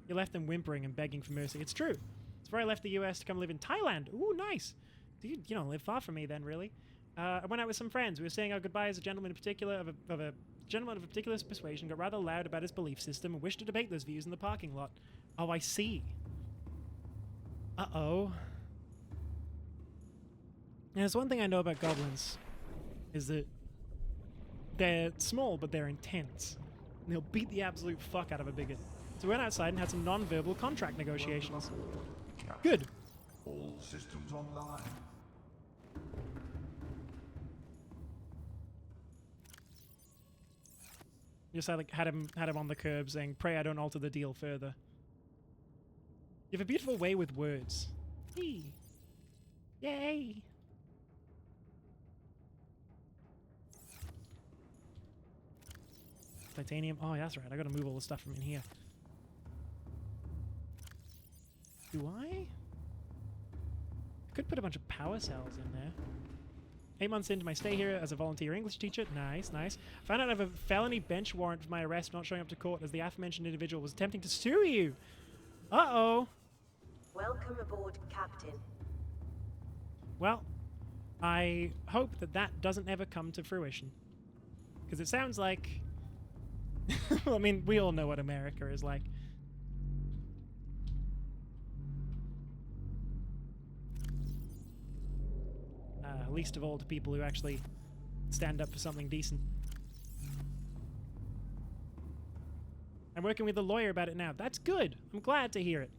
You left them whimpering and begging for mercy. It's true. It's where I left the US to come live in Thailand. Ooh, nice. You don't live far from me then, really. I went out with some friends. We were saying our goodbyes. A gentleman in particular of a gentleman of a particular persuasion got rather loud about his belief system and wished to debate those views in the parking lot. Oh, I see. Uh-oh. And there's one thing I know about goblins, is that they're small, but they're intense. And they'll beat the absolute fuck out of a bigot. So we went outside and had some non-verbal contract negotiations. Good. All systems online. Just had him on the curb saying, "Pray I don't alter the deal further." You have a beautiful way with words. Hey. Yay. Titanium. Oh, that's right. I gotta move all the stuff from in here. Do I? I could put a bunch of power cells in there. 8 months into my stay here as a volunteer English teacher. Nice, nice. Found out I have a felony bench warrant for my arrest for not showing up to court as the aforementioned individual was attempting to sue you. Uh-oh. Welcome aboard, Captain. Well, I hope that that doesn't ever come to fruition. Because it sounds like... I mean, we all know what America is like. Least of all to people who actually stand up for something decent. I'm working with a lawyer about it now. That's good. I'm glad to hear it.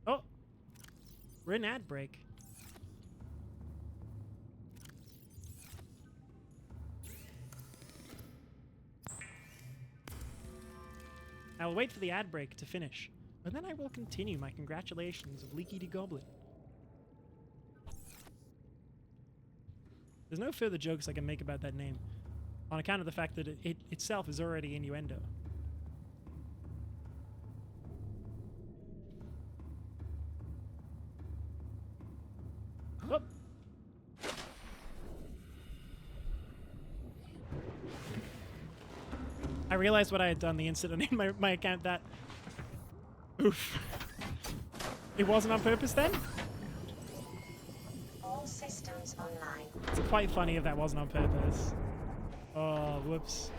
Oh, we're in ad break. I will wait for the ad break to finish. And then I will continue my congratulations of Leaky the Goblin. There's no further jokes I can make about that name, on account of the fact that it itself is already innuendo. Oh. I realized what I had done the instant I named my account that. Oof. It wasn't on purpose then? All systems online. It's quite funny if that wasn't on purpose. Oh, whoops.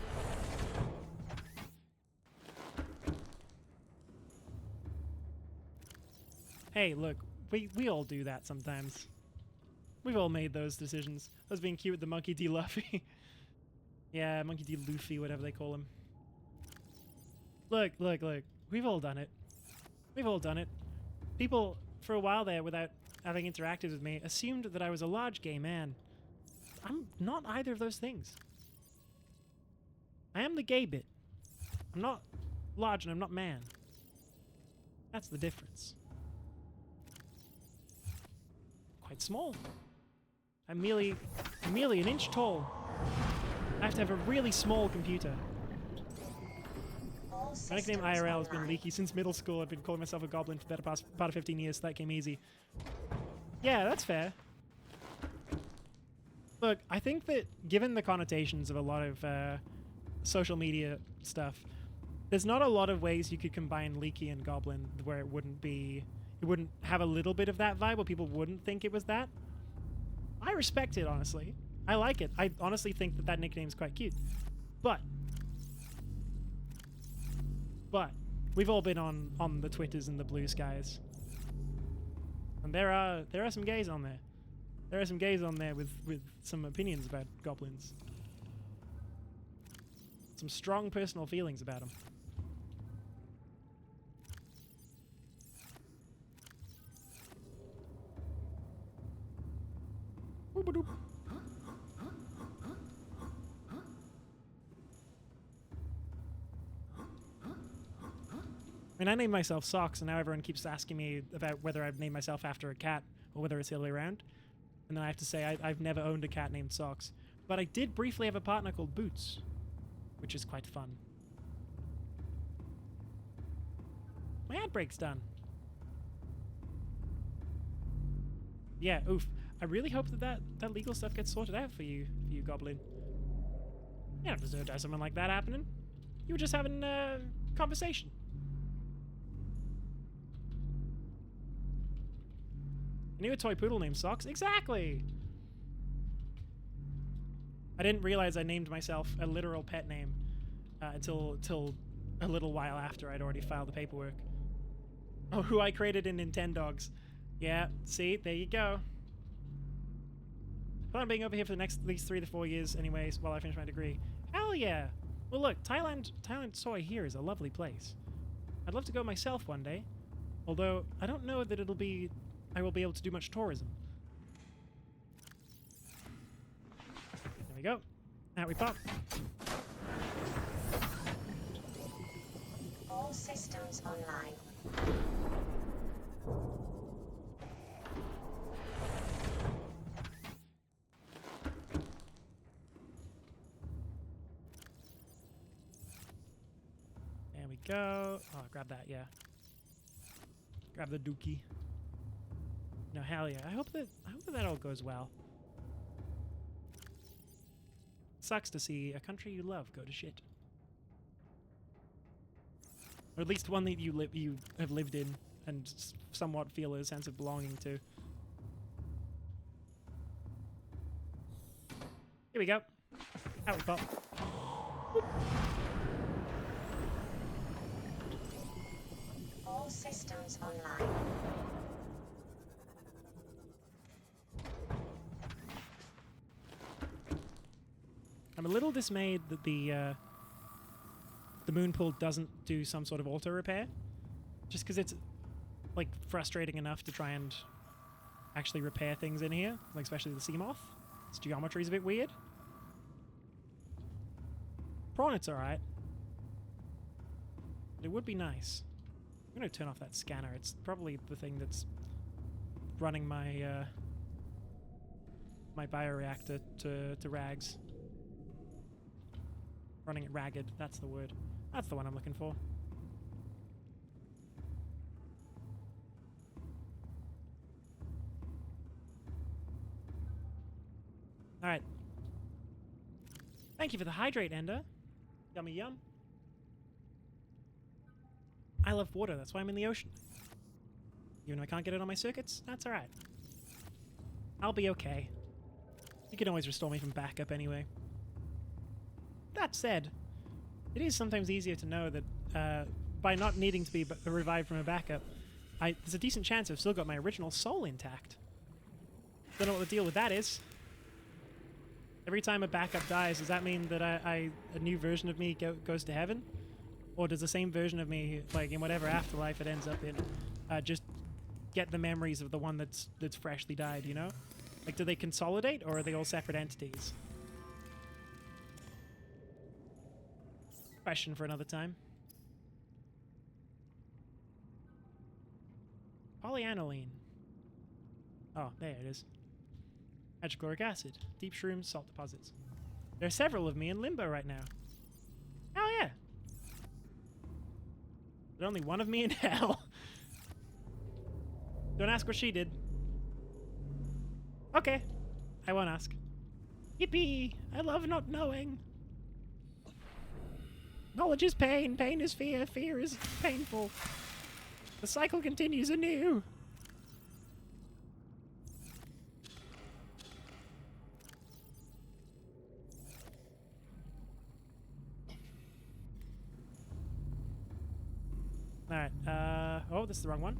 Hey, look, we all do that sometimes. We've all made those decisions. I was being cute with the Monkey D. Luffy. Yeah, Monkey D. Luffy, whatever they call him. Look, look, look. We've all done it. We've all done it. People, for a while there, without having interacted with me, assumed that I was a large gay man. I'm not either of those things. I am the gay bit. I'm not large and I'm not man. That's the difference. Quite small. I'm merely an inch tall. I have to have a really small computer. My nickname IRL has been Leaky since middle school. I've been calling myself a goblin for the better part of 15 years, so that came easy. Yeah, that's fair. Look, I think that given the connotations of a lot of social media stuff, there's not a lot of ways you could combine Leaky and Goblin where it wouldn't have a little bit of that vibe, where people wouldn't think it was that. I respect it, honestly. I like it. I honestly think that that nickname's quite cute. But we've all been on the Twitters and the blue skies. And there are some gays on there. There are some gays on there with some opinions about goblins. Some strong personal feelings about them. Ooba-doop. I mean, I named myself Socks, and now everyone keeps asking me about whether I've named myself after a cat or whether it's the other way around. And then I have to say I've never owned a cat named Socks. But I did briefly have a partner called Boots, which is quite fun. My ad break's done. Yeah, oof. I really hope that legal stuff gets sorted out for you Goblin. You don't deserve to have something like that happening. You were just having a conversation. I knew a toy poodle named Socks. Exactly! I didn't realize I named myself a literal pet name until a little while after I'd already filed the paperwork. Oh, who I created in Nintendogs. Yeah, see? There you go. I plan on being over here for the next at least 3 to 4 years anyways while I finish my degree. Hell yeah! Well look, Thailand Soy here is a lovely place. I'd love to go myself one day, although I don't know that I will be able to do much tourism. There we go. Out we pop. All systems online. There we go. Oh, grab that, yeah. Grab the dookie. No, hell yeah. I hope that all goes well. Sucks to see a country you love go to shit. Or at least one that you have lived in and somewhat feel a sense of belonging to. Here we go. Out we pop. All systems online. I'm a little dismayed that the moon pool doesn't do some sort of auto repair, just because it's like frustrating enough to try and actually repair things in here, like especially the sea moth. Its geometry is a bit weird. Prawn, it's alright. It would be nice. I'm gonna turn off that scanner. It's probably the thing that's running my my bioreactor to rags. Running it ragged, that's the word. That's the one I'm looking for. Alright. Thank you for the hydrate, Ender. Yummy yum. I love water, that's why I'm in the ocean. Even though I can't get it on my circuits, that's alright. I'll be okay. You can always restore me from backup anyway. That said, it is sometimes easier to know that by not needing to be revived from a backup, there's a decent chance I've still got my original soul intact. Don't know what the deal with that is. Every time a backup dies, does that mean that a new version of me goes to heaven? Or does the same version of me, like in whatever afterlife it ends up in, just get the memories of the one that's freshly died, you know? Like, do they consolidate, or are they all separate entities? Question for another time. Polyaniline. Oh, there it is. Hydrochloric acid. Deep shrooms, salt deposits. There are several of me in limbo right now. Oh yeah. There's only one of me in hell. Don't ask what she did. Okay. I won't ask. Yippee! I love not knowing. Knowledge is pain, pain is fear, fear is painful. The cycle continues anew. Alright, oh, this is the wrong one.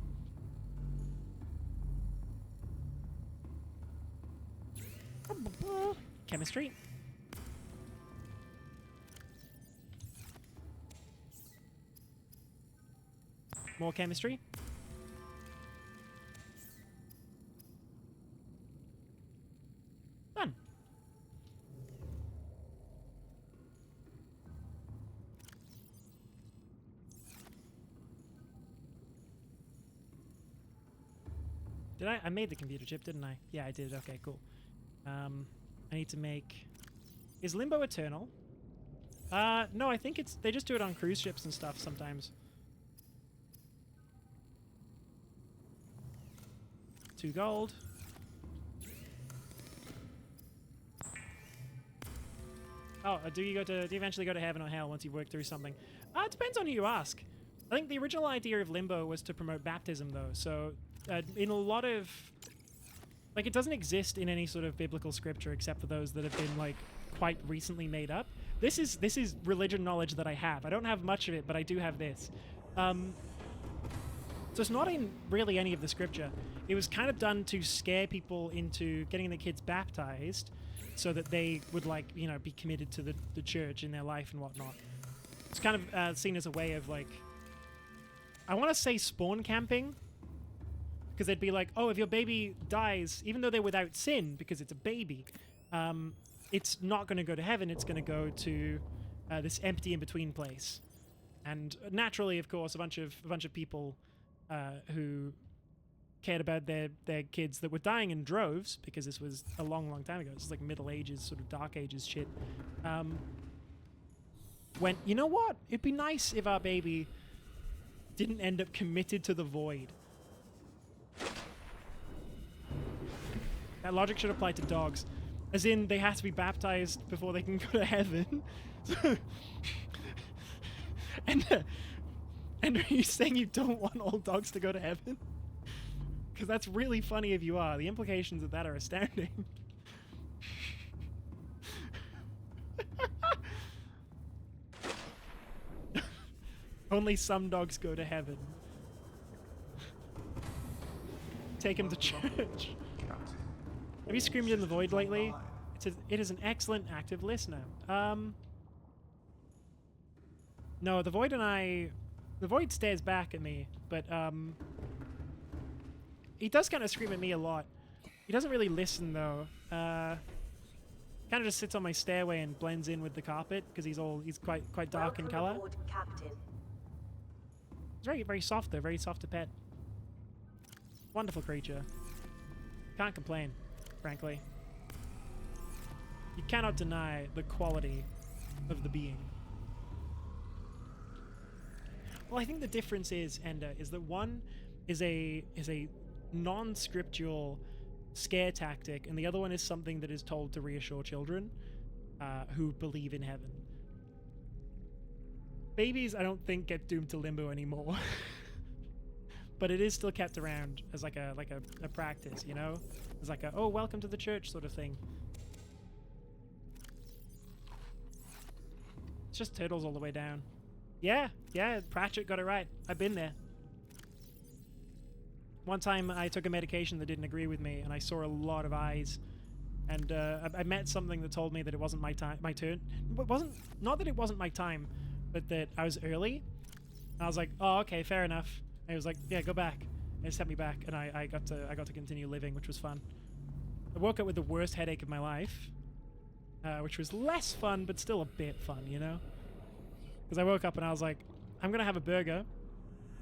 Chemistry. More chemistry. Done. Did I? I made the computer chip, didn't I? Yeah, I did. Okay, cool. I need to make... Is Limbo eternal? No, I think it's... They just do it on cruise ships and stuff sometimes. 2 gold. Oh, do you eventually go to heaven or hell once you work through something? It depends on who you ask. I think the original idea of Limbo was to promote baptism, though. So, in a lot of... Like, it doesn't exist in any sort of biblical scripture except for those that have been, like, quite recently made up. This is religion knowledge that I have. I don't have much of it, but I do have this. So it's not in really any of the scripture. It was kind of done to scare people into getting the kids baptized so that they would, like, you know, be committed to the church in their life and whatnot. It's kind of seen as a way of, like... I want to say spawn camping, because they'd be like, oh, if your baby dies, even though they're without sin, because it's a baby, it's not going to go to heaven, it's going to go to this empty in-between place. And naturally, of course, a bunch of people who cared about their kids that were dying in droves, because this was a long, long time ago, this is like Middle Ages, sort of Dark Ages shit, went, you know what? It'd be nice if our baby didn't end up committed to the void. That logic should apply to dogs. As in, they have to be baptized before they can go to heaven. And are you saying you don't want all dogs to go to heaven? Because that's really funny if you are. The implications of that are astounding. Only some dogs go to heaven. Take him to church. Have you screamed in the void lately? It is an excellent active listener. No, the void and I... The void stares back at me, but he does kind of scream at me a lot. He doesn't really listen, though. Kind of just sits on my stairway and blends in with the carpet, because he's quite dark in color. Aboard, Captain. He's very, very soft, though. Very soft to pet. Wonderful creature. Can't complain, frankly. You cannot deny the quality of the being. Well, I think the difference is, Ender, is that one is a non-scriptural scare tactic, and the other one is something that is told to reassure children who believe in heaven. Babies, I don't think, get doomed to limbo anymore. But it is still kept around as like a practice, you know? It's like a, oh, welcome to the church sort of thing. It's just turtles all the way down. Yeah, Pratchett got it right. I've been there. One time I took a medication that didn't agree with me, and I saw a lot of eyes. And I met something that told me that it wasn't my turn. It wasn't, not that it wasn't my time, but that I was early. And I was like, oh, okay, fair enough. And he was like, yeah, go back. And he sent me back, and I got to continue living, which was fun. I woke up with the worst headache of my life, which was less fun, but still a bit fun, you know? Because I woke up and I was like, I'm going to have a burger.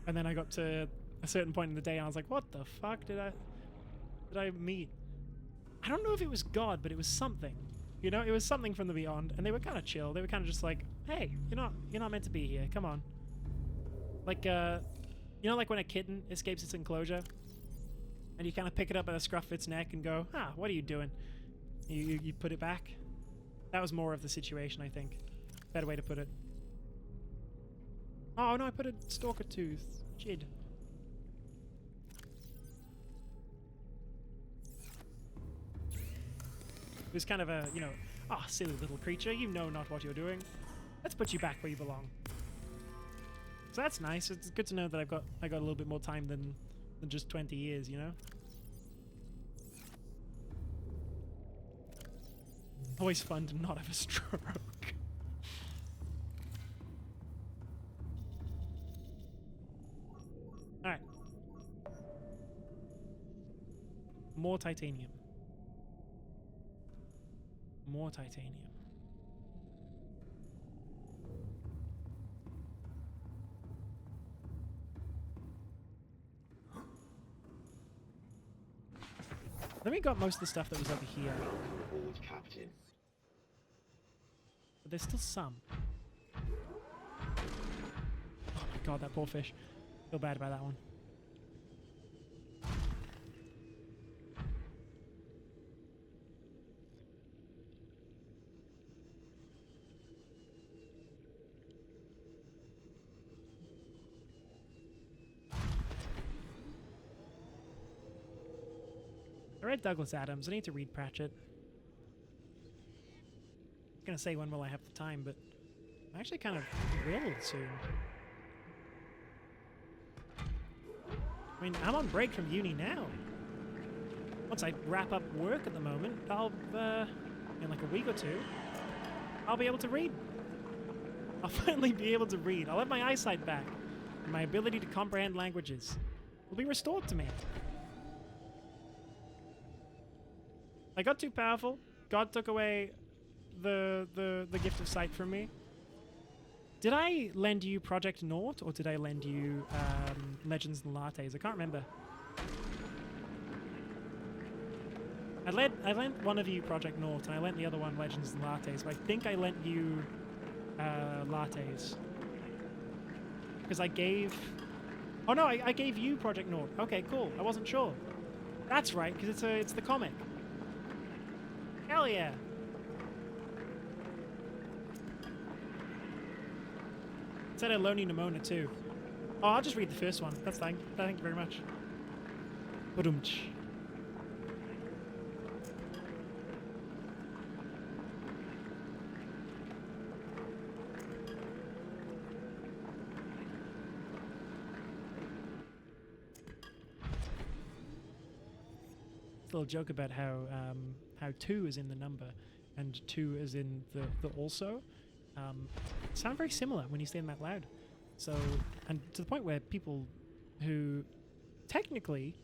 And then I got to a certain point in the day and I was like, what the fuck did I meet? I don't know if it was God, but it was something. You know, it was something from the beyond. And they were kind of chill. They were kind of just like, hey, you're not meant to be here. Come on. Like, you know, like when a kitten escapes its enclosure and you kind of pick it up by the scruff of its neck and go, what are you doing? You put it back. That was more of the situation, I think. Better way to put it. Oh no, I put a stalker tooth. Jid. It was kind of a, you know, silly little creature, you know not what you're doing. Let's put you back where you belong. So that's nice. It's good to know that I got a little bit more time than just 20 years, you know? Always fun to not have a stroke. Alright. More titanium. More titanium. Then we got most of the stuff that was over here. Welcome aboard, Captain. But there's still some. Oh my god, that poor fish. Feel bad about that one. I read Douglas Adams. I need to read Pratchett. I was gonna say when will I have the time, but I actually kind of will soon. I mean, I'm on break from uni now. Once I wrap up work at the moment, I'll, in like a week or two, I'll be able to read. I'll finally be able to read. I'll have my eyesight back, and my ability to comprehend languages will be restored to me. I got too powerful. God took away the gift of sight from me. Did I lend you Project Naught, or did I lend you Legends and Lattes? I can't remember. I lent one of you Project Naught, and I lent the other one Legends and Lattes, but I think I lent you Lattes. Because I gave... Oh no, I gave you Project Naught. Okay, cool. I wasn't sure. That's right, because it's the comic. Hell yeah! It said Aloni Nimona too. Oh, I'll just read the first one. That's fine. Thank you very much. Badumch. It's a little joke about how 2 is in the number and 2 is in the also. Sound very similar when you say them out loud. So, and to the point where people who technically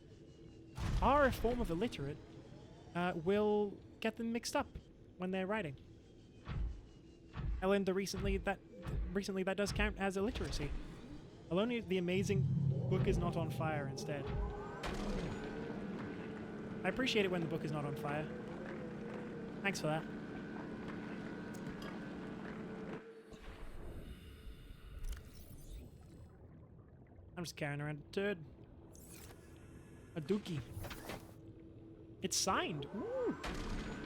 are a form of illiterate will get them mixed up when they're writing. I learned recently that does count as illiteracy. Alone the amazing book is not on fire instead. I appreciate it when the book is not on fire. Thanks for that. I'm just carrying around a turd. A dookie. It's signed. Ooh.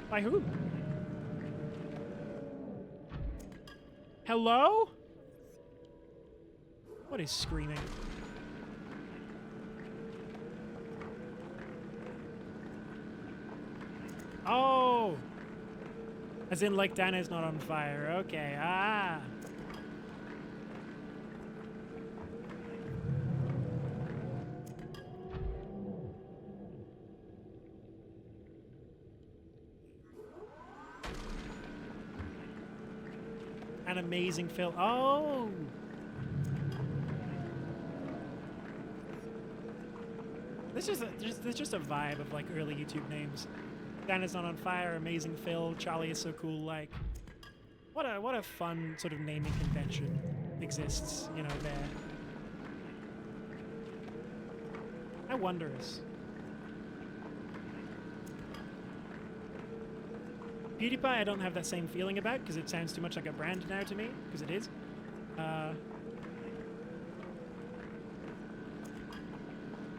By who? Hello? What is screaming? Oh! As in, like, Dana's not on fire. Okay, ah. An amazing film. Oh! There's just a vibe of, like, early YouTube names. Dana's not on fire, Amazing Phil, Charlie is so cool, like... What a fun sort of naming convention exists, you know, there. How wondrous. PewDiePie I don't have that same feeling about, because it sounds too much like a brand now to me, because it is.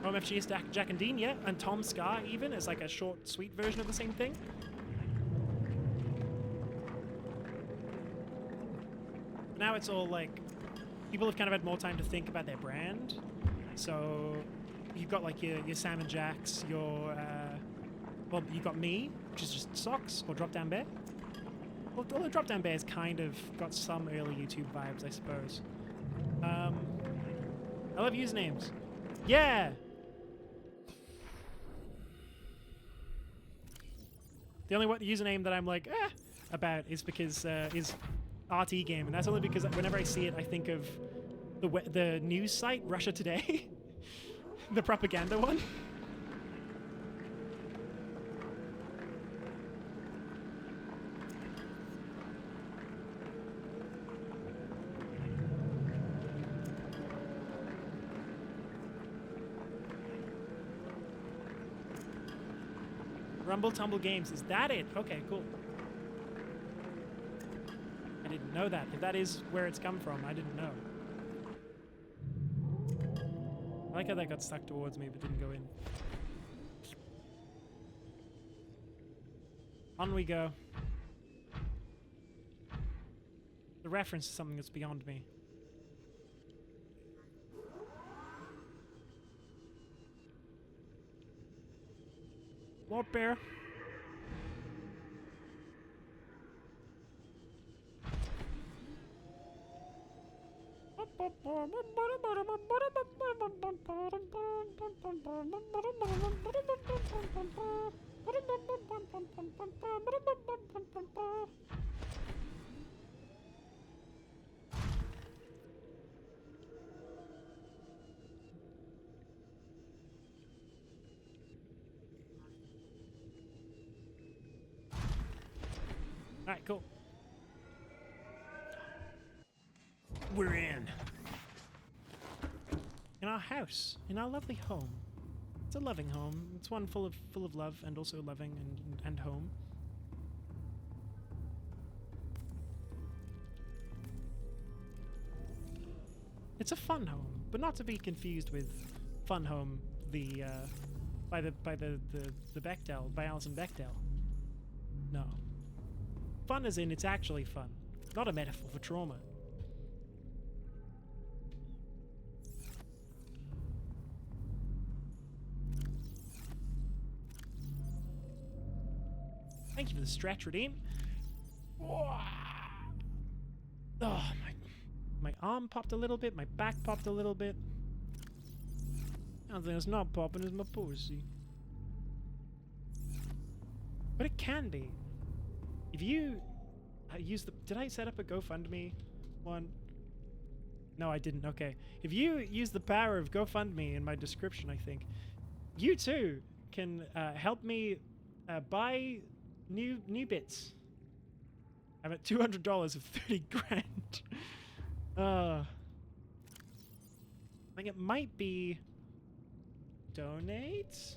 OMFG is Jack and Dean, yeah, and Tom Scar even as like a short, sweet version of the same thing. But now it's all like, people have kind of had more time to think about their brand. So you've got like your Sam and Jacks, your, well, you've got me, which is just Socks, or Drop Down Bear. Well, although Drop Down Bear's kind of got some early YouTube vibes, I suppose. I love usernames. Yeah! The only username that I'm like, about is because, is RT Game, and that's only because whenever I see it, I think of the news site, Russia Today. The propaganda one. Rumble Tumble Games. Is that it? Okay, cool. I didn't know that. If that is where it's come from, I didn't know. I like how that got stuck towards me but didn't go in. On we go. The reference is something that's beyond me. Lord Bear. Alright, cool. We're in. In our house. In our lovely home. It's a loving home. It's one full of love and also loving and home. It's a fun home, but not to be confused with Fun Home, by the Bechdel, by Alison Bechdel. No. Fun as in it's actually fun, not a metaphor for trauma. Thank you for the stretch, Redeem. Oh, my arm popped a little bit, my back popped a little bit. The only thing that's not popping is my pussy. But it can be. If you use the... Did I set up a GoFundMe one? No, I didn't. Okay. If you use the power of GoFundMe in my description, I think, you too can help me buy new bits. I'm at $200 of 30 grand. I think it might be donate.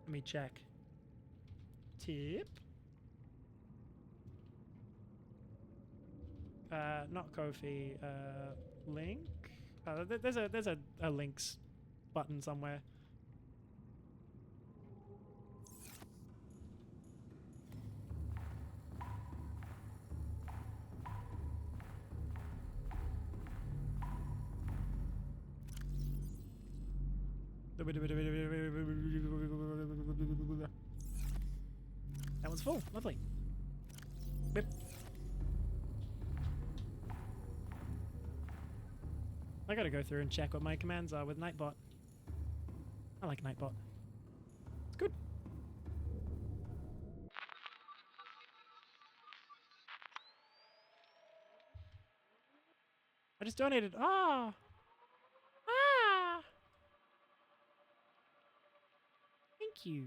Let me check. Tip. Not Ko-fi. Link. There's a links button somewhere. That one's full. Lovely. Bip. I gotta go through and check what my commands are with Nightbot. I like Nightbot. It's good. I just donated. Ah! Ah! Thank you.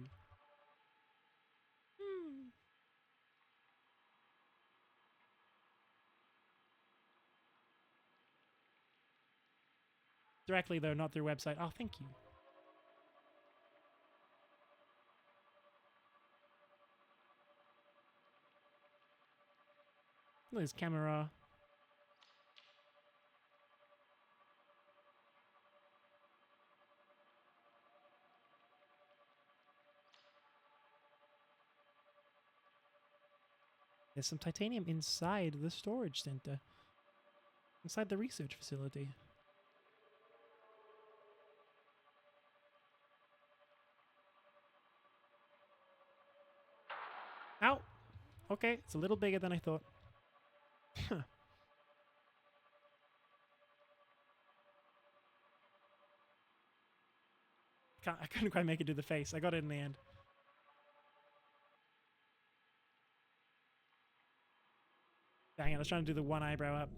Directly, though, not through website. Oh, thank you. There's camera. There's some titanium inside the storage center. Inside the research facility. Ow! Okay, it's a little bigger than I thought. Huh. I couldn't quite make it do the face. I got it in the end. Dang it, I was trying to do the one eyebrow up.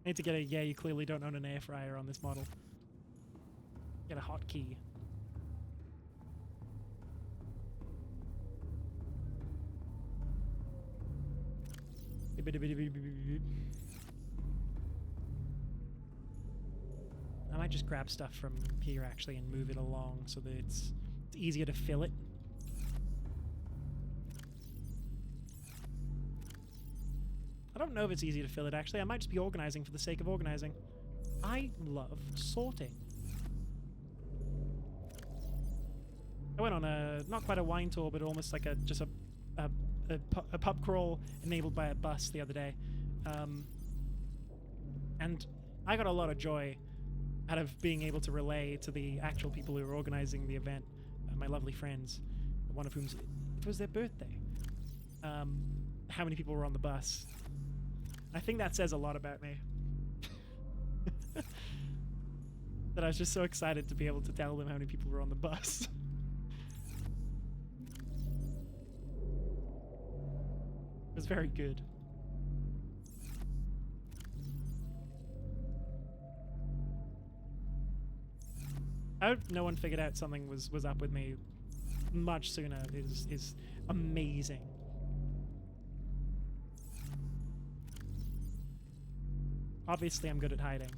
I need to get a, yeah, you clearly don't own an air fryer on this model. Get a hotkey. I might just grab stuff from here actually and move it along so that it's easier to fill it. I don't know if it's easy to fill it actually. I might just be organizing for the sake of organizing. I love sorting. I went on a, not quite a wine tour, but almost like a pub crawl enabled by a bus the other day. And I got a lot of joy out of being able to relay to the actual people who were organizing the event, my lovely friends, one of whom it was their birthday, how many people were on the bus. I think that says a lot about me. That I was just so excited to be able to tell them how many people were on the bus. It was very good. I hope no one figured out something was up with me much sooner. Is amazing. Obviously, I'm good at hiding.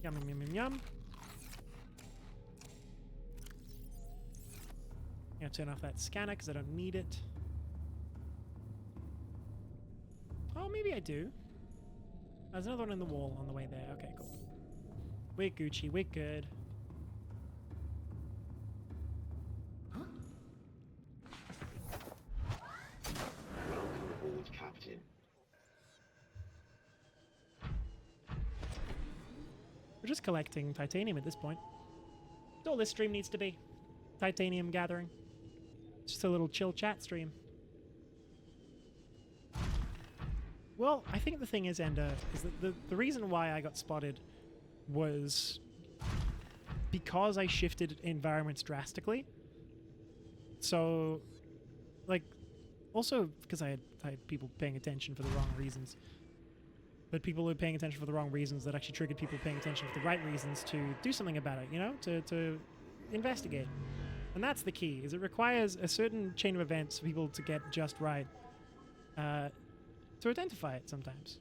Yum, yum, yum, yum, yum. I'm gonna turn off that scanner because I don't need it. Oh, maybe I do. There's another one in the wall on the way there. Okay, cool. We're Gucci. We're good. Welcome aboard, Captain. We're just collecting titanium at this point. That's all this stream needs to be. Titanium gathering. It's just a little chill chat stream. Well, I think the thing is, Ender, is that the reason why I got spotted was because I shifted environments drastically. So, like, also because I had people paying attention for the wrong reasons. But people were paying attention for the wrong reasons that actually triggered people paying attention for the right reasons to do something about it, you know? To investigate. And that's the key, is it requires a certain chain of events for people to get just right. To identify it sometimes.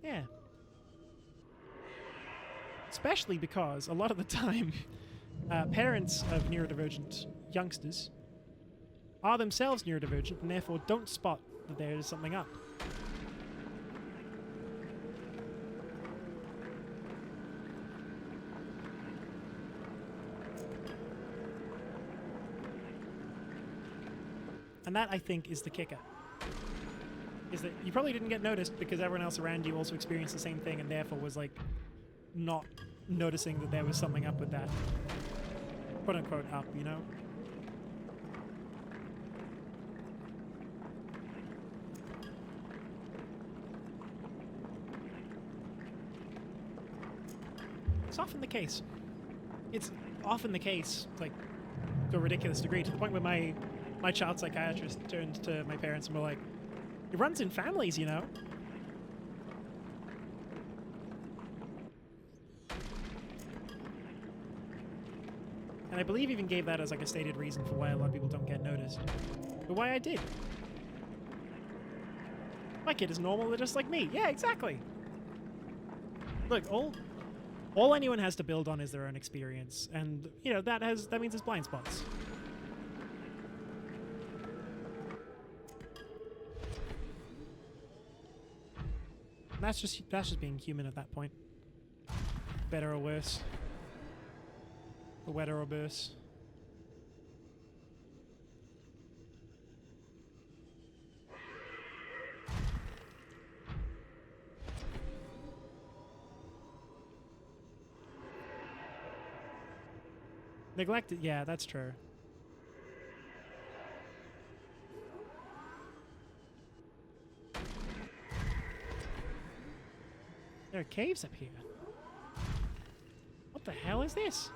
Yeah. Especially because a lot of the time, parents of neurodivergent youngsters are themselves neurodivergent and therefore don't spot that there is something up. And that, I think, is the kicker. Is that you probably didn't get noticed because everyone else around you also experienced the same thing and therefore was, like, not noticing that there was something up with that. Quote-unquote up, you know? It's often the case. It's often the case, like, to a ridiculous degree, to the point where my child psychiatrist turned to my parents and were like, it runs in families, you know? And I believe even gave that as like a stated reason for why a lot of people don't get noticed. But why I did. My kid is normal, they're just like me. Yeah, exactly. Look, all anyone has to build on is their own experience. And, you know, that means it's blind spots. That's just being human at that point. Better or worse. For wetter or worse. Neglected, yeah, that's true. There are caves up here. What the hell is this?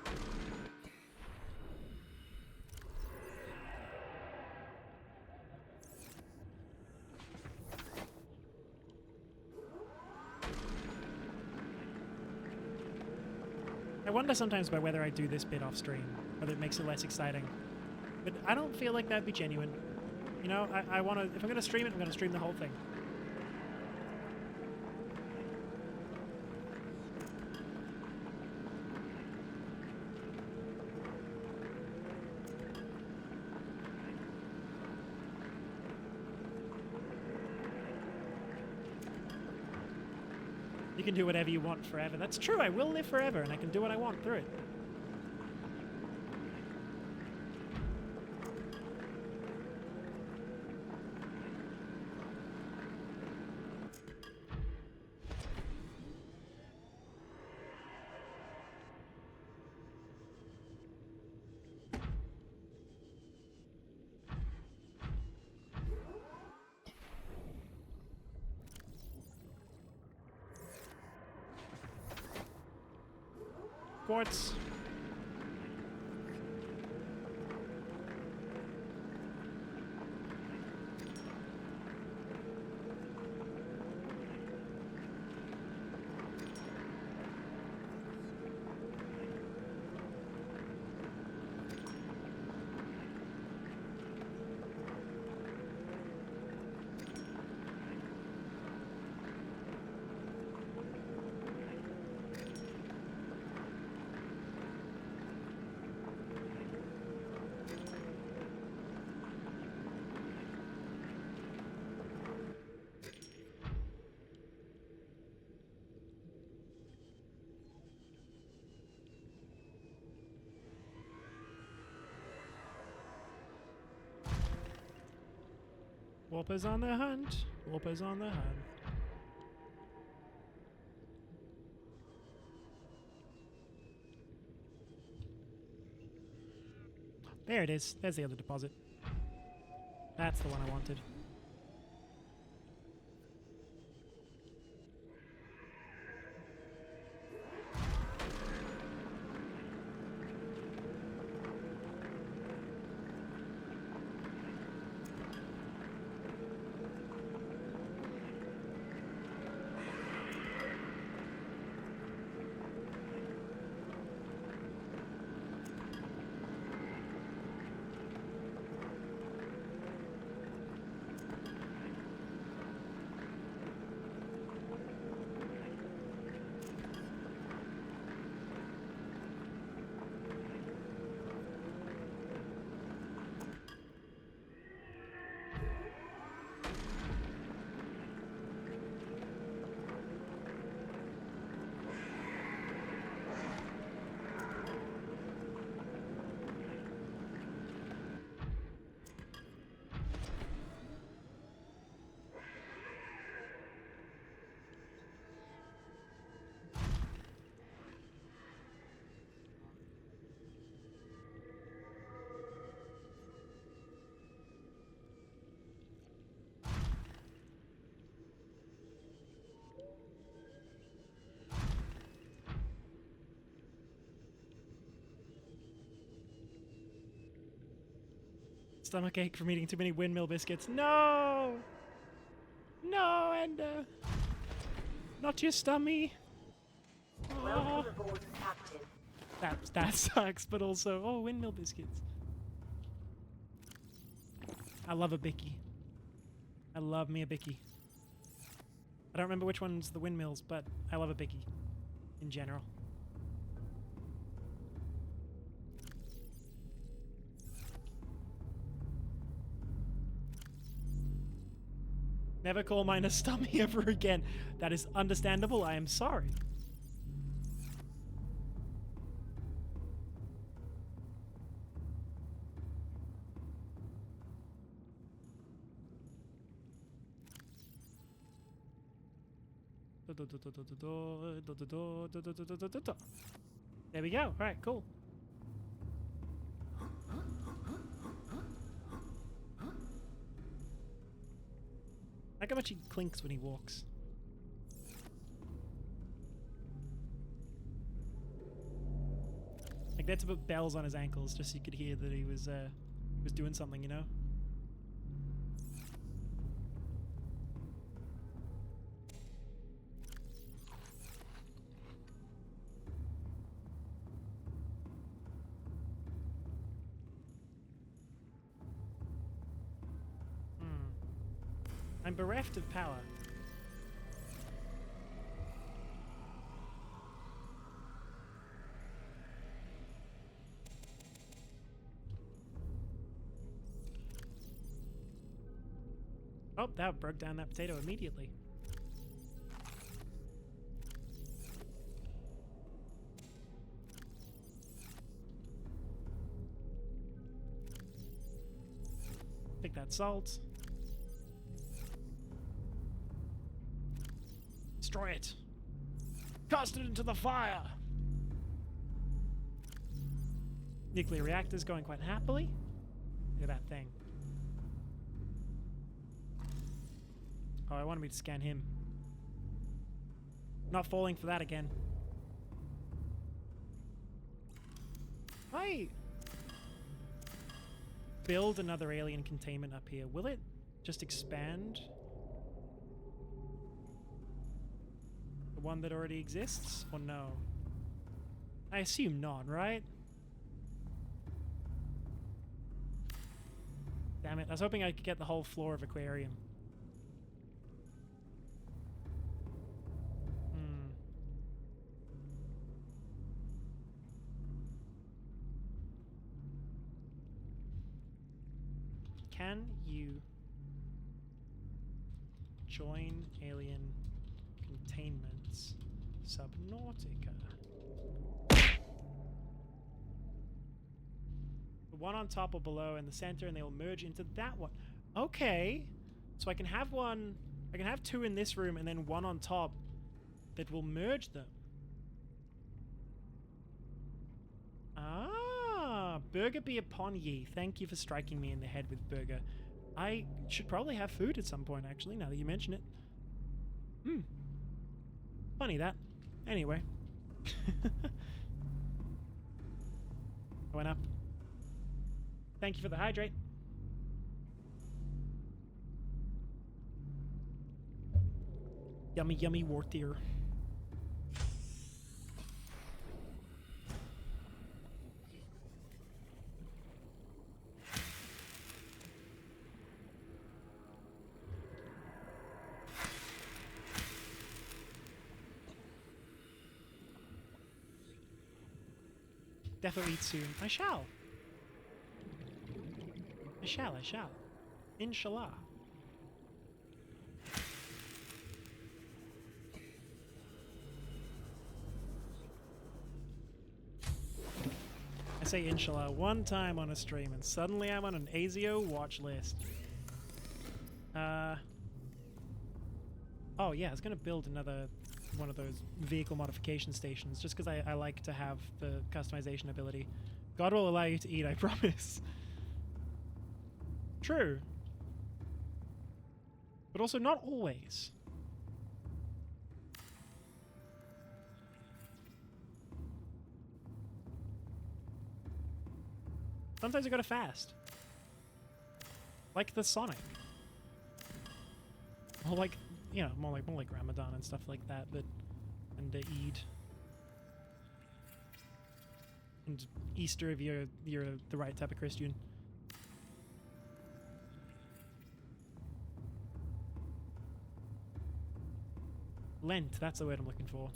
I wonder sometimes about whether I do this bit off stream, whether it makes it less exciting. But I don't feel like that'd be genuine. You know, I want to, if I'm going to stream it, I'm going to stream the whole thing. You can do whatever you want forever. That's true, I will live forever and I can do what I want through it. Quartz. Warpers on the hunt. Warpers on the hunt. There it is. There's the other deposit. That's the one I wanted. Stomachache from eating too many windmill biscuits. No! No, Ender! Not your stummy! Welcome aboard, Captain. That sucks, but also, oh, windmill biscuits. I love a bicky. I love me a bicky. I don't remember which one's the windmills, but I love a bicky. In general. Never call mine a stummy ever again. That is understandable. I am sorry. There we go. All right, cool. Like how much he clinks when he walks. Like that's to put bells on his ankles just so you could hear that he was doing something, you know? I'm bereft of power. Oh, that broke down that potato immediately. Take that salt. Destroy it. Cast it into the fire. Nuclear reactor's going quite happily. Look at that thing. Oh, I wanted me to scan him. Not falling for that again. I build another alien containment up here. Will it just expand the one that already exists, or no? I assume not, right? Damn it, I was hoping I could get the whole floor of aquarium. Can you join alien containments Subnautica? The one on top or below in the center, and they will merge into that one. Okay, so I can have one. I can have two in this room, and then one on top that will merge them. Burger be upon ye. Thank you for striking me in the head with burger. I should probably have food at some point, actually, now that you mention it. Funny that. Anyway. I went up. Thank you for the hydrate. Yummy, yummy wartier. Definitely eat soon. I shall. I shall. Inshallah. I say inshallah one time on a stream and suddenly I'm on an ASIO watch list. Oh yeah, I was gonna build another one of those vehicle modification stations just because I like to have the customization ability. God will allow you to eat, I promise. True. But also not always. Sometimes I gotta fast. Like the Sonic. Or like, you know, more like Ramadan and stuff like that, but and Eid. And Easter if you're the right type of Christian. Lent, that's the word I'm looking for.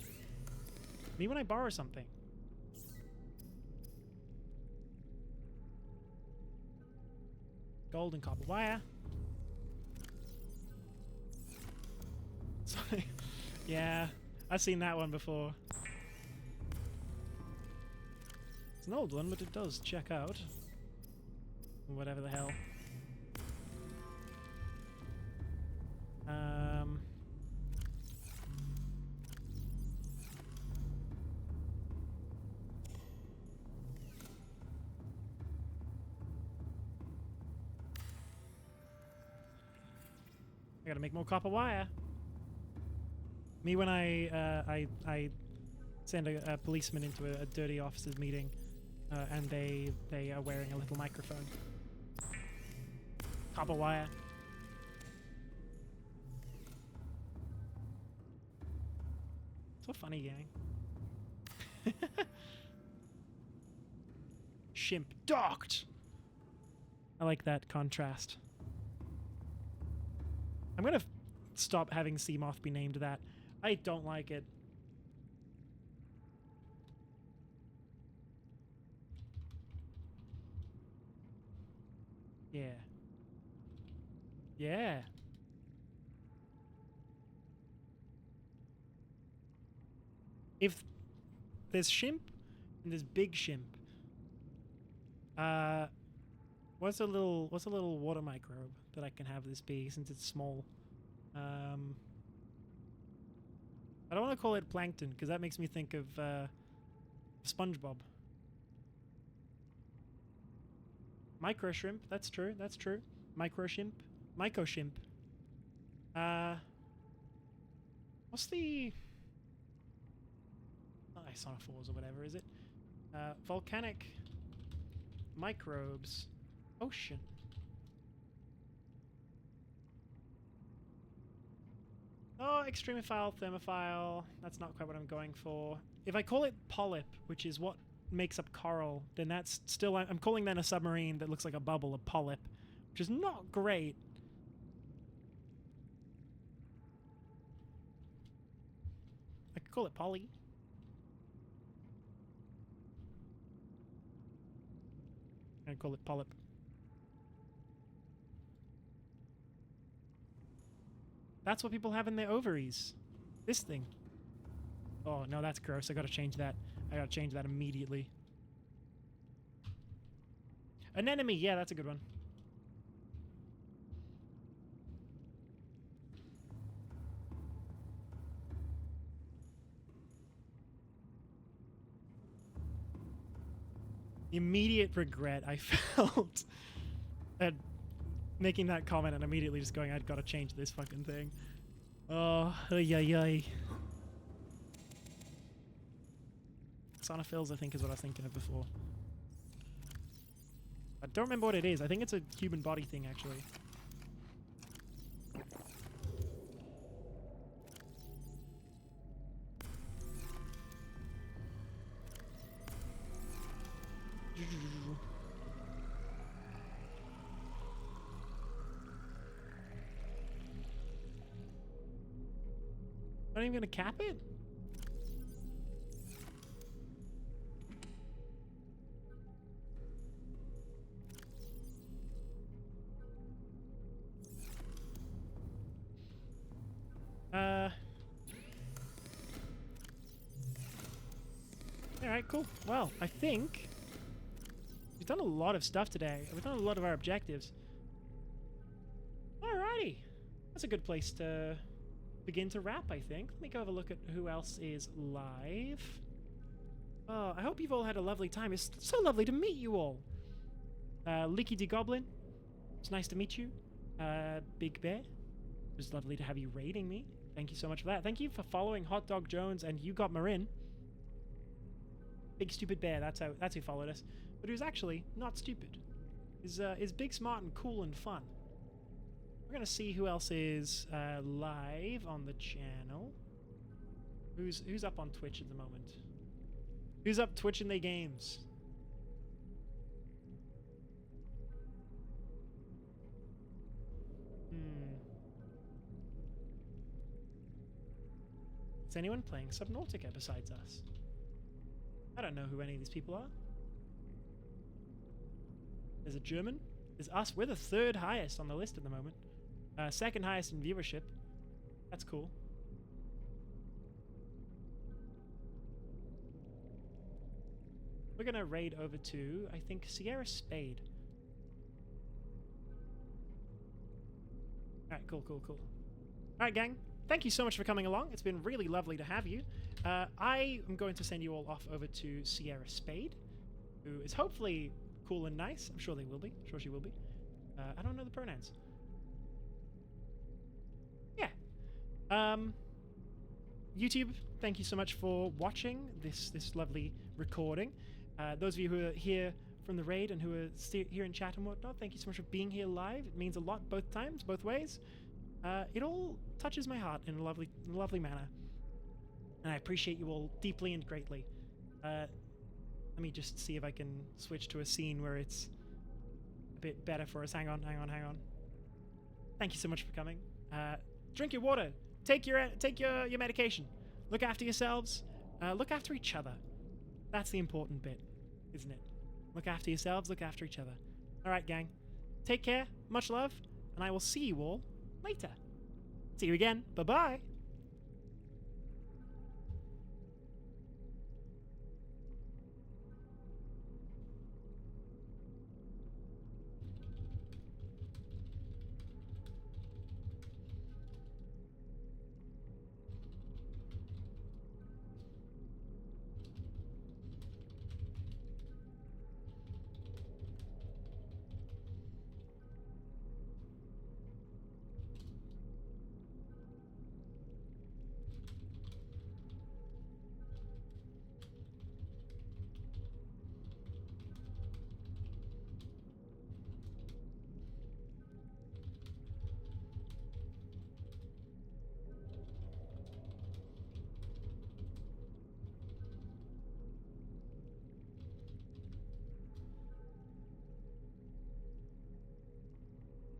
Me when I borrow something. Gold and copper wire. Sorry. Yeah, I've seen that one before. It's an old one, but it does check out. Whatever the hell. I gotta make more copper wire. Me when I send a policeman into a dirty officers meeting, and they are wearing a little microphone. Copper wire. So funny, gang. Shimp docked. I like that contrast. I'm gonna stop having Seamoth be named that. I don't like it. Yeah. Yeah. If there's shimp and there's big shimp, what's a little water microbe that I can have this be since it's small? I don't want to call it plankton because that makes me think of SpongeBob. Micro shrimp, that's true, that's true. Micro shrimp, myco shrimp. What's the isonophores or whatever is it? Volcanic microbes, ocean. Oh, extremophile, thermophile. That's not quite what I'm going for. If I call it polyp, which is what makes up coral, then that's still... I'm calling that a submarine that looks like a bubble, a polyp, which is not great. I could call it poly. I'd call it polyp. That's what people have in their ovaries. This thing. Oh, no, that's gross. I gotta change that. I gotta change that immediately. Anemone, yeah, that's a good one. The immediate regret I felt at making that comment and immediately just going, I've got to change this fucking thing. Oh, ay. Sonophils, I think, is what I was thinking of before. I don't remember what it is. I think it's a human body thing, actually. Not even gonna cap it? Alright, cool. Well, I think we've done a lot of stuff today. We've done a lot of our objectives. Alrighty. That's a good place to begin to wrap, I think. Let me go have a look at who else is live. Oh, I hope you've all had a lovely time. It's so lovely to meet you all. Leaky D Goblin, it's nice to meet you. Big Bear, it was lovely to have you raiding me. Thank you so much for that. Thank you for following Hot Dog Jones and You Got Marin. Big Stupid Bear, that's who followed us. But he was actually not stupid. Is big, smart, and cool and fun. We're gonna see who else is live on the channel. Who's up on Twitch at the moment? Who's up twitching their games? Is anyone playing Subnautica besides us? I don't know who any of these people are. There's a German. There's us. We're the third highest on the list at the moment. Second highest in viewership. That's cool. We're gonna raid over to, I think, Sierra Spade. Alright, cool. Alright, gang. Thank you so much for coming along. It's been really lovely to have you. I am going to send you all off over to Sierra Spade, who is hopefully cool and nice. I'm sure they will be. I'm sure she will be. I don't know the pronouns. Yeah. YouTube, thank you so much for watching this lovely recording. Those of you who are here from the raid and who are here in chat and whatnot, thank you so much for being here live. It means a lot both times, both ways. It all touches my heart in a lovely manner. And I appreciate you all deeply and greatly. Let me just see if I can switch to a scene where it's a bit better for us. Hang on. Thank you so much for coming. Drink your water. Take your medication. Look after yourselves. Look after each other. That's the important bit, isn't it? Look after yourselves. Look after each other. All right, gang. Take care. Much love, and I will see you all later. See you again. Bye-bye.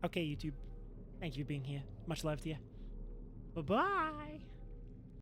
Okay, YouTube. Thank you for being here. Much love to you. Bye-bye.